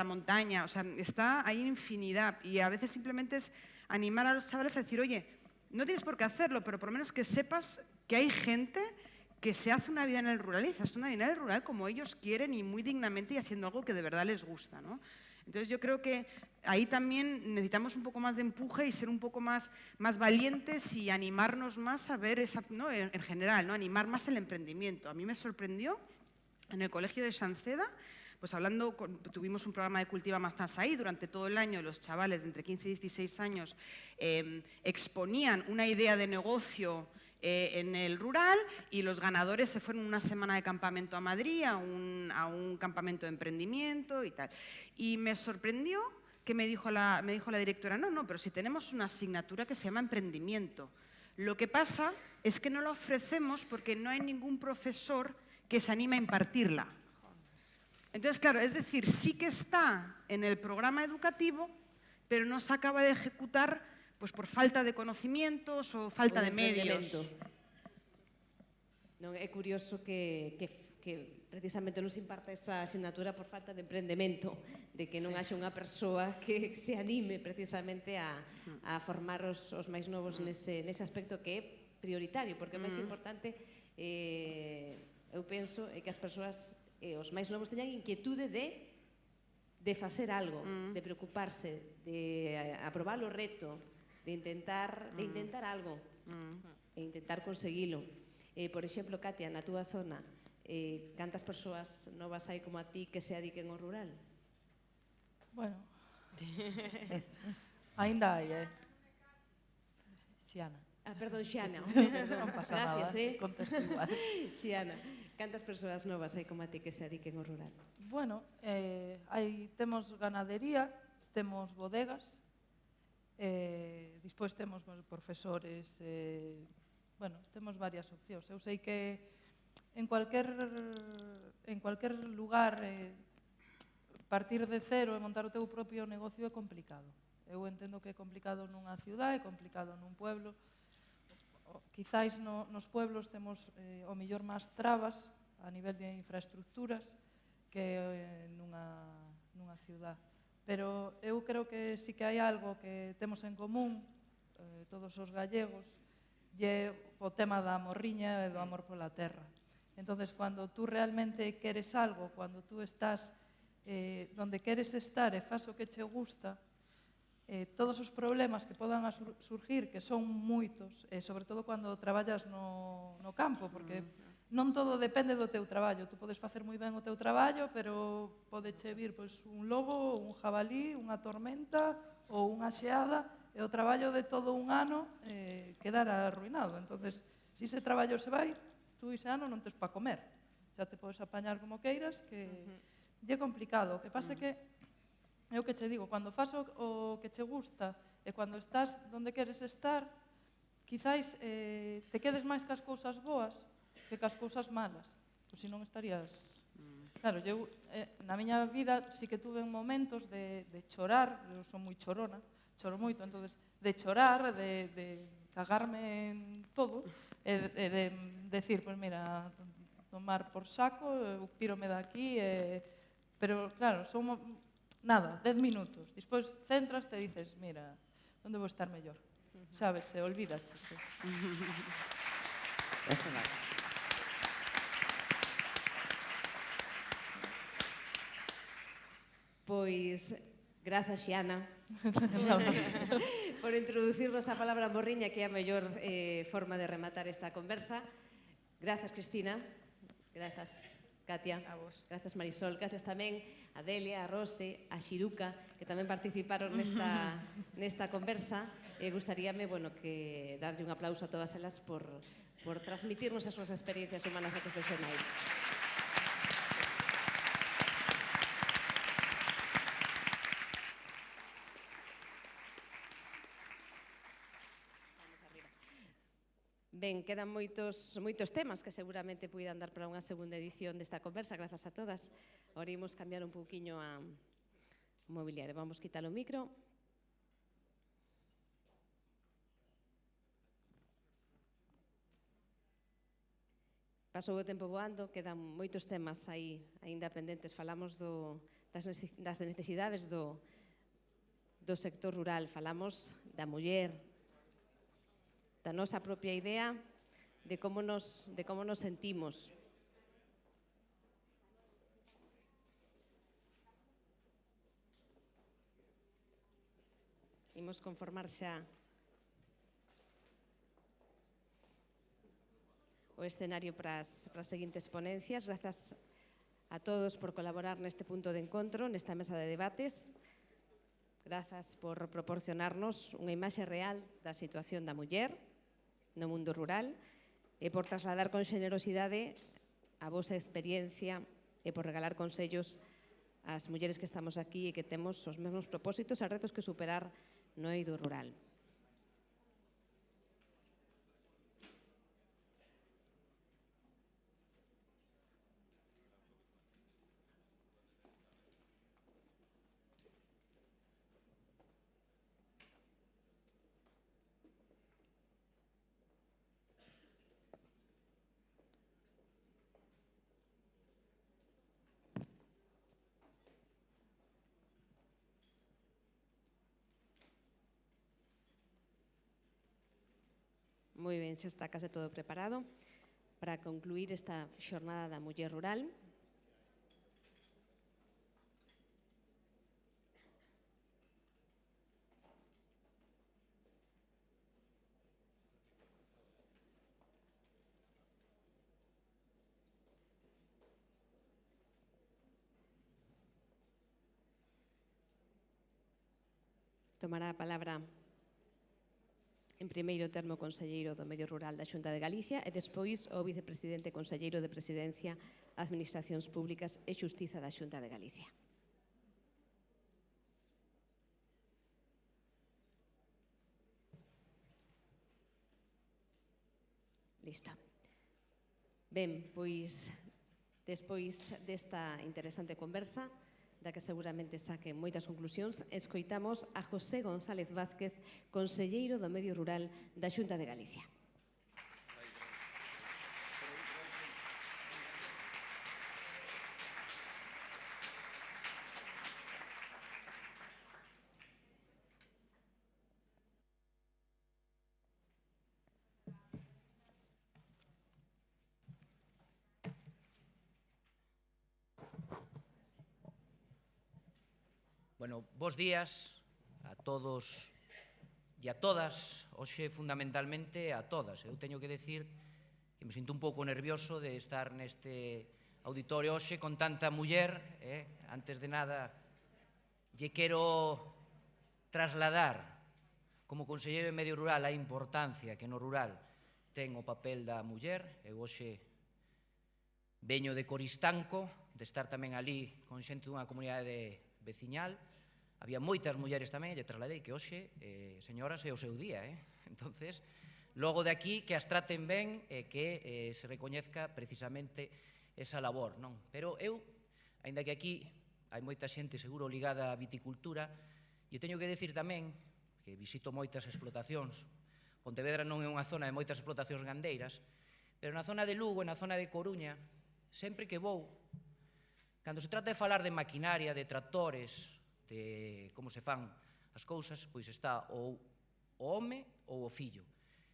montaña. O sea, está ahí infinidad. Y a veces simplemente es animar a los chavales a decir, oye, no tienes por qué hacerlo, pero por lo menos que sepas que hay gente que se hace una vida en el rural y hace una vida en el rural como ellos quieren y muy dignamente y haciendo algo que de verdad les gusta, ¿no? Entonces yo creo que ahí también necesitamos un poco más de empuje y ser un poco más valientes y animarnos más a ver, ¿no? En general, ¿no? Animar más el emprendimiento. A mí me sorprendió en el colegio de Sanceda, pues tuvimos un programa de Cultiva Mazas ahí, durante todo el año los chavales de entre 15 y 16 años exponían una idea de negocio en el rural y los ganadores se fueron una semana de campamento a Madrid, a un campamento de emprendimiento y tal. Y me sorprendió que me dijo la directora, no, pero si tenemos una asignatura que se llama emprendimiento. Lo que pasa es que no la ofrecemos porque no hay ningún profesor que se anime a impartirla. Entonces, claro, es decir, sí que está en el programa educativo, pero no se acaba de ejecutar pues por falta de conocimientos ou falta de medios. Non, é curioso que precisamente non se imparte esa asignatura por falta de emprendemento, de que non haxa unha persoa que se anime precisamente a formar os máis novos nese aspecto que é prioritario, porque o máis importante, eu penso, é que as persoas, os máis novos teñan inquietude de facer algo, de preocuparse, de aprobar o reto, de intentar algo e intentar conseguilo. Por exemplo, Katia, na túa zona, cantas persoas novas hai como a ti que se adiquen ao rural? Bueno, ainda hai, Xiana. Perdón, Xiana. Non pasa nada, contesto igual. Xiana, cantas persoas novas hai como a ti que se adiquen ao rural? Bueno, temos ganadería, temos bodegas, despois temos profesores, bueno, temos varias opcións. Eu sei que en cualquier lugar partir de cero e montar o teu propio negocio é complicado. Eu entendo que é complicado nunha ciudad, é complicado nun pueblo. Quizáis nos pueblos temos o mellor máis trabas a nivel de infraestructuras que nunha ciudad. Pero eu creo que sí que hai algo que temos en común todos os gallegos, lle o tema da morriña e do amor pola terra. Entonces, cando tú realmente queres algo, cando tú estás donde queres estar e fas o que che gusta, todos os problemas que podan surgir, que son moitos, e sobre todo cando traballas no campo, porque non todo depende do teu traballo. Tú podes facer moi ben o teu traballo, pero podeche vir un lobo, un jabalí, unha tormenta ou unha xeada, e o traballo de todo un ano quedar arruinado. Entonces, se ese traballo se vai, tú ese ano non tes pa comer. Xa te podes apañar como queiras, que é complicado. O que pasa é que, é o que che digo, cando fas o que che gusta e cando estás onde queres estar, quizáis te quedes máis cas cousas boas que cas cousas malas. Pois se non estarías... Claro, eu na miña vida sí que tuve momentos de chorar, eu son moi chorona, choro moito, entonces de chorar, de cagarme en todo, e de decir, pois mira, tomar por saco, eu pírome daqui, pero claro, son nada, 10 minutos. Despois centras te dices, mira, onde vou estar mellor? Sabes, se olvídache. Eso vai. Pois, grazas, Xiana, por introducirnos a palabra morriña, que é a mellor forma de rematar esta conversa. Grazas, Cristina. Grazas, Katia. A vos. Grazas, Marisol. Grazas tamén a Delia, a Rose, a Xiruca, que tamén participaron nesta conversa. Gustaríame, que darlle un aplauso a todas elas por transmitirnos as súas experiencias humanas e profesionais. Ben, quedan moitos temas que seguramente puidan dar para unha segunda edición desta conversa, grazas a todas. Ahora imos cambiar un pouquiño a mobiliario. Vamos quitar o micro. Pasou o tempo voando, quedan moitos temas aí aínda pendentes. Falamos das necesidades do sector rural, falamos da muller, da nosa propia idea de como nos sentimos. Imos conformar xa o escenario para as seguintes ponencias. Grazas a todos por colaborar neste punto de encontro, nesta mesa de debates. Grazas por proporcionarnos unha imaxe real da situación da muller no mundo rural e por trasladar con xenerosidade a vosa experiencia e por regalar consellos ás mulleres que estamos aquí e que temos os mesmos propósitos e retos que superar no eido rural. Moi ben, xa está case todo preparado para concluir esta xornada da muller rural. Tomará a palabra en primeiro termo o conselleiro do Medio Rural da Xunta de Galicia e despois o vicepresidente e conselleiro de Presidencia, Administracións Públicas e Xustiza da Xunta de Galicia. Listo. Ben, pois, despois desta interesante conversa, da que seguramente saque moitas conclusións, escoitamos a José González Vázquez, conselleiro do Medio Rural da Xunta de Galicia. Bueno, bos días a todos e a todas, hoxe fundamentalmente a todas. Eu teño que decir que me sinto un pouco nervioso de estar neste auditorio hoxe con tanta muller. Antes de nada, lle quero trasladar como conselleiro de Medio Rural a importancia que no rural ten o papel da muller. Eu hoxe veño de Coristanco, de estar tamén ali con xente dunha comunidade veciñal. Había moitas mulleres tamén, lle trasladei que hoxe, señoras, é o seu día. Entonces, logo de aquí, que as traten ben e que se recoñezca precisamente esa labor, non? Pero eu, aínda que aquí hai moita xente seguro ligada á viticultura, e teño que decir tamén que visito moitas explotacións. Pontevedra non é unha zona de moitas explotacións gandeiras, pero na zona de Lugo e na zona de Coruña, sempre que vou, cando se trata de falar de maquinaria, de tractores, de como se fan as cousas, pois está ou o home ou o fillo.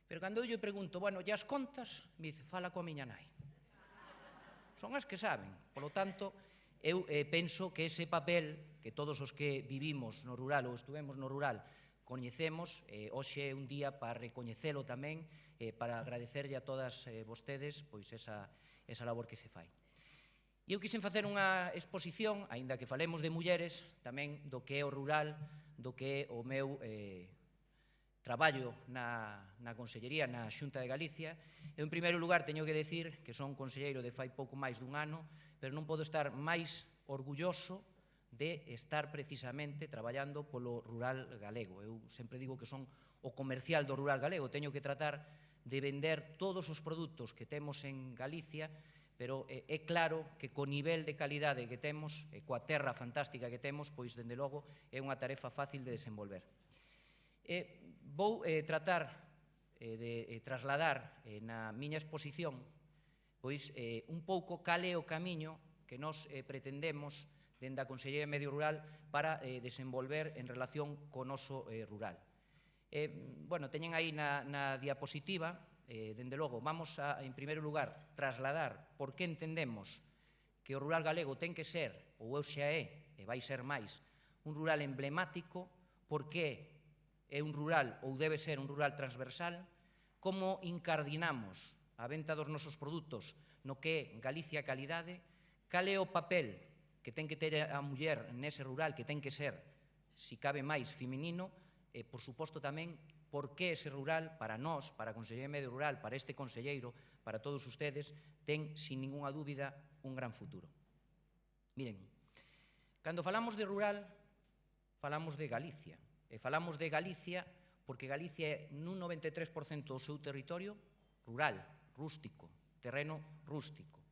Pero cando eu lle pregunto, bueno, e as contas, me dice, fala coa miña nai. Son as que saben. Por lo tanto, eu penso que ese papel que todos os que vivimos no rural ou estuvemos no rural coñecemos, hoxe é un día para recoñecelo tamén, para agradecerlle a todas vostedes pois esa labor que se fai. E eu quixen facer unha exposición, aínda que falemos de mulleres, tamén do que é o rural, do que é o meu traballo na Consellería, na Xunta de Galicia. Eu, en primeiro lugar, teño que decir que son conselleiro de fai pouco máis dun ano, pero non podo estar máis orgulloso de estar precisamente traballando polo rural galego. Eu sempre digo que son o comercial do rural galego, teño que tratar de vender todos os produtos que temos en Galicia, pero é claro que co nivel de calidade que temos, e coa terra fantástica que temos, pois, dende logo, é unha tarefa fácil de desenvolver. Vou tratar de trasladar na miña exposición pois un pouco cal é o camiño que nos pretendemos dende a Consellería de Medio Rural para desenvolver en relación co noso rural. Bueno, teñen aí na diapositiva. Dende logo, vamos a, en primeiro lugar, trasladar por que entendemos que o rural galego ten que ser, ou xa é, e vai ser máis, un rural emblemático, por que é un rural, ou debe ser un rural transversal, como incardinamos a venta dos nosos produtos no que é Galicia calidade, cal é o papel que ten que ter a muller nese rural, que ten que ser, si cabe máis, feminino, e, por suposto, tamén, por que ese rural, para nós, para a Consellería de Medio Rural, para este conselleiro, para todos ustedes, ten, sin ninguna dúbida, un gran futuro. Miren, cando falamos de rural, falamos de Galicia. E falamos de Galicia porque Galicia é nun 93% do seu territorio rural, rústico, terreno rústico.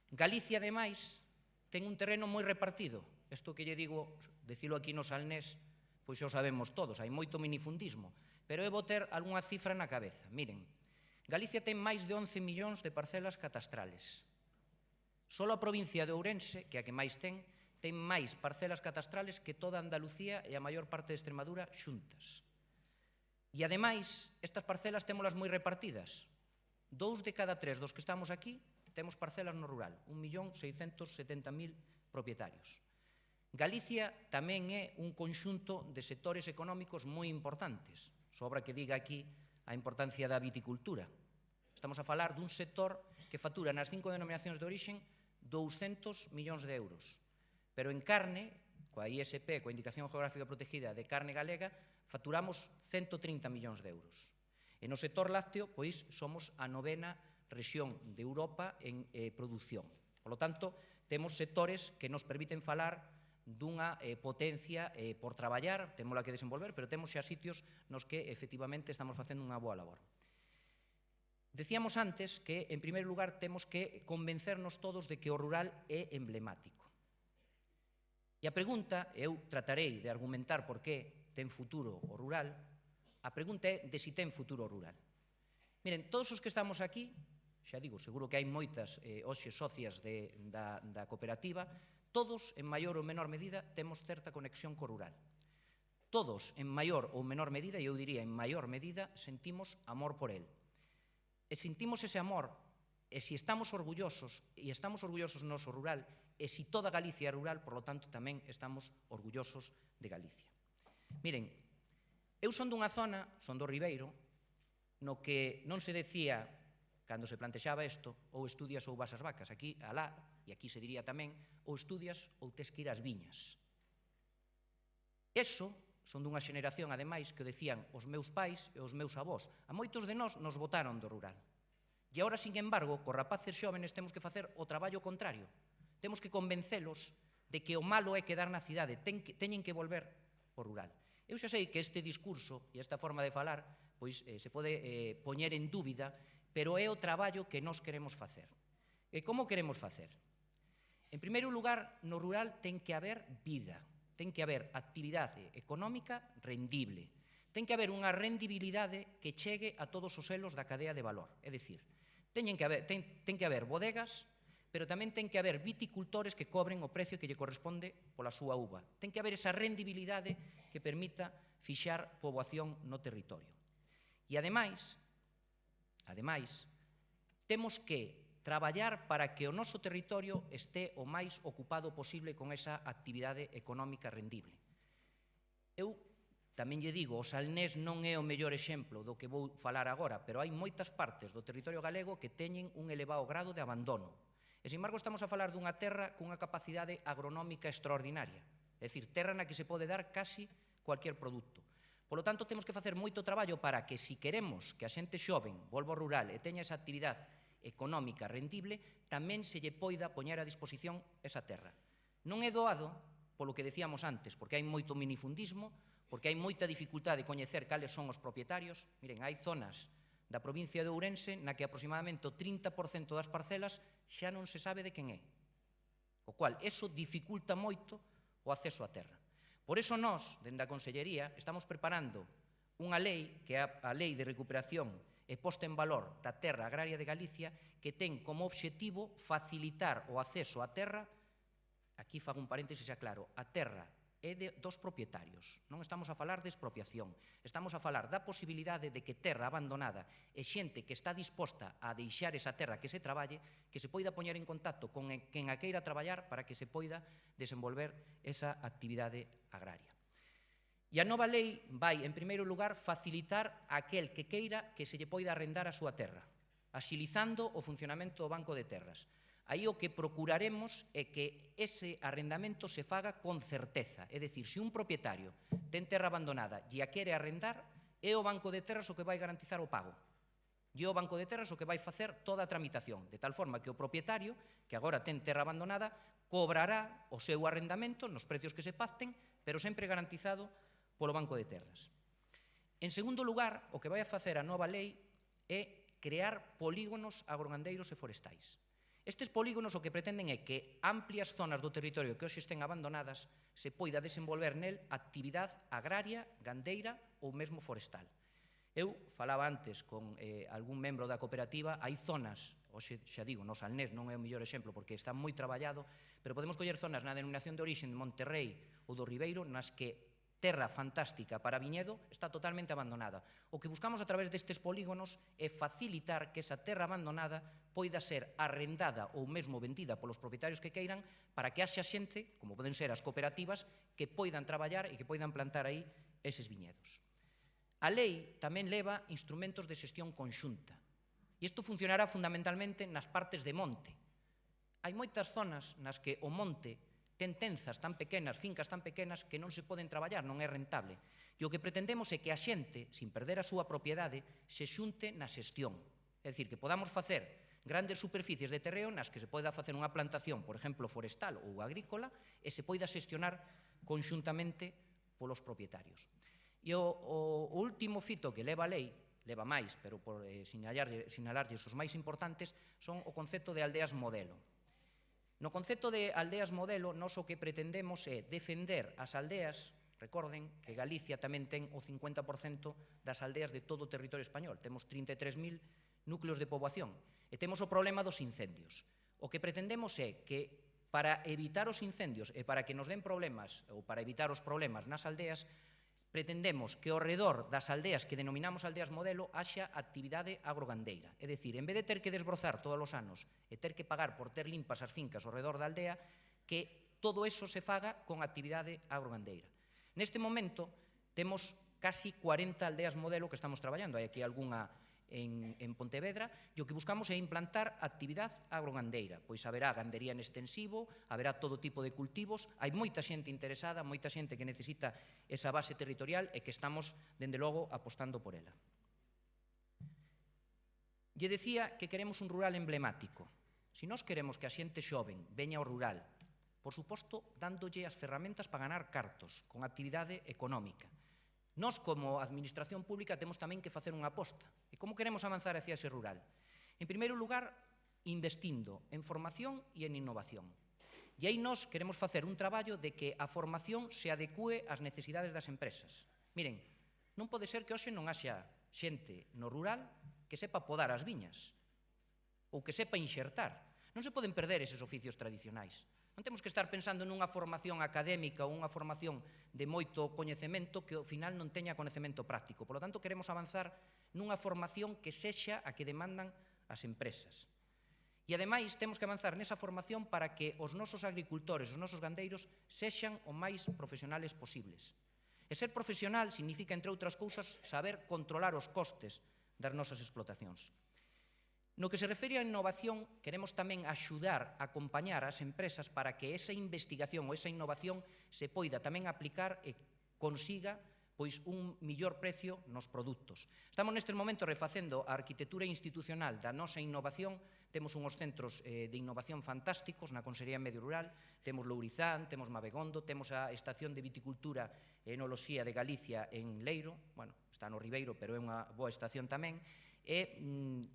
Galicia, ademais, ten un terreno moi repartido. Isto que lle digo, decilo aquí no Salnés, pois xa o sabemos todos, hai moito minifundismo, pero eu vou ter algunha cifra na cabeza. Miren, Galicia ten máis de 11 millóns de parcelas catastrales. Só a provincia de Ourense, que é a que máis ten máis parcelas catastrales que toda Andalucía e a maior parte de Extremadura xuntas. E, ademais, estas parcelas témolas moi repartidas. 2 de cada 3 dos que estamos aquí temos parcelas no rural, 1.670.000 propietarios. Galicia tamén é un conxunto de sectores económicos moi importantes. Sobra que diga aquí a importancia da viticultura. Estamos a falar dun sector que factura nas 5 denominacións de orixen 200 millóns de euros. Pero en carne, coa ISP, coa Indicación Geográfica Protegida de carne galega, facturamos 130 millóns de euros. E no sector lácteo, pois, somos a 9ª rexión de Europa en produción. Por lo tanto, temos sectores que nos permiten falar dunha potencia por traballar, témola que desenvolver, pero temos xa sitios nos que efectivamente estamos facendo unha boa labor. Decíamos antes que, en primeiro lugar, temos que convencernos todos de que o rural é emblemático. E a pregunta, eu tratarei de argumentar por que ten futuro o rural, a pregunta é de si ten futuro o rural. Miren, todos os que estamos aquí, xa digo, seguro que hai moitas hoxe socias da cooperativa, todos, en maior ou menor medida, temos certa conexión co rural. Todos, en maior ou menor medida, e eu diría en maior medida, sentimos amor por el. E sentimos ese amor, e se estamos orgullosos, e estamos orgullosos no noso rural, e se toda Galicia é rural, por lo tanto, tamén estamos orgullosos de Galicia. Miren, eu son dunha zona, son do Ribeiro, no que non se decía, cando se plantexaba isto, ou estudias ou vas as vacas. Aquí, alá, e aquí se diría tamén, ou estudias ou tes que ir ás viñas. Eso son dunha xeneración, ademais, que o decían os meus pais e os meus avós. A moitos de nós nos botaron do rural. E agora, sin embargo, cos rapaces xóvenes temos que facer o traballo contrario. Temos que convencelos de que o malo é quedar na cidade, teñen que volver ao rural. Eu xa sei que este discurso e esta forma de falar pois se pode poñer en dúbida, pero é o traballo que nós queremos facer. E como queremos facer? En primeiro lugar, no rural ten que haber vida, ten que haber actividade económica rendible, ten que haber unha rendibilidade que chegue a todos os elos da cadea de valor. É dicir, ten que haber bodegas, pero tamén ten que haber viticultores que cobren o precio que lle corresponde pola súa uva. Ten que haber esa rendibilidade que permita fixar poboación no territorio. E ademais, temos que traballar para que o noso territorio este o máis ocupado posible con esa actividade económica rendible. Eu tamén lle digo, o Salnés non é o mellor exemplo do que vou falar agora, pero hai moitas partes do territorio galego que teñen un elevado grado de abandono. E, sin embargo, estamos a falar dunha terra cunha capacidade agronómica extraordinaria. É dicir, terra na que se pode dar casi cualquier produto. Polo tanto, temos que facer moito traballo para que, se queremos que a xente xoven volva ao rural e teña esa actividade económica rendible, tamén se lle poida poñer a disposición esa terra. Non é doado, polo que decíamos antes, porque hai moito minifundismo, porque hai moita dificultade de coñecer cales son os propietarios. Miren, hai zonas da provincia de Ourense na que aproximadamente o 30% das parcelas xa non se sabe de quen é. O cual, eso dificulta moito o acceso á terra. Por eso nós, dende a Consellería, estamos preparando unha lei, que é a Lei de Recuperación e Posta en Valor da Terra Agraria de Galicia, que ten como obxectivo facilitar o acceso á terra, aquí fago un paréntesis xa claro, a terra é dos propietarios. Non estamos a falar de expropiación. Estamos a falar da posibilidade de que terra abandonada e xente que está disposta a deixar esa terra que se traballe, que se poida poñer en contacto con quen a queira traballar para que se poida desenvolver esa actividade agraria. E a nova lei vai, en primeiro lugar, facilitar a aquel que queira que se lle poida arrendar a súa terra, axilizando o funcionamento do Banco de Terras. Aí o que procuraremos é que ese arrendamento se faga con certeza. É dicir, se un propietario ten terra abandonada e a quere arrendar, é o Banco de Terras o que vai garantizar o pago. E o Banco de Terras o que vai facer toda a tramitación, de tal forma que o propietario, que agora ten terra abandonada, cobrará o seu arrendamento nos precios que se pacten, pero sempre garantizado polo Banco de Terras. En segundo lugar, o que vai a facer a nova lei é crear polígonos agrogandeiros e forestais. Estes polígonos o que pretenden é que amplias zonas do territorio que hoxe estén abandonadas se poida desenvolver nel actividade agraria, gandeira ou mesmo forestal. Eu falaba antes con algún membro da cooperativa, hai zonas, hoxe xa digo, no Salnés non é o mellor exemplo porque está moi traballado, pero podemos coller zonas na denominación de origen de Monterrey ou do Ribeiro nas que terra fantástica para viñedo está totalmente abandonada. O que buscamos a través destes polígonos é facilitar que esa terra abandonada poida ser arrendada ou mesmo vendida polos propietarios que queiran para que haxa xente, como poden ser as cooperativas, que poidan traballar e que poidan plantar aí eses viñedos. A lei tamén leva instrumentos de xestión conxunta. E isto funcionará fundamentalmente nas partes de monte. Hai moitas zonas nas que o monte ten tenzas tan pequenas, fincas tan pequenas, que non se poden traballar, non é rentable. E o que pretendemos é que a xente, sin perder a súa propiedade, se xunte na xestión. É dicir, que podamos facer grandes superficies de terreo nas que se poida facer unha plantación, por exemplo, forestal ou agrícola, e se poida xestionar conxuntamente polos propietarios. E o último fito que leva a lei, leva máis, pero por sinalarlles os máis importantes, son o concepto de aldeas modelo. No concepto de aldeas modelo, nós o que pretendemos é defender as aldeas. Recorden que Galicia tamén ten o 50% das aldeas de todo o territorio español. Temos 33.000 núcleos de poboación e temos o problema dos incendios. O que pretendemos é que para evitar os incendios e para que nos den problemas ou para evitar os problemas nas aldeas, pretendemos que ao redor das aldeas que denominamos aldeas modelo haxa actividade agrogandeira. É dicir, en vez de ter que desbrozar todos os anos e ter que pagar por ter limpas as fincas ao redor da aldea, que todo eso se faga con actividade agrogandeira. Neste momento, temos casi 40 aldeas modelo que estamos traballando. Hai aquí algunha en Pontevedra, e o que buscamos é implantar actividade agrogandeira. Pois haberá gandería en extensivo, haberá todo tipo de cultivos, hai moita xente interesada, moita xente que necesita esa base territorial e que estamos, dende logo, apostando por ela. Lle decía que queremos un rural emblemático. Se nós queremos que a xente xoven veña ao rural, por suposto, dándolle as ferramentas para ganar cartos, con actividade económica. Nós, como administración pública, temos tamén que facer unha aposta. E como queremos avanzar hacia ese rural? En primeiro lugar, investindo en formación e en innovación. E aí nós queremos facer un traballo de que a formación se adecue ás necesidades das empresas. Miren, non pode ser que hoxe non haxa xente no rural que sepa podar as viñas ou que sepa inxertar. Non se poden perder eses oficios tradicionais. Non temos que estar pensando nunha formación académica ou unha formación de moito coñecemento que ao final non teña coñecemento práctico. Por lo tanto, queremos avanzar nunha formación que sexa a que demandan as empresas. E, ademais, temos que avanzar nesa formación para que os nosos agricultores, os nosos gandeiros, sexan o máis profesionales posibles. E ser profesional significa, entre outras cousas, saber controlar os costes das nosas explotacións. No que se refere á innovación, queremos tamén axudar a acompañar as empresas para que esa investigación ou esa innovación se poida tamén aplicar e consiga pois un millor precio nos produtos. Estamos nestes momentos refacendo a arquitectura institucional da nosa innovación. Temos unhos centros de innovación fantásticos na Consellería de Medio Rural, temos Lourizán, temos Mabegondo, temos a Estación de Viticultura e Enoloxía de Galicia en Leiro, bueno, está no Ribeiro, pero é unha boa estación tamén, e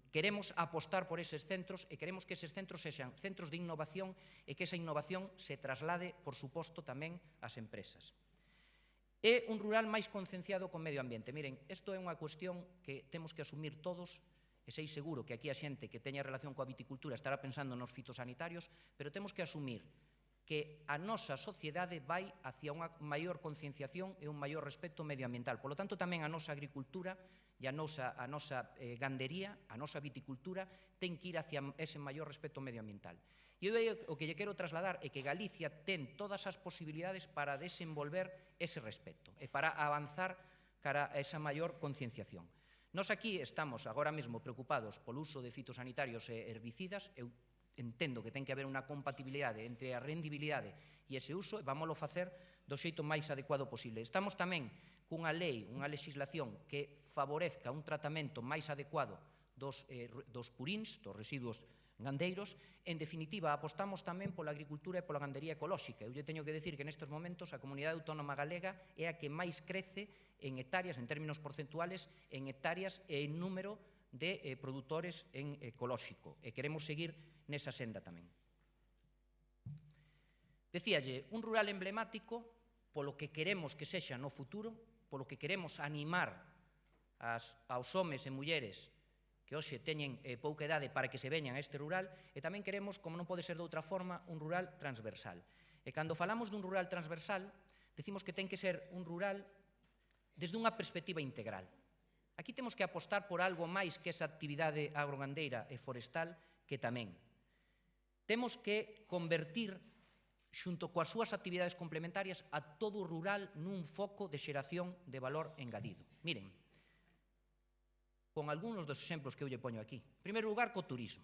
queremos apostar por eses centros e queremos que eses centros sexan centros de innovación e que esa innovación se traslade, por suposto, tamén ás empresas. É un rural máis concienciado con medio ambiente. Miren, isto é unha cuestión que temos que asumir todos, e sei seguro que aquí a xente que teña relación coa viticultura estará pensando nos fitosanitarios, pero temos que asumir que a nosa sociedade vai hacia unha maior concienciación e un maior respecto medioambiental. Por lo tanto, tamén a nosa agricultura e a nosa gandería, a nosa viticultura, ten que ir hacia ese maior respecto medioambiental. E o que lle quero trasladar é que Galicia ten todas as posibilidades para desenvolver ese respecto e para avanzar cara a esa maior concienciación. Nós aquí estamos agora mesmo preocupados polo uso de fitosanitarios e herbicidas. Eu entendo que ten que haber unha compatibilidade entre a rendibilidade e ese uso, e vámoslo facer do xeito máis adecuado posible. Estamos tamén cunha lei, unha legislación que favorezca un tratamento máis adecuado dos puríns, dos residuos gandeiros. En definitiva, apostamos tamén pola agricultura e pola gandería ecolóxica. Eu lle teño que decir que nestes momentos a Comunidade Autónoma Galega é a que máis crece en hectáreas, en términos porcentuales, en hectáreas e en número de produtores en ecolóxico. E queremos seguir nesa senda tamén. Decíalle, un rural emblemático polo que queremos que sexa no futuro, polo que queremos animar aos homes e mulleres que hoxe teñen pouca idade para que se veñan a este rural, e tamén queremos, como non pode ser de outra forma, un rural transversal. E cando falamos dun rural transversal, decimos que ten que ser un rural desde unha perspectiva integral. Aquí temos que apostar por algo máis que esa actividade agrogandeira e forestal, que tamén. Temos que convertir, xunto coas súas actividades complementarias, a todo o rural nun foco de xeración de valor engadido. Miren, con algúns dos exemplos que eu lle poño aquí. En primeiro lugar, co turismo.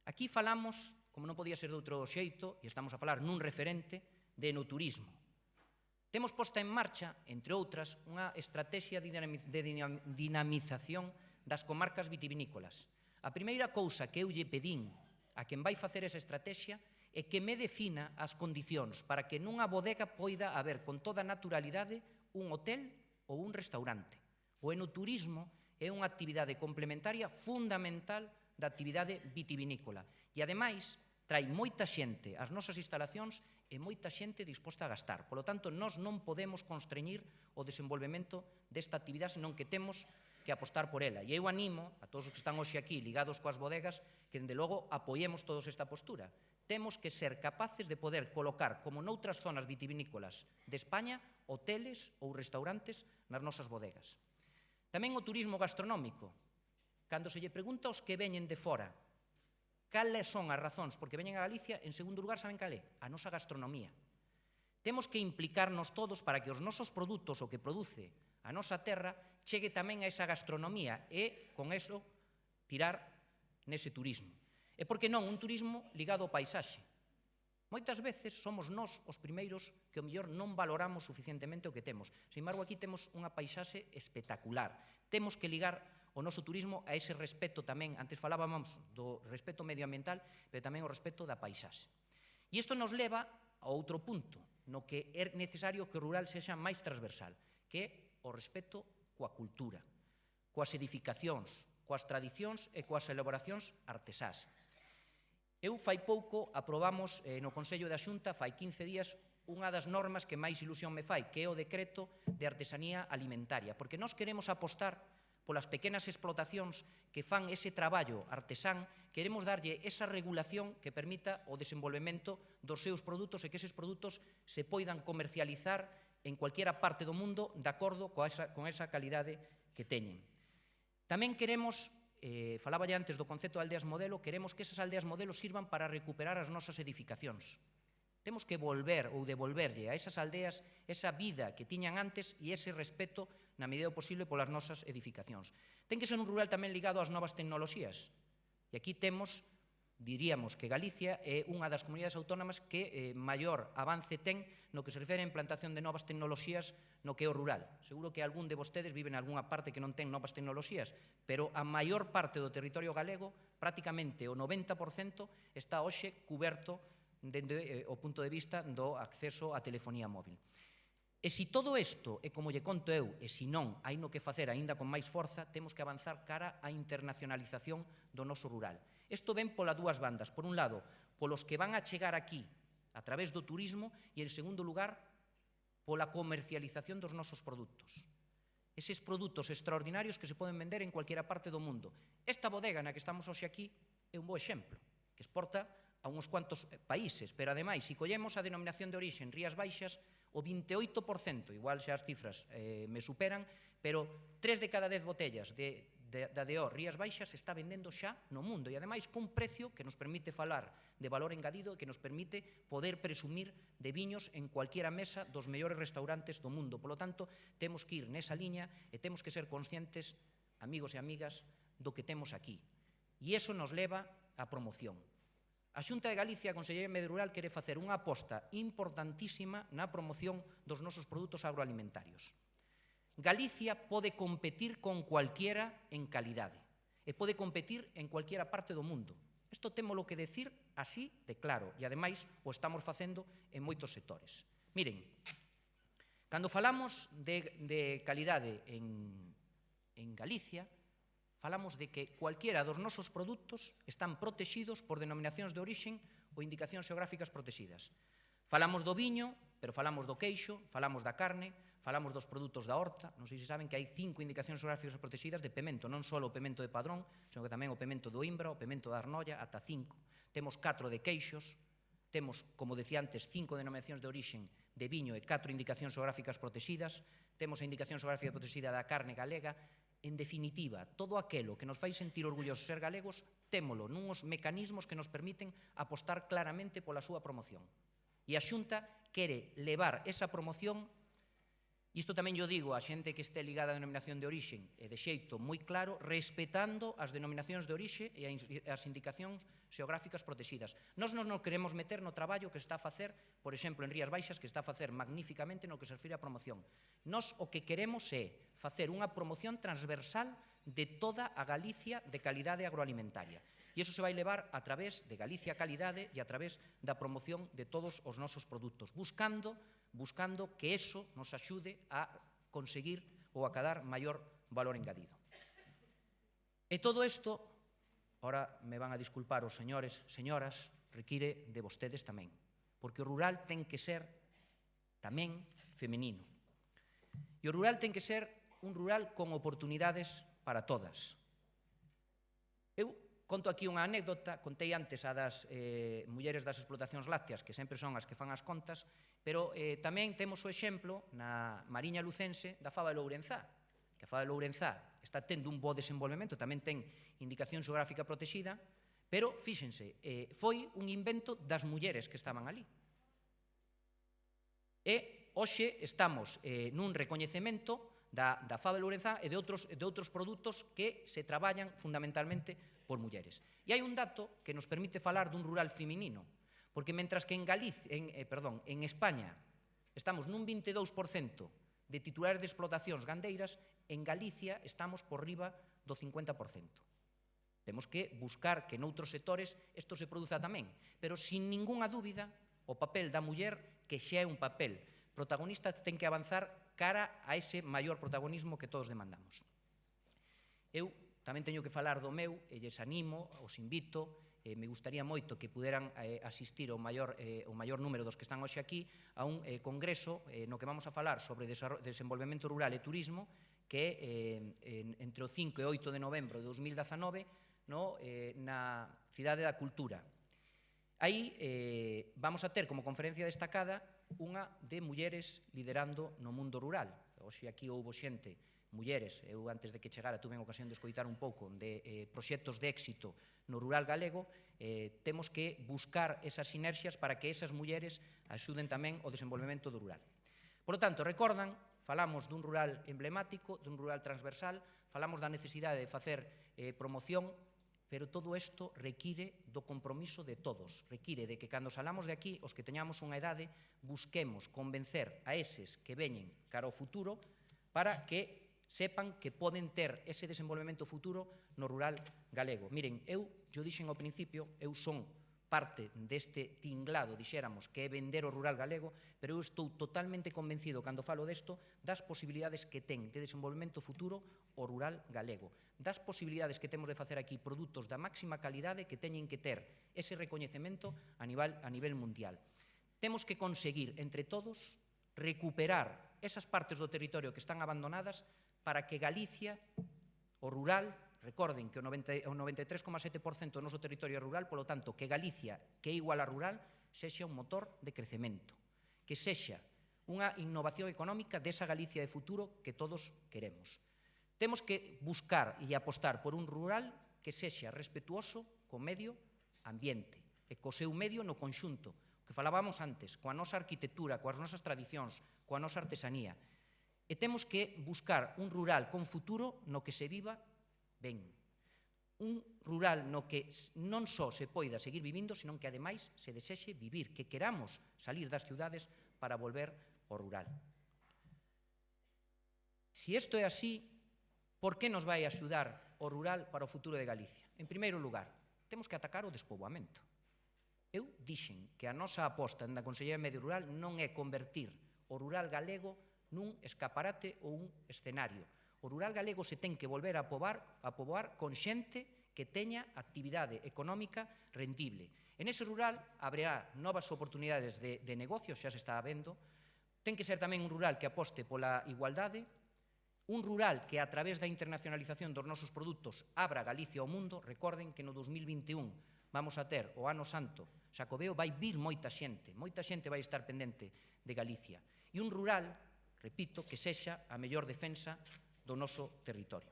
Aquí falamos, como non podía ser de outro xeito, e estamos a falar nun referente de enoturismo. Temos posta en marcha, entre outras, unha estrategia de dinamización das comarcas vitivinícolas. A primeira cousa que eu lle pedín a quen vai facer esa estrategia é que me defina as condicións para que nunha bodega poida haber con toda naturalidade un hotel ou un restaurante. O enoturismo é unha actividade complementaria fundamental da actividade vitivinícola. E, ademais, trai moita xente ás nosas instalacións e moita xente disposta a gastar. Por lo tanto, nós non podemos constreñir o desenvolvemento desta actividade, senón que temos que apostar por ela. E eu animo a todos os que están hoxe aquí ligados coas bodegas que, dende logo, apoiemos todos esta postura. Temos que ser capaces de poder colocar, como noutras zonas vitivinícolas de España, hoteles ou restaurantes nas nosas bodegas. Tamén o turismo gastronómico. Cando se lle pregunta aos que veñen de fora cales son as razóns porque veñen a Galicia, en segundo lugar, saben cal é? A nosa gastronomía. Temos que implicarnos todos para que os nosos produtos, o que produce a nosa terra, chegue tamén a esa gastronomía e, con eso, tirar nese turismo. E por que non un turismo ligado ao paisaxe? Moitas veces somos nós os primeiros que o mellor non valoramos suficientemente o que temos. Sin embargo, aquí temos unha paisaxe espectacular. Temos que ligar o noso turismo a ese respeto tamén, antes falábamos do respeto medioambiental, pero tamén o respeto da paisaxe. E isto nos leva a outro punto, no que é necesario que o rural sexa máis transversal, que é o respeto coa cultura, coas edificacións, coas tradicións e coas elaboracións artesás. Eu fai pouco aprobamos no Consello da Xunta, fai 15 días, unha das normas que máis ilusión me fai, que é o decreto de artesanía alimentaria, porque nós queremos apostar polas pequenas explotacións que fan ese traballo artesán, queremos darlle esa regulación que permita o desenvolvemento dos seus produtos e que eses produtos se poidan comercializar en cualquiera parte do mundo de acordo con esa calidade que teñen. Tamén queremos, falaba ya antes do concepto de aldeas modelo, queremos que esas aldeas modelo sirvan para recuperar as nosas edificacións. Temos que volver ou devolverlle a esas aldeas esa vida que tiñan antes e ese respeto na medida do posible polas nosas edificacións. Ten que ser un rural tamén ligado ás novas tecnoloxías. E aquí temos, diríamos que Galicia é unha das comunidades autónomas que maior avance ten no que se refere a implantación de novas tecnoloxías no que é o rural. Seguro que algún de vostedes vive en algunha parte que non ten novas tecnoloxías, pero a maior parte do territorio galego, prácticamente o 90%, está hoxe cuberto dende o punto de vista do acceso á telefonía móvil. E se todo isto é como lle conto eu, e se non, hai no que facer aínda con máis forza, temos que avanzar cara á internacionalización do noso rural. Isto ven polas dúas bandas. Por un lado, polos que van a chegar aquí a través do turismo e, en segundo lugar, pola comercialización dos nosos produtos. Eses produtos extraordinarios que se poden vender en cualquiera parte do mundo. Esta bodega na que estamos hoxe aquí é un bo exemplo, que exporta a uns cuantos países, pero ademais, se collemos a denominación de orixe en Rías Baixas, o 28%, igual xa as cifras me superan, pero 3 de cada 10 botellas da DO Rías Baixas se está vendendo xa no mundo e ademais cun precio que nos permite falar de valor engadido e que nos permite poder presumir de viños en cualquiera mesa dos mellores restaurantes do mundo. Por lo tanto, temos que ir nesa liña e temos que ser conscientes, amigos e amigas, do que temos aquí. E iso nos leva á promoción. A Xunta de Galicia, a Consellería de Medio Rural, quere facer unha aposta importantísima na promoción dos nosos produtos agroalimentarios. Galicia pode competir con cualquiera en calidade e pode competir en cualquiera parte do mundo. Isto témolo que decir así de claro e, ademais, o estamos facendo en moitos sectores. Miren, cando falamos de calidade en Galicia, falamos de que cualquiera dos nosos produtos están protexidos por denominacións de orixen ou indicacións xeográficas protexidas. Falamos do viño, pero falamos do queixo, falamos da carne, falamos dos produtos da horta. Non sei se saben que hai 5 indicacións xeográficas protexidas de pemento, non só o pemento de Padrón, senón que tamén o pemento do Imbra, o pemento da Arnolla, ata 5. Temos 4 de queixos, temos, como decía antes, 5 denominacións de orixen de viño e 4 indicacións xeográficas protexidas, temos a indicación xeográfica protexida da carne galega. En definitiva, todo aquelo que nos fai sentir orgullosos ser galegos, témolo nuns mecanismos que nos permiten apostar claramente pola súa promoción. E a Xunta quere levar esa promoción, e isto tamén yo digo a xente que este ligada á denominación de orixen, e de xeito moi claro, respetando as denominacións de orixe e as indicacións xeográficas protexidas. Nós non nos queremos meter no traballo que está a facer, por exemplo, en Rías Baixas, que está a facer magníficamente no que se refire á promoción. Nós o que queremos é facer unha promoción transversal de toda a Galicia de calidade agroalimentaria. E iso se vai levar a través de Galicia Calidade e a través da promoción de todos os nosos produtos, buscando que eso nos axude a conseguir ou a cadar maior valor engadido. E todo isto, ora me van a disculpar os señores, señoras, require de vostedes tamén, porque o rural ten que ser tamén femenino. E o rural ten que ser un rural con oportunidades para todas. Eu conto aquí unha anécdota, contei antes a das mulleres das explotacións lácteas, que sempre son as que fan as contas, pero tamén temos o exemplo na Mariña Lucense da faba de Lourenzá, que a faba de Lourenzá está tendo un bo desenvolvemento, tamén ten indicación xeográfica protexida, Pero, fíxense, foi un invento das mulleres que estaban ali. E hoxe estamos nun recoñecemento da fava de Lourenzá e de outros produtos que se traballan fundamentalmente por mulleres. E hai un dato que nos permite falar dun rural feminino, porque mentras que en España estamos nun 22% de titulares de explotacións gandeiras, en Galicia estamos por riba do 50%. Temos que buscar que noutros sectores isto se produza tamén, pero sin ningunha dúbida o papel da muller, que xa é un papel protagonista, ten que avanzar cara a ese maior protagonismo que todos demandamos. Eu tamén teño que falar do meu, e lles animo, os invito, me gustaría moito que puderan asistir o maior número dos que están hoxe aquí a un congreso no que vamos a falar sobre desenvolvemento rural e turismo, que é entre o 5 e 8 de novembro de 2019 na Cidade da Cultura. Aí vamos a ter como conferencia destacada unha de mulleres liderando no mundo rural. Hoxe aquí houbo xente, mulleres, eu antes de que chegara tuve a ocasión de escoitar un pouco de proxectos de éxito no rural galego. Temos que buscar esas sinerxias para que esas mulleres axuden tamén ao desenvolvemento do rural. Por lo tanto, recordan, falamos dun rural emblemático, dun rural transversal, falamos da necesidade de facer promoción, pero todo isto require do compromiso de todos, require de que cando salamos de aquí, os que teñamos unha edade, busquemos convencer a eses que veñen cara ao futuro para que sepan que poden ter ese desenvolvemento futuro no rural galego. Miren, eu dixen ao principio, eu son parte deste tinglado, dixéramos, que é vender o rural galego, pero eu estou totalmente convencido, cando falo desto, das posibilidades que ten de desenvolvemento futuro o rural galego, das posibilidades que temos de facer aquí produtos da máxima calidade que teñen que ter ese recoñecemento a nivel mundial. Temos que conseguir, entre todos, recuperar esas partes do territorio que están abandonadas para que Galicia, o rural, recorden que o 93,7% do noso territorio é rural, polo tanto, que Galicia, que é igual a rural, sexa un motor de crecemento, que sexa unha innovación económica desa Galicia de futuro que todos queremos. Temos que buscar e apostar por un rural que sexa respetuoso co medio ambiente e co seu medio no conxunto, que falábamos antes, coa nosa arquitectura, coas nosas tradicións, coa nosa artesanía. E temos que buscar un rural con futuro no que se viva ben. Un rural no que non só se poida seguir vivindo, senón que ademais se desexe vivir, que queramos salir das ciudades para volver ao rural. Si isto é así, por que nos vai axudar o rural para o futuro de Galicia? En primeiro lugar, temos que atacar o despoboamento. Eu dixen que a nosa aposta na Consellería de Medio Rural non é convertir o rural galego nun escaparate ou un escenario. O rural galego se ten que volver a poboar con xente que teña actividade económica rendible. En ese rural haberá novas oportunidades de negocio, xa se está vendo. Ten que ser tamén un rural que aposte pola igualdade, un rural que a través da internacionalización dos nosos produtos abra Galicia ao mundo. Recorden que no 2021 vamos a ter o Ano Santo Xacobeo, vai vir moita xente vai estar pendente de Galicia. E un rural, repito, que sexa a mellor defensa do noso territorio.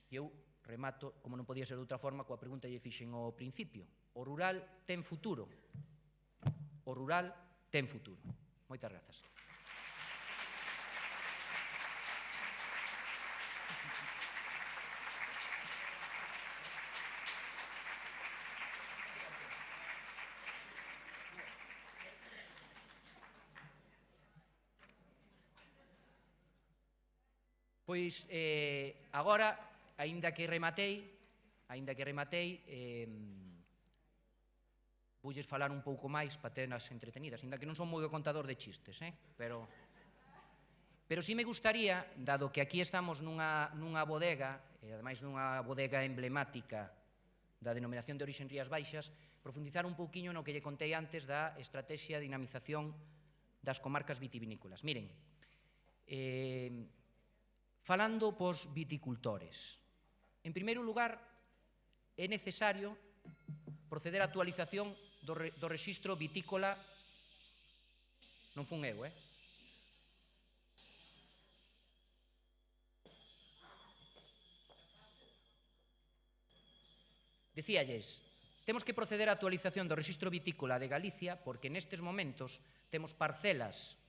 E eu remato, como non podía ser de outra forma, coa pregunta que lle fixen ao principio. O rural ten futuro. O rural ten futuro. Moitas grazas. Pois, agora, aínda que rematei, voulles falar un pouco máis para ternas entretenidas, aínda que non son moi contador de chistes, pero sí me gustaría, dado que aquí estamos nunha bodega, e ademais nunha bodega emblemática da denominación de orixe en Rías Baixas, profundizar un pouquiño no que lle contei antes da estrategia de dinamización das comarcas vitivinícolas. Miren, falando pos viticultores, en primeiro lugar, é necesario proceder á actualización do rexistro vitícola. Non fun eu, Decíalles, temos que proceder á actualización do Rexistro Vitícola de Galicia porque nestes momentos temos parcelas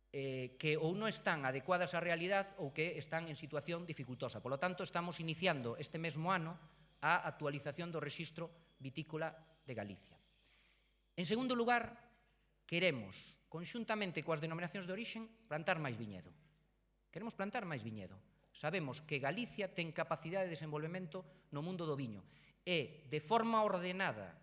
que ou non están adecuadas á realidade ou que están en situación dificultosa. Por lo tanto, estamos iniciando este mesmo ano a actualización do Rexistro Vitícola de Galicia. En segundo lugar, queremos, conxuntamente coas denominacións de orixen, plantar máis viñedo. Queremos plantar máis viñedo. Sabemos que Galicia ten capacidade de desenvolvemento no mundo do viño e, de forma ordenada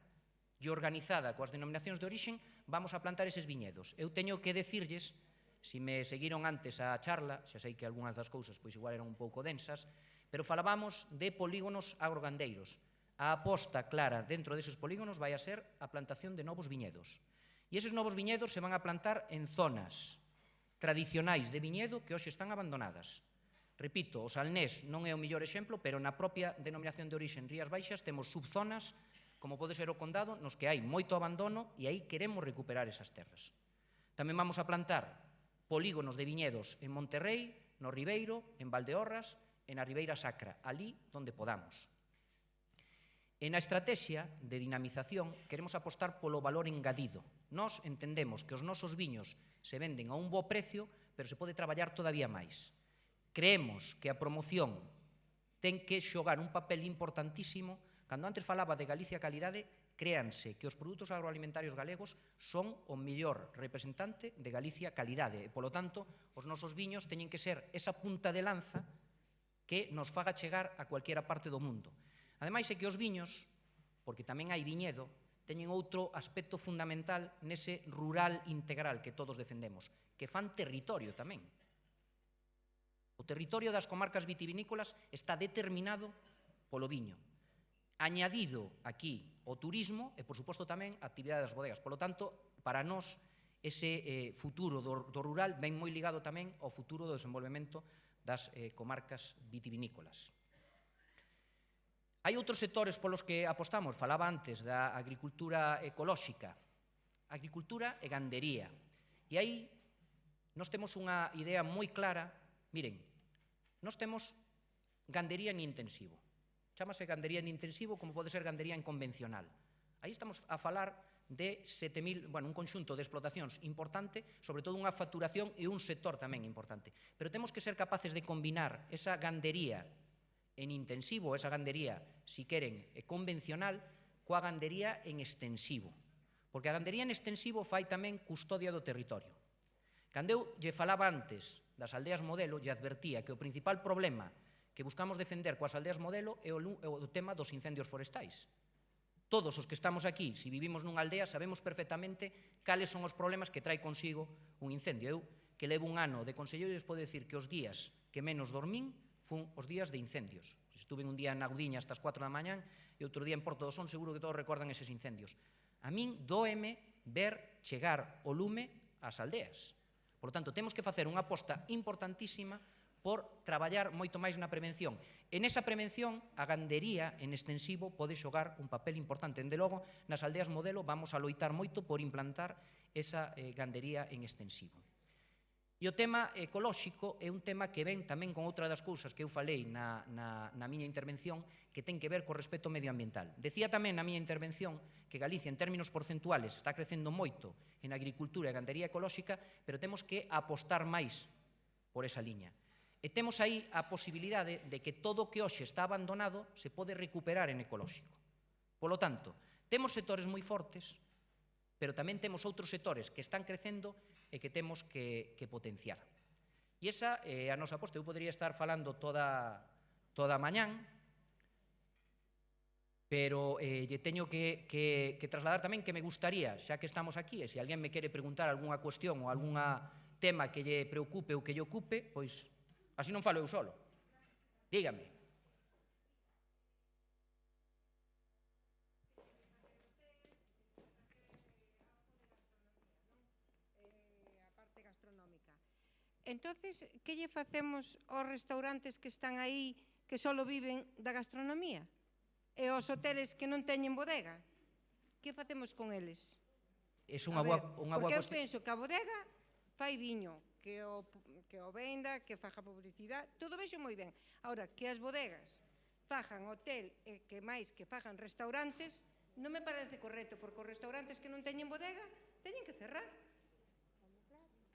e organizada coas denominacións de orixen, vamos a plantar eses viñedos. Eu teño que decirlles, se me seguiron antes a charla, xa sei que algunhas das cousas pois igual eran un pouco densas, pero falábamos de polígonos agrogandeiros. A aposta clara dentro deses polígonos vai a ser a plantación de novos viñedos. E eses novos viñedos se van a plantar en zonas tradicionais de viñedo que hoxe están abandonadas. Repito, o Salnés non é o mellor exemplo, pero na propia denominación de orixen Rías Baixas temos subzonas, como pode ser o Condado, nos que hai moito abandono e aí queremos recuperar esas terras. Tamén vamos a plantar polígonos de viñedos en Monterrey, no Ribeiro, en Valdeorras e na Ribeira Sacra, ali onde podamos. E na estrategia de dinamización queremos apostar polo valor engadido. Nós entendemos que os nosos viños se venden a un bo precio, pero se pode traballar todavía máis. Creemos que a promoción ten que xogar un papel importantísimo. Cando antes falaba de Galicia calidade, créanse que os produtos agroalimentarios galegos son o mellor representante de Galicia calidade. E, polo tanto, os nosos viños teñen que ser esa punta de lanza que nos faga chegar a cualquiera parte do mundo. Ademais, é que os viños, porque tamén hai viñedo, teñen outro aspecto fundamental nese rural integral que todos defendemos, que fan territorio tamén. O territorio das comarcas vitivinícolas está determinado polo viño. Añadido aquí o turismo e, por suposto, tamén a actividade das bodegas. Polo tanto, para nós, ese futuro do rural ven moi ligado tamén ao futuro do desenvolvemento das comarcas vitivinícolas. Hai outros sectores polos que apostamos. Falaba antes da agricultura ecolóxica, agricultura e gandería. E aí nós temos unha idea moi clara. Miren, nós temos gandería en intensivo. Chámase gandería en intensivo, como pode ser gandería en convencional. Aí estamos a falar de 7.000, un conxunto de explotacións importante, sobre todo unha facturación e un sector tamén importante. Pero temos que ser capaces de combinar esa gandería en intensivo, esa gandería, si queren, convencional, coa gandería en extensivo. Porque a gandería en extensivo fai tamén custodia do territorio. Cando eu lle falaba antes das aldeas modelo, lle advertía que o principal problema que buscamos defender coas aldeas modelo é o tema dos incendios forestais. Todos os que estamos aquí, se vivimos nunha aldea, sabemos perfectamente cales son os problemas que trae consigo un incendio. Eu, que levo un ano de conselleiro, lles podo decir que os días que menos dormín fun os días de incendios. Estuve un día na Gudiña hasta as 4 da mañán e outro día en Porto do Son, seguro que todos recordan eses incendios. A min dóeme ver chegar o lume ás aldeas. Por lo tanto, temos que facer unha aposta importantísima por traballar moito máis na prevención. En esa prevención, a gandería en extensivo pode xogar un papel importante. Dende logo, nas aldeas modelo vamos a loitar moito por implantar esa gandería en extensivo. E o tema ecolóxico é un tema que ven tamén con outra das cousas que eu falei na miña intervención, que ten que ver co respecto medioambiental. Decía tamén na miña intervención que Galicia, en términos porcentuales, está crecendo moito en agricultura e gandería ecolóxica, pero temos que apostar máis por esa liña. E temos aí a posibilidade de que todo o que hoxe está abandonado se pode recuperar en ecolóxico. Polo tanto, temos sectores moi fortes, pero tamén temos outros sectores que están crecendo e que temos que potenciar. E esa é a nosa aposta. Eu podría estar falando toda a mañán, pero lle teño que trasladar tamén que me gustaría, xa que estamos aquí, e se alguén me quere preguntar algunha cuestión ou algún tema que lle preocupe ou que lle ocupe, pois así non falo eu solo. Dígame. Entonces, que lle facemos aos restaurantes que están aí que só viven da gastronomía? E aos hoteles que non teñen bodega? Que facemos con eles? É unha boa porque eu penso que a bodega fai viño, que o venda, que faja publicidade, todo vexo moi ben. Ahora, que as bodegas fajan hotel e que máis que fajan restaurantes, non me parece correcto, porque os restaurantes que non teñen bodega teñen que cerrar.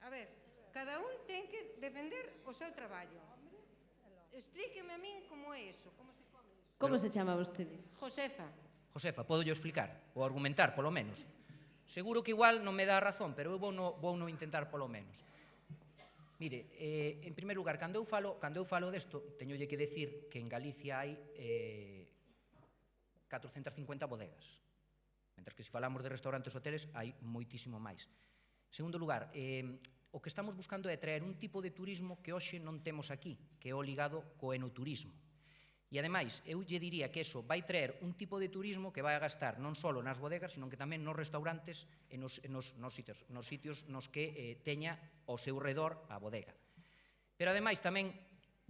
A ver, cada un ten que defender o seu traballo. Explíqueme a min como é eso, como se come eso. Como se chama vostede? Josefa. Josefa, podo yo explicar, ou argumentar, polo menos. Seguro que igual non me dá razón, pero eu vou no intentar polo menos. Mire, en primer lugar, cando eu falo desto, teñolle que decir que en Galicia hai 450 bodegas, mentre que se falamos de restaurantes e hoteles hai moitísimo máis. En segundo lugar, o que estamos buscando é traer un tipo de turismo que hoxe non temos aquí, que é o ligado co enoturismo. E, ademais, eu lle diría que eso vai traer un tipo de turismo que vai a gastar non só nas bodegas, sino que tamén nos restaurantes e nos sitios nos que teña ao seu redor a bodega. Pero, ademais, tamén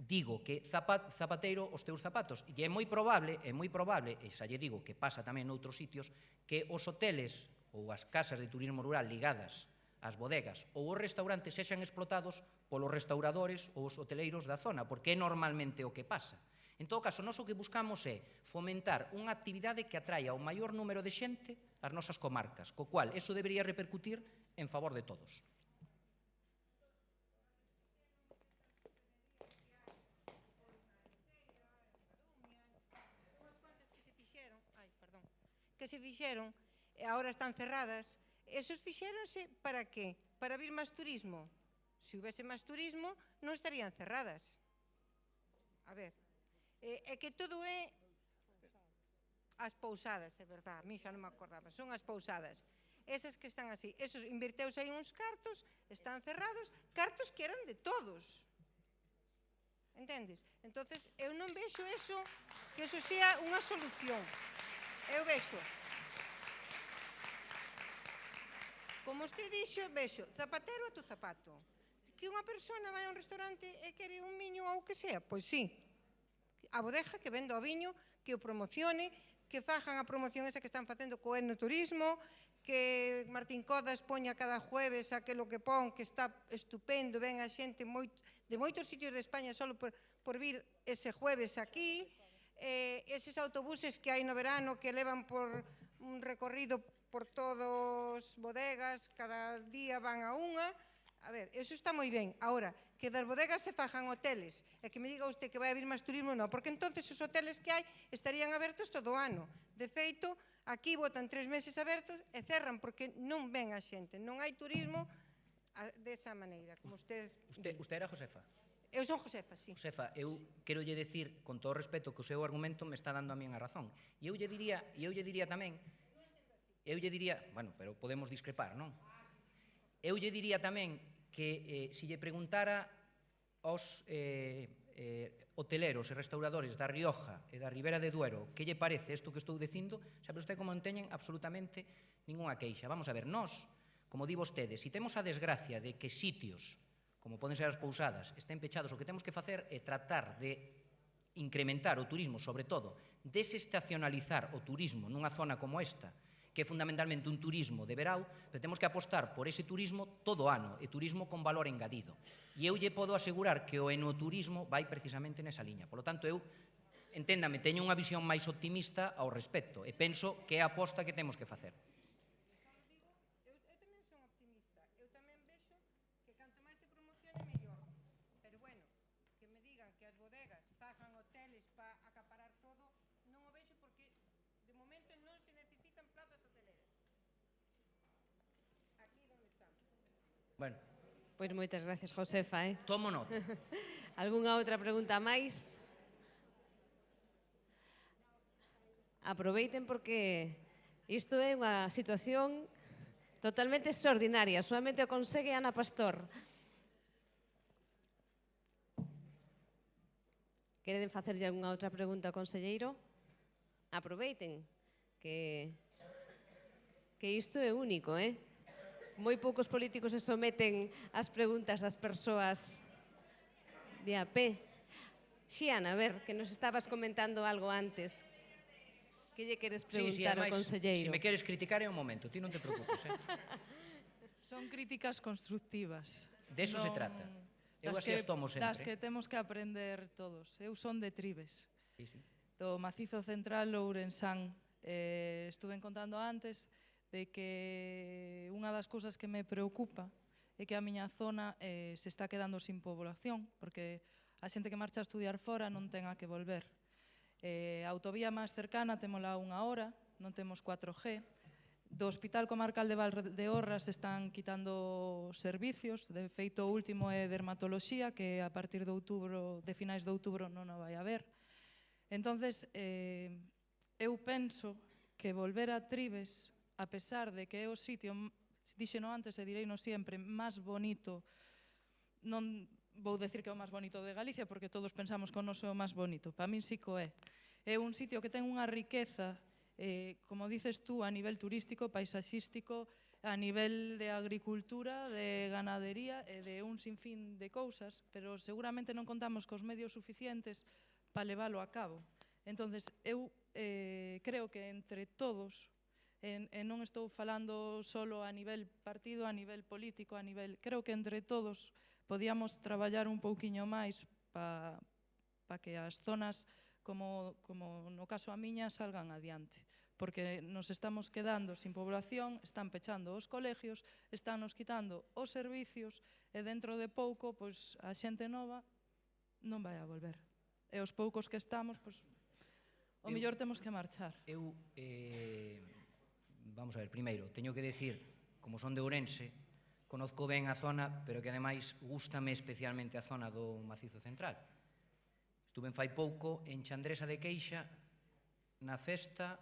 digo que zapateiro os teus zapatos. E é moi probable, e xa lle digo que pasa tamén noutros sitios, que os hoteles ou as casas de turismo rural ligadas ás bodegas ou os restaurantes sexan explotados polos restauradores ou os hoteleiros da zona, porque é normalmente o que pasa. En todo caso, nós o que buscamos é fomentar unha actividade que atraia o maior número de xente ás nosas comarcas, co cual eso debería repercutir en favor de todos. Que se fixeron, e agora están cerradas, esos fixéronse para que? Para vir máis turismo. Se houvese máis turismo, non estarían cerradas. A ver, é que todo é as pousadas, é verdad, a mí xa non me acordaba, son as pousadas. Esas que están así, esos inverteus aí uns cartos, están cerrados, cartos que eran de todos. Entendes? Entonces, eu non vexo eso, que eso sea unha solución. Eu vexo, como usted dixo, vexo, zapatero a tu zapato. Que unha persona vai a un restaurante e quere un viño ou o que sea, pois sí. A bodega que venda o viño, que o promocione, que fajan a promoción esa que están facendo co enoturismo, que Martín Codas poña cada jueves aquilo que pon, que está estupendo, ven a xente de moitos sitios de España só por vir ese jueves aquí, eses autobuses que hai no verano que levan por un recorrido por todos bodegas, cada día van a unha. A ver, eso está moi ben. Ahora, que das bodegas se fajan hoteles, e que me diga usted que vai haber máis turismo, non, porque entonces os hoteles que hai estarían abertos todo o ano. De feito, aquí botan 3 meses abertos e cerran, porque non ven a xente, non hai turismo desa maneira, como usted... Usted era Josefa? Eu son Josefa, sí. Josefa, eu quero lle decir, con todo o respeto, que o seu argumento me está dando a mí a razón. E eu lle diría tamén, bueno, pero podemos discrepar, non? Eu lle diría tamén que se lle preguntara aos hoteleros e restauradores da Rioja e da Ribera de Duero que lle parece isto que estou dicindo, sabe usted como non teñen absolutamente ninguna queixa. Vamos a ver, nós, como di vostede, se temos a desgracia de que sitios como poden ser as pousadas, estén pechados, o que temos que facer é tratar de incrementar o turismo, sobre todo, desestacionalizar o turismo nunha zona como esta, que é fundamentalmente un turismo de verao, pero temos que apostar por ese turismo todo o ano, e turismo con valor engadido. E eu lle podo asegurar que o enoturismo vai precisamente nesa liña. Por lo tanto, eu, enténdame, teño unha visión máis optimista ao respecto, e penso que é a aposta que temos que facer. Bueno. Pois moitas gracias, Josefa. Tomo nota. Algúnha outra pregunta máis? Aproveiten porque isto é unha situación totalmente extraordinaria. Solamente o consegue Ana Pastor. Queren facerlle algunha outra pregunta ao conselleiro? Aproveiten que isto é único, Moi poucos políticos se someten ás preguntas das persoas de a pé. Xiana, a ver, que nos estabas comentando algo antes. Que lle queres preguntar ao conselleiro? Se me queres criticar é un momento, ti non te preocupes. Son críticas constructivas. De eso se trata. Eu así as tomo sempre. Das que temos que aprender todos. Eu son de Tribes. do Macizo Central Ourensán. Estuve contando antes de que unha das cousas que me preocupa é que a miña zona se está quedando sin población, porque a xente que marcha a estudiar fora non ten a que volver. A autovía máis cercana témola 1 hora, non temos 4G. Do Hospital Comarcal de Valdeorras están quitando servicios, de feito o último é dermatoloxía, que a partir de finais de outubro non a vai haber. Entonces, eu penso que volver a Trives, a pesar de que é o sitio, díxeno antes e direino sempre, máis bonito, non vou decir que é o máis bonito de Galicia, porque todos pensamos que o noso é o máis bonito, para min sí que é. É un sitio que ten unha riqueza, como dices tú, a nivel turístico, paisaxístico, a nivel de agricultura, de ganadería e de un sinfín de cousas, pero seguramente non contamos cos medios suficientes para leválo a cabo. Entonces, eu creo que entre todos, e non estou falando solo a nivel partido, a nivel político, creo que entre todos podíamos traballar un pouquiño máis para que as zonas, como no caso a miña, salgan adiante. Porque nos estamos quedando sin población, están pechando os colegios, están nos quitando os servicios e dentro de pouco a xente nova non vai a volver. E os poucos que estamos, o mellor temos que marchar. Vamos a ver, primeiro, teño que decir, como son de Ourense, conozco ben a zona, pero que ademais gústame especialmente a zona do Macizo Central. Estuve fai pouco en Chandresa de Queixa na festa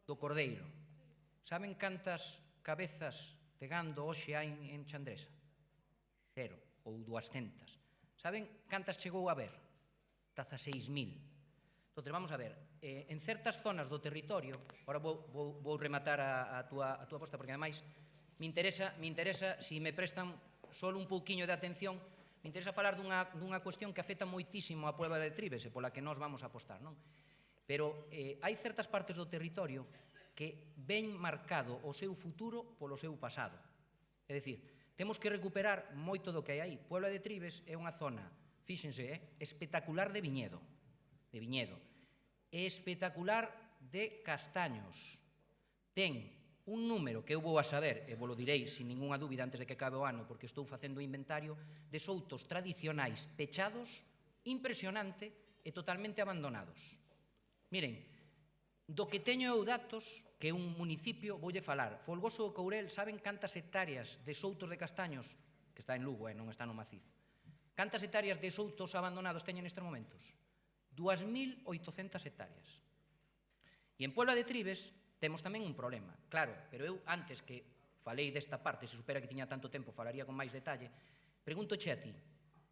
do Cordeiro. Saben cantas cabezas de gando hoxe hai en Chandresa? 0 ou 200. Saben cantas chegou a ver? 16.000. Entón, vamos a ver, en certas zonas do territorio, agora vou rematar a túa posta, porque ademais me interesa, se me prestan solo un pouquiño de atención, me interesa falar dunha cuestión que afecta moitísimo a Puebla de Trives e pola que nós vamos a apostar, non? Pero hai certas partes do territorio que ven marcado o seu futuro polo seu pasado. É dicir, temos que recuperar moito do que hai aí. Puebla de Trives é unha zona, fíxense, espectacular de viñedo, espectacular de castaños. Ten un número que eu vou a saber, e vos lo direi sin ninguna dúbida antes de que acabe o ano, porque estou facendo o inventario de soutos tradicionais pechados, impresionante e totalmente abandonados. Miren, do que teño eu datos, que é un municipio, voulle falar, Folgoso do Courel, saben cantas hectáreas de soutos de castaños, que está en Lugo, non está no Macizo, cantas hectáreas de soutos abandonados teñen nestes momentos? 2.800 hectáreas. E en Puebla de Trives temos tamén un problema, claro, pero eu, antes que falei desta parte, se supera que tiña tanto tempo, falaría con máis detalle, pregúntoche a ti,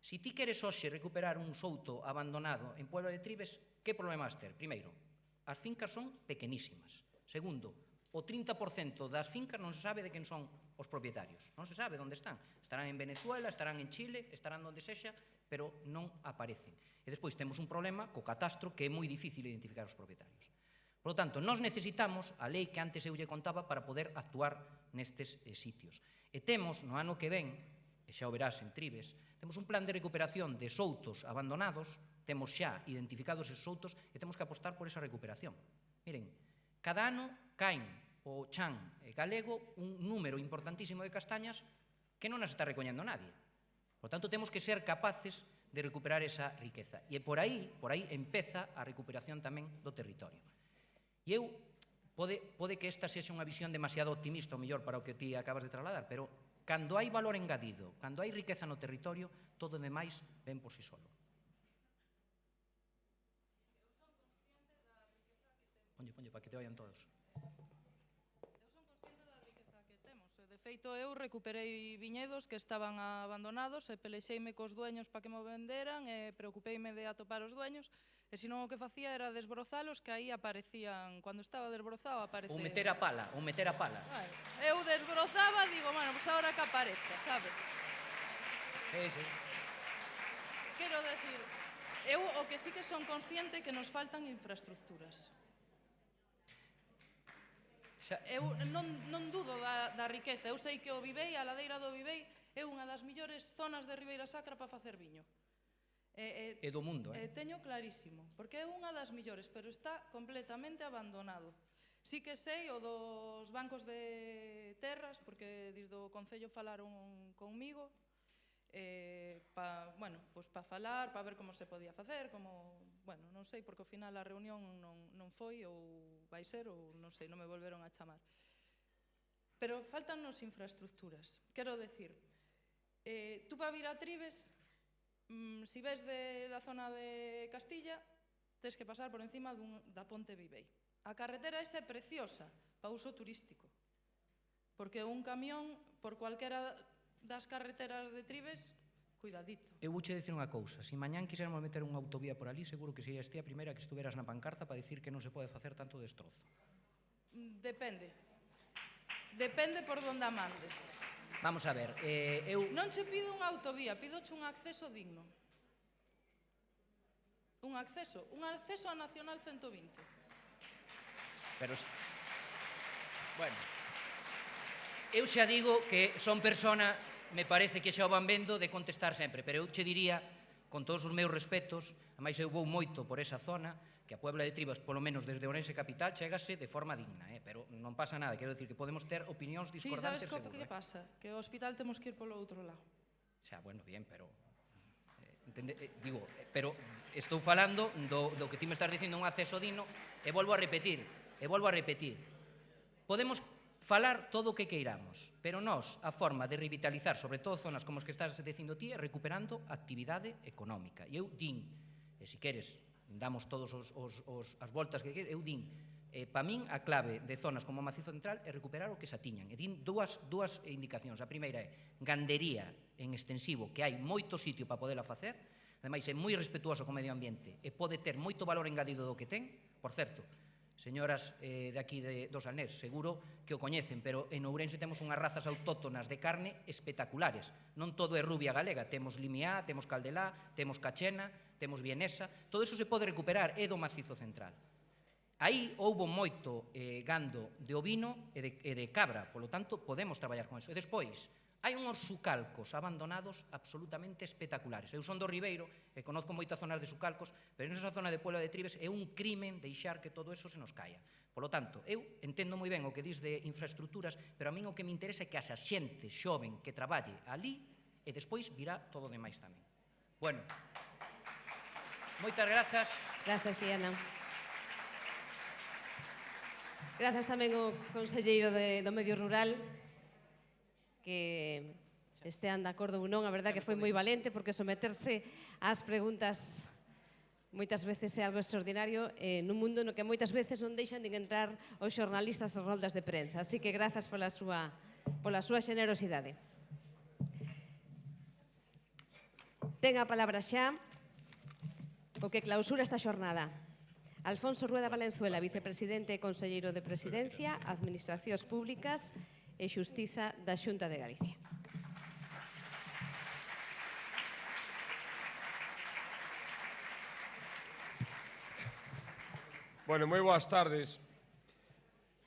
se ti queres hoxe recuperar un souto abandonado en Puebla de Trives, que problema vas ter? Primeiro, as fincas son pequenísimas. Segundo, o 30% das fincas non se sabe de quen son os propietarios, non se sabe onde están. Estarán en Venezuela, estarán en Chile, estarán onde sexa, pero non aparecen. E despois temos un problema co catastro que é moi difícil identificar os propietarios. Por lo tanto, nós necesitamos a lei que antes eu lle contaba para poder actuar nestes sitios. E temos, no ano que ven, e xa o verás en Trives, temos un plan de recuperación de soutos abandonados, temos xa identificados esos soutos e temos que apostar por esa recuperación. Miren, cada ano caen o chan galego un número importantísimo de castañas que non as está recoñendo nadie. Por tanto, temos que ser capaces de recuperar esa riqueza. E por aí empeza a recuperación tamén do territorio. E eu, pode que esta sexa unha visión demasiado optimista, ou mellor para o que ti acabas de trasladar, pero cando hai valor engadido, cando hai riqueza no territorio, todo o demais ven por si solo. Ponlle, para que te oian todos. De feito, eu recuperei viñedos que estaban abandonados e pelexeime cos dueños para que mo venderan e preocupeime de atopar os dueños e senón o que facía era desbrozalos, que aí aparecían, cando estaba desbrozado aparecía... Ou meter a pala. Eu desbrozaba, digo, bueno, pues ahora que aparezca, sabes? Sí. Quero decir, eu o que sí que son consciente que nos faltan infraestructuras. Eu non dudo da riqueza, eu sei que o Vivei, a ladeira do Vivei, é unha das millores zonas de Ribeira Sacra para facer viño. E do mundo, Teño clarísimo, porque é unha das millores, pero está completamente abandonado. Sí que sei o dos bancos de terras, porque desde o Concello falaron conmigo, para falar, para ver como se podía facer, non sei, porque ao final a reunión non foi, ou vai ser, ou non sei, non me volveron a chamar. Pero faltannos infraestructuras. Quero decir, tú para vir a Tribes, si ves da zona de Castilla, tens que pasar por encima da Ponte Vivei. A carretera esa é preciosa para uso turístico, porque un camión por cualquera das carreteras de Tribes, cuidadito. Eu vouche dicir unha cousa, se mañán quixéramos meter unha autovía por ali, seguro que serías ti a primeira que estuveras na pancarta para dicir que non se pode facer tanto destrozo. Depende por donde a mandes. Vamos a ver, eu... Non che pido unha autovía, pidoche un acceso digno. Un acceso á Nacional 120. Pero... Bueno... Eu xa digo que son persona, me parece que xa o van vendo, de contestar sempre, pero eu che diría, con todos os meus respetos, ademais eu vou moito por esa zona, que a Puebla de Tribas, polo menos desde Ourense capital, chégase de forma digna, pero non pasa nada, quero dicir que podemos ter opinións discordantes, Sí, sabes que pasa? Que ao hospital temos que ir polo outro lado. Xa, bueno, bien, pero... pero estou falando do que ti me estás dicindo un acceso digno, e volvo a repetir, podemos falar todo o que queiramos, pero nós, a forma de revitalizar, sobre todo zonas como as que estás dicindo ti, é recuperando actividade económica. E eu din, e se queres, damos todas as voltas que queres, eu din, para min a clave de zonas como o Macizo Central é recuperar o que xa tiñan. E din dúas indicacións. A primeira é gandería en extensivo, que hai moito sitio para podela facer, ademais é moi respetuoso co medio ambiente e pode ter moito valor engadido do que ten. Por certo, señoras de aquí dos Alnés, seguro que o coñecen, pero en Ourense temos unhas razas autóctonas de carne espectaculares. Non todo é rubia galega, temos limiá, temos caldelá, temos cachena, temos vienesa, todo iso se pode recuperar, é do Macizo Central. Aí houbo moito gando de ovino e de cabra, polo tanto, podemos traballar con eso. E despois, hai unhos sucalcos abandonados absolutamente espectaculares. Eu son do Ribeiro e conozco moitas zonas de sucalcos, pero nesa zona de Puebla de Tribes é un crimen deixar que todo eso se nos caia. Polo tanto, eu entendo moi ben o que dis de infraestructuras, pero a min o que me interesa é que haxa xente xoven que traballe ali e despois virá todo o demais tamén. Bueno, moitas grazas. Grazas, Iana. Grazas tamén ao conselleiro do Medio Rural, que estean de acordo ou non, a verdad que foi moi valente, porque someterse ás preguntas moitas veces é algo extraordinario nun mundo no que moitas veces non deixan nin entrar os xornalistas as roldas de prensa. Así que grazas pola súa xenerosidade. Ten a palabra xa o que clausura esta xornada. Alfonso Rueda Valenzuela, vicepresidente e conselleiro de Presidencia, Administracións Públicas e Xustiza da Xunta de Galicia. Bueno, moi boas tardes.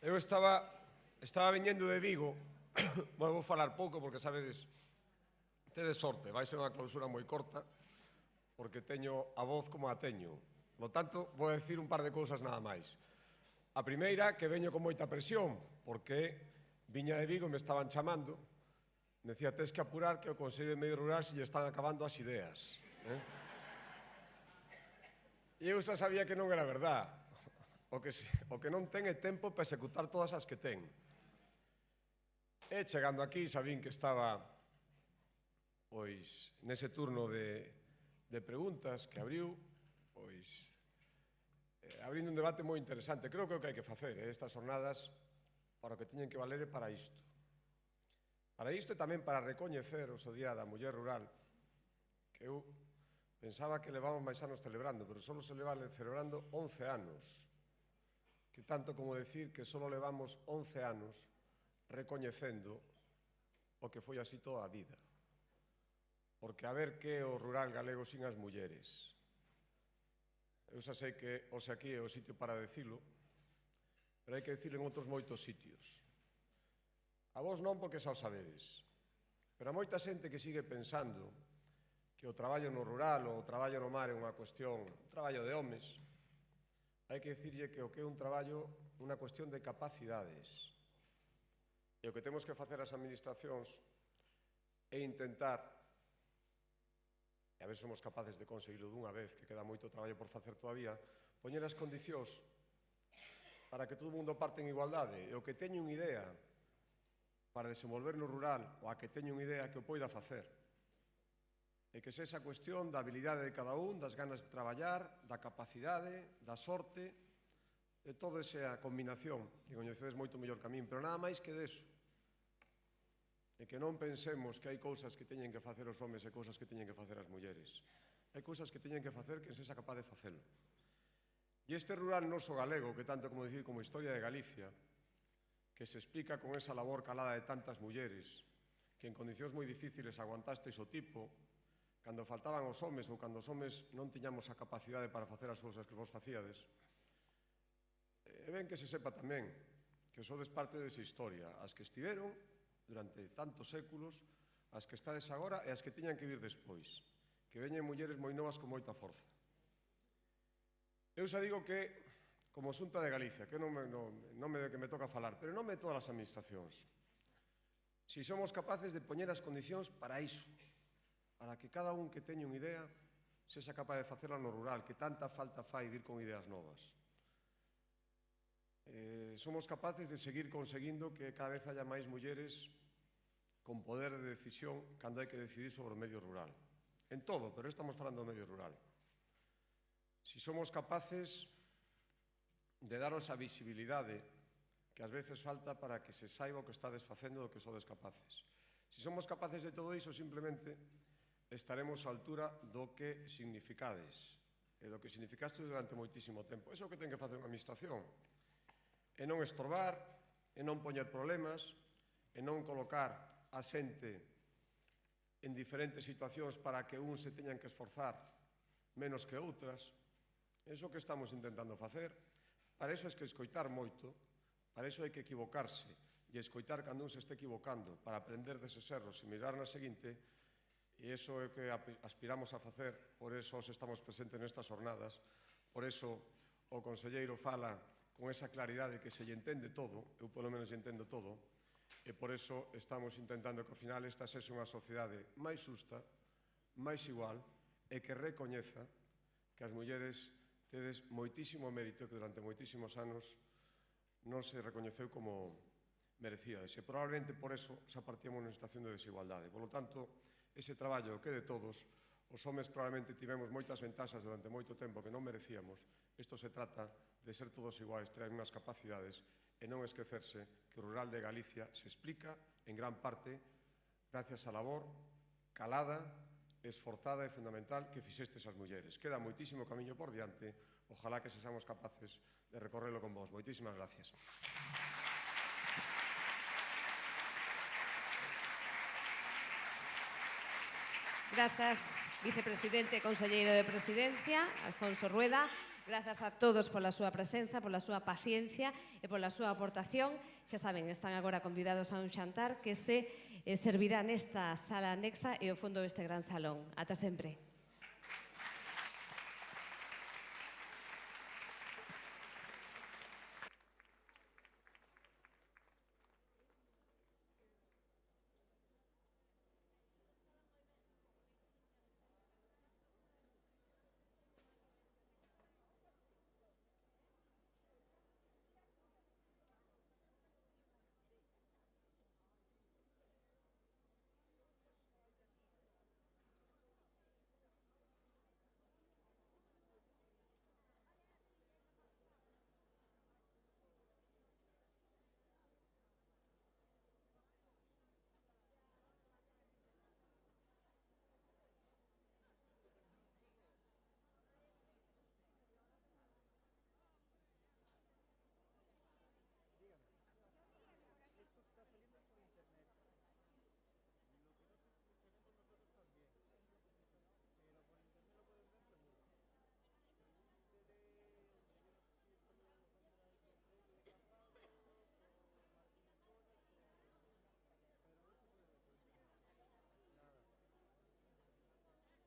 Eu estaba viñendo de Vigo. Bueno, vou falar pouco porque, sabedes, tedes sorte. Vai ser unha clausura moi corta porque teño a voz como a teño. Por tanto, vou decir un par de cousas nada máis. A primeira, que veño con moita presión, porque viña de Vigo, me estaban chamando, me decía, tes que apurar que o Consello de Medio Rural se lle están acabando as ideas. E eu xa sabía que non era verdad. O que non ten é tempo para executar todas as que ten. E chegando aquí, sabín que estaba pois nese turno de preguntas que abriu, pois abrindo un debate moi interesante. Creo que é o que hai que facer estas jornadas para o que teñen que valer para isto. Para isto e tamén para recoñecer o Día da Muller Rural, que eu pensaba que levamos máis anos celebrando, pero só se leva celebrando 11 anos. Que tanto como decir que só levamos 11 anos recoñecendo o que foi así toda a vida. Porque a ver que é o rural galego sin as mulleres. Eu xa sei que hoxe aquí é o sitio para decilo, pero hai que decirlo en outros moitos sitios. A vos non porque xa o sabedes, pero a moita xente que sigue pensando que o traballo no rural ou o traballo no mar é unha cuestión, un traballo de homes, hai que dicirlle que o que é un traballo unha cuestión de capacidades. E o que temos que facer as administracións é intentar, e a ver se somos capaces de conseguirlo dunha vez, que queda moito traballo por facer todavía, poñer as condicións para que todo o mundo parte en igualdade. E o que teña unha idea para desenvolver no rural, ou a que teña unha idea que o poida facer. E que se esa cuestión da habilidade de cada un, das ganas de traballar, da capacidade, da sorte, de toda esa combinación, que coñecedes moito mellor que a min, pero nada máis que deso. E que non pensemos que hai cousas que teñen que facer os homes e cousas que teñen que facer as mulleres. Hai cousas que teñen que facer que se sexa capaz de facelo. E este rural noso galego, que tanto como dicir como historia de Galicia, que se explica con esa labor calada de tantas mulleres, que en condicións moi difíciles aguantastes o tipo, cando faltaban os homes ou cando os homes non tiñamos a capacidade para facer as cousas que vos facíades. E ben que se sepa tamén que sodes parte desa historia, as que estiveron durante tantos séculos, as que estades agora e as que tiñan que vir despois, que veñen mulleres moi novas con moita forza. Eu xa digo que, como Xunta de Galicia, que non me toca falar, pero non me todas as administracións, si somos capaces de poñer as condicións para iso, para que cada un que teña unha idea sexa capaz de facela no rural, que tanta falta fai vir con ideas novas. Somos capaces de seguir conseguindo que cada vez haya máis mulleres con poder de decisión cando hai que decidir sobre o medio rural. En todo, pero estamos falando do medio rural. Si somos capaces de daros a visibilidade que ás veces falta para que se saiba o que estades facendo do que sodes capaces. Si somos capaces de todo iso, simplemente estaremos á altura do que significades e do que significaste durante moitísimo tempo. Iso é o que ten que facer unha administración. E non estorbar, e non poñer problemas, e non colocar a xente en diferentes situacións para que un se teñan que esforzar menos que outras. Iso que estamos intentando facer. Para iso é que escoitar moito, para iso hai que equivocarse e escoitar cando un se este equivocando para aprender deses erros e mirar na seguinte. E iso é o que aspiramos a facer, por iso estamos presentes nestas jornadas, por iso o conselleiro fala con esa claridade que se lle entende todo, eu polo menos lle entendo todo, e por iso estamos intentando que ao final esta sexa unha sociedade máis xusta, máis igual, e que recoñeza que as mulleres tedes moitísimo mérito que durante moitísimos anos non se recoñeceu como merecíades. E probablemente por iso xa partíamos nunha situación de desigualdade. Por lo tanto, ese traballo que de todos, os homes probablemente tivemos moitas ventaxas durante moito tempo que non merecíamos. Isto se trata de ser todos iguais, ter unhas capacidades e non esquecerse que o rural de Galicia se explica en gran parte gracias á labor calada, esforzada e fundamental que fixestes as mulleres. Queda moitísimo camiño por diante, ojalá que sexamos capaces de recorrerlo con vos. Moitísimas gracias. Grazas, vicepresidente e conselleiro de Presidencia, Alfonso Rueda. Grazas a todos pola súa presenza, pola súa paciencia e pola súa aportación. Xa saben, están agora convidados a un xantar que se servirá nesta sala anexa e ao fondo deste gran salón. Ata sempre.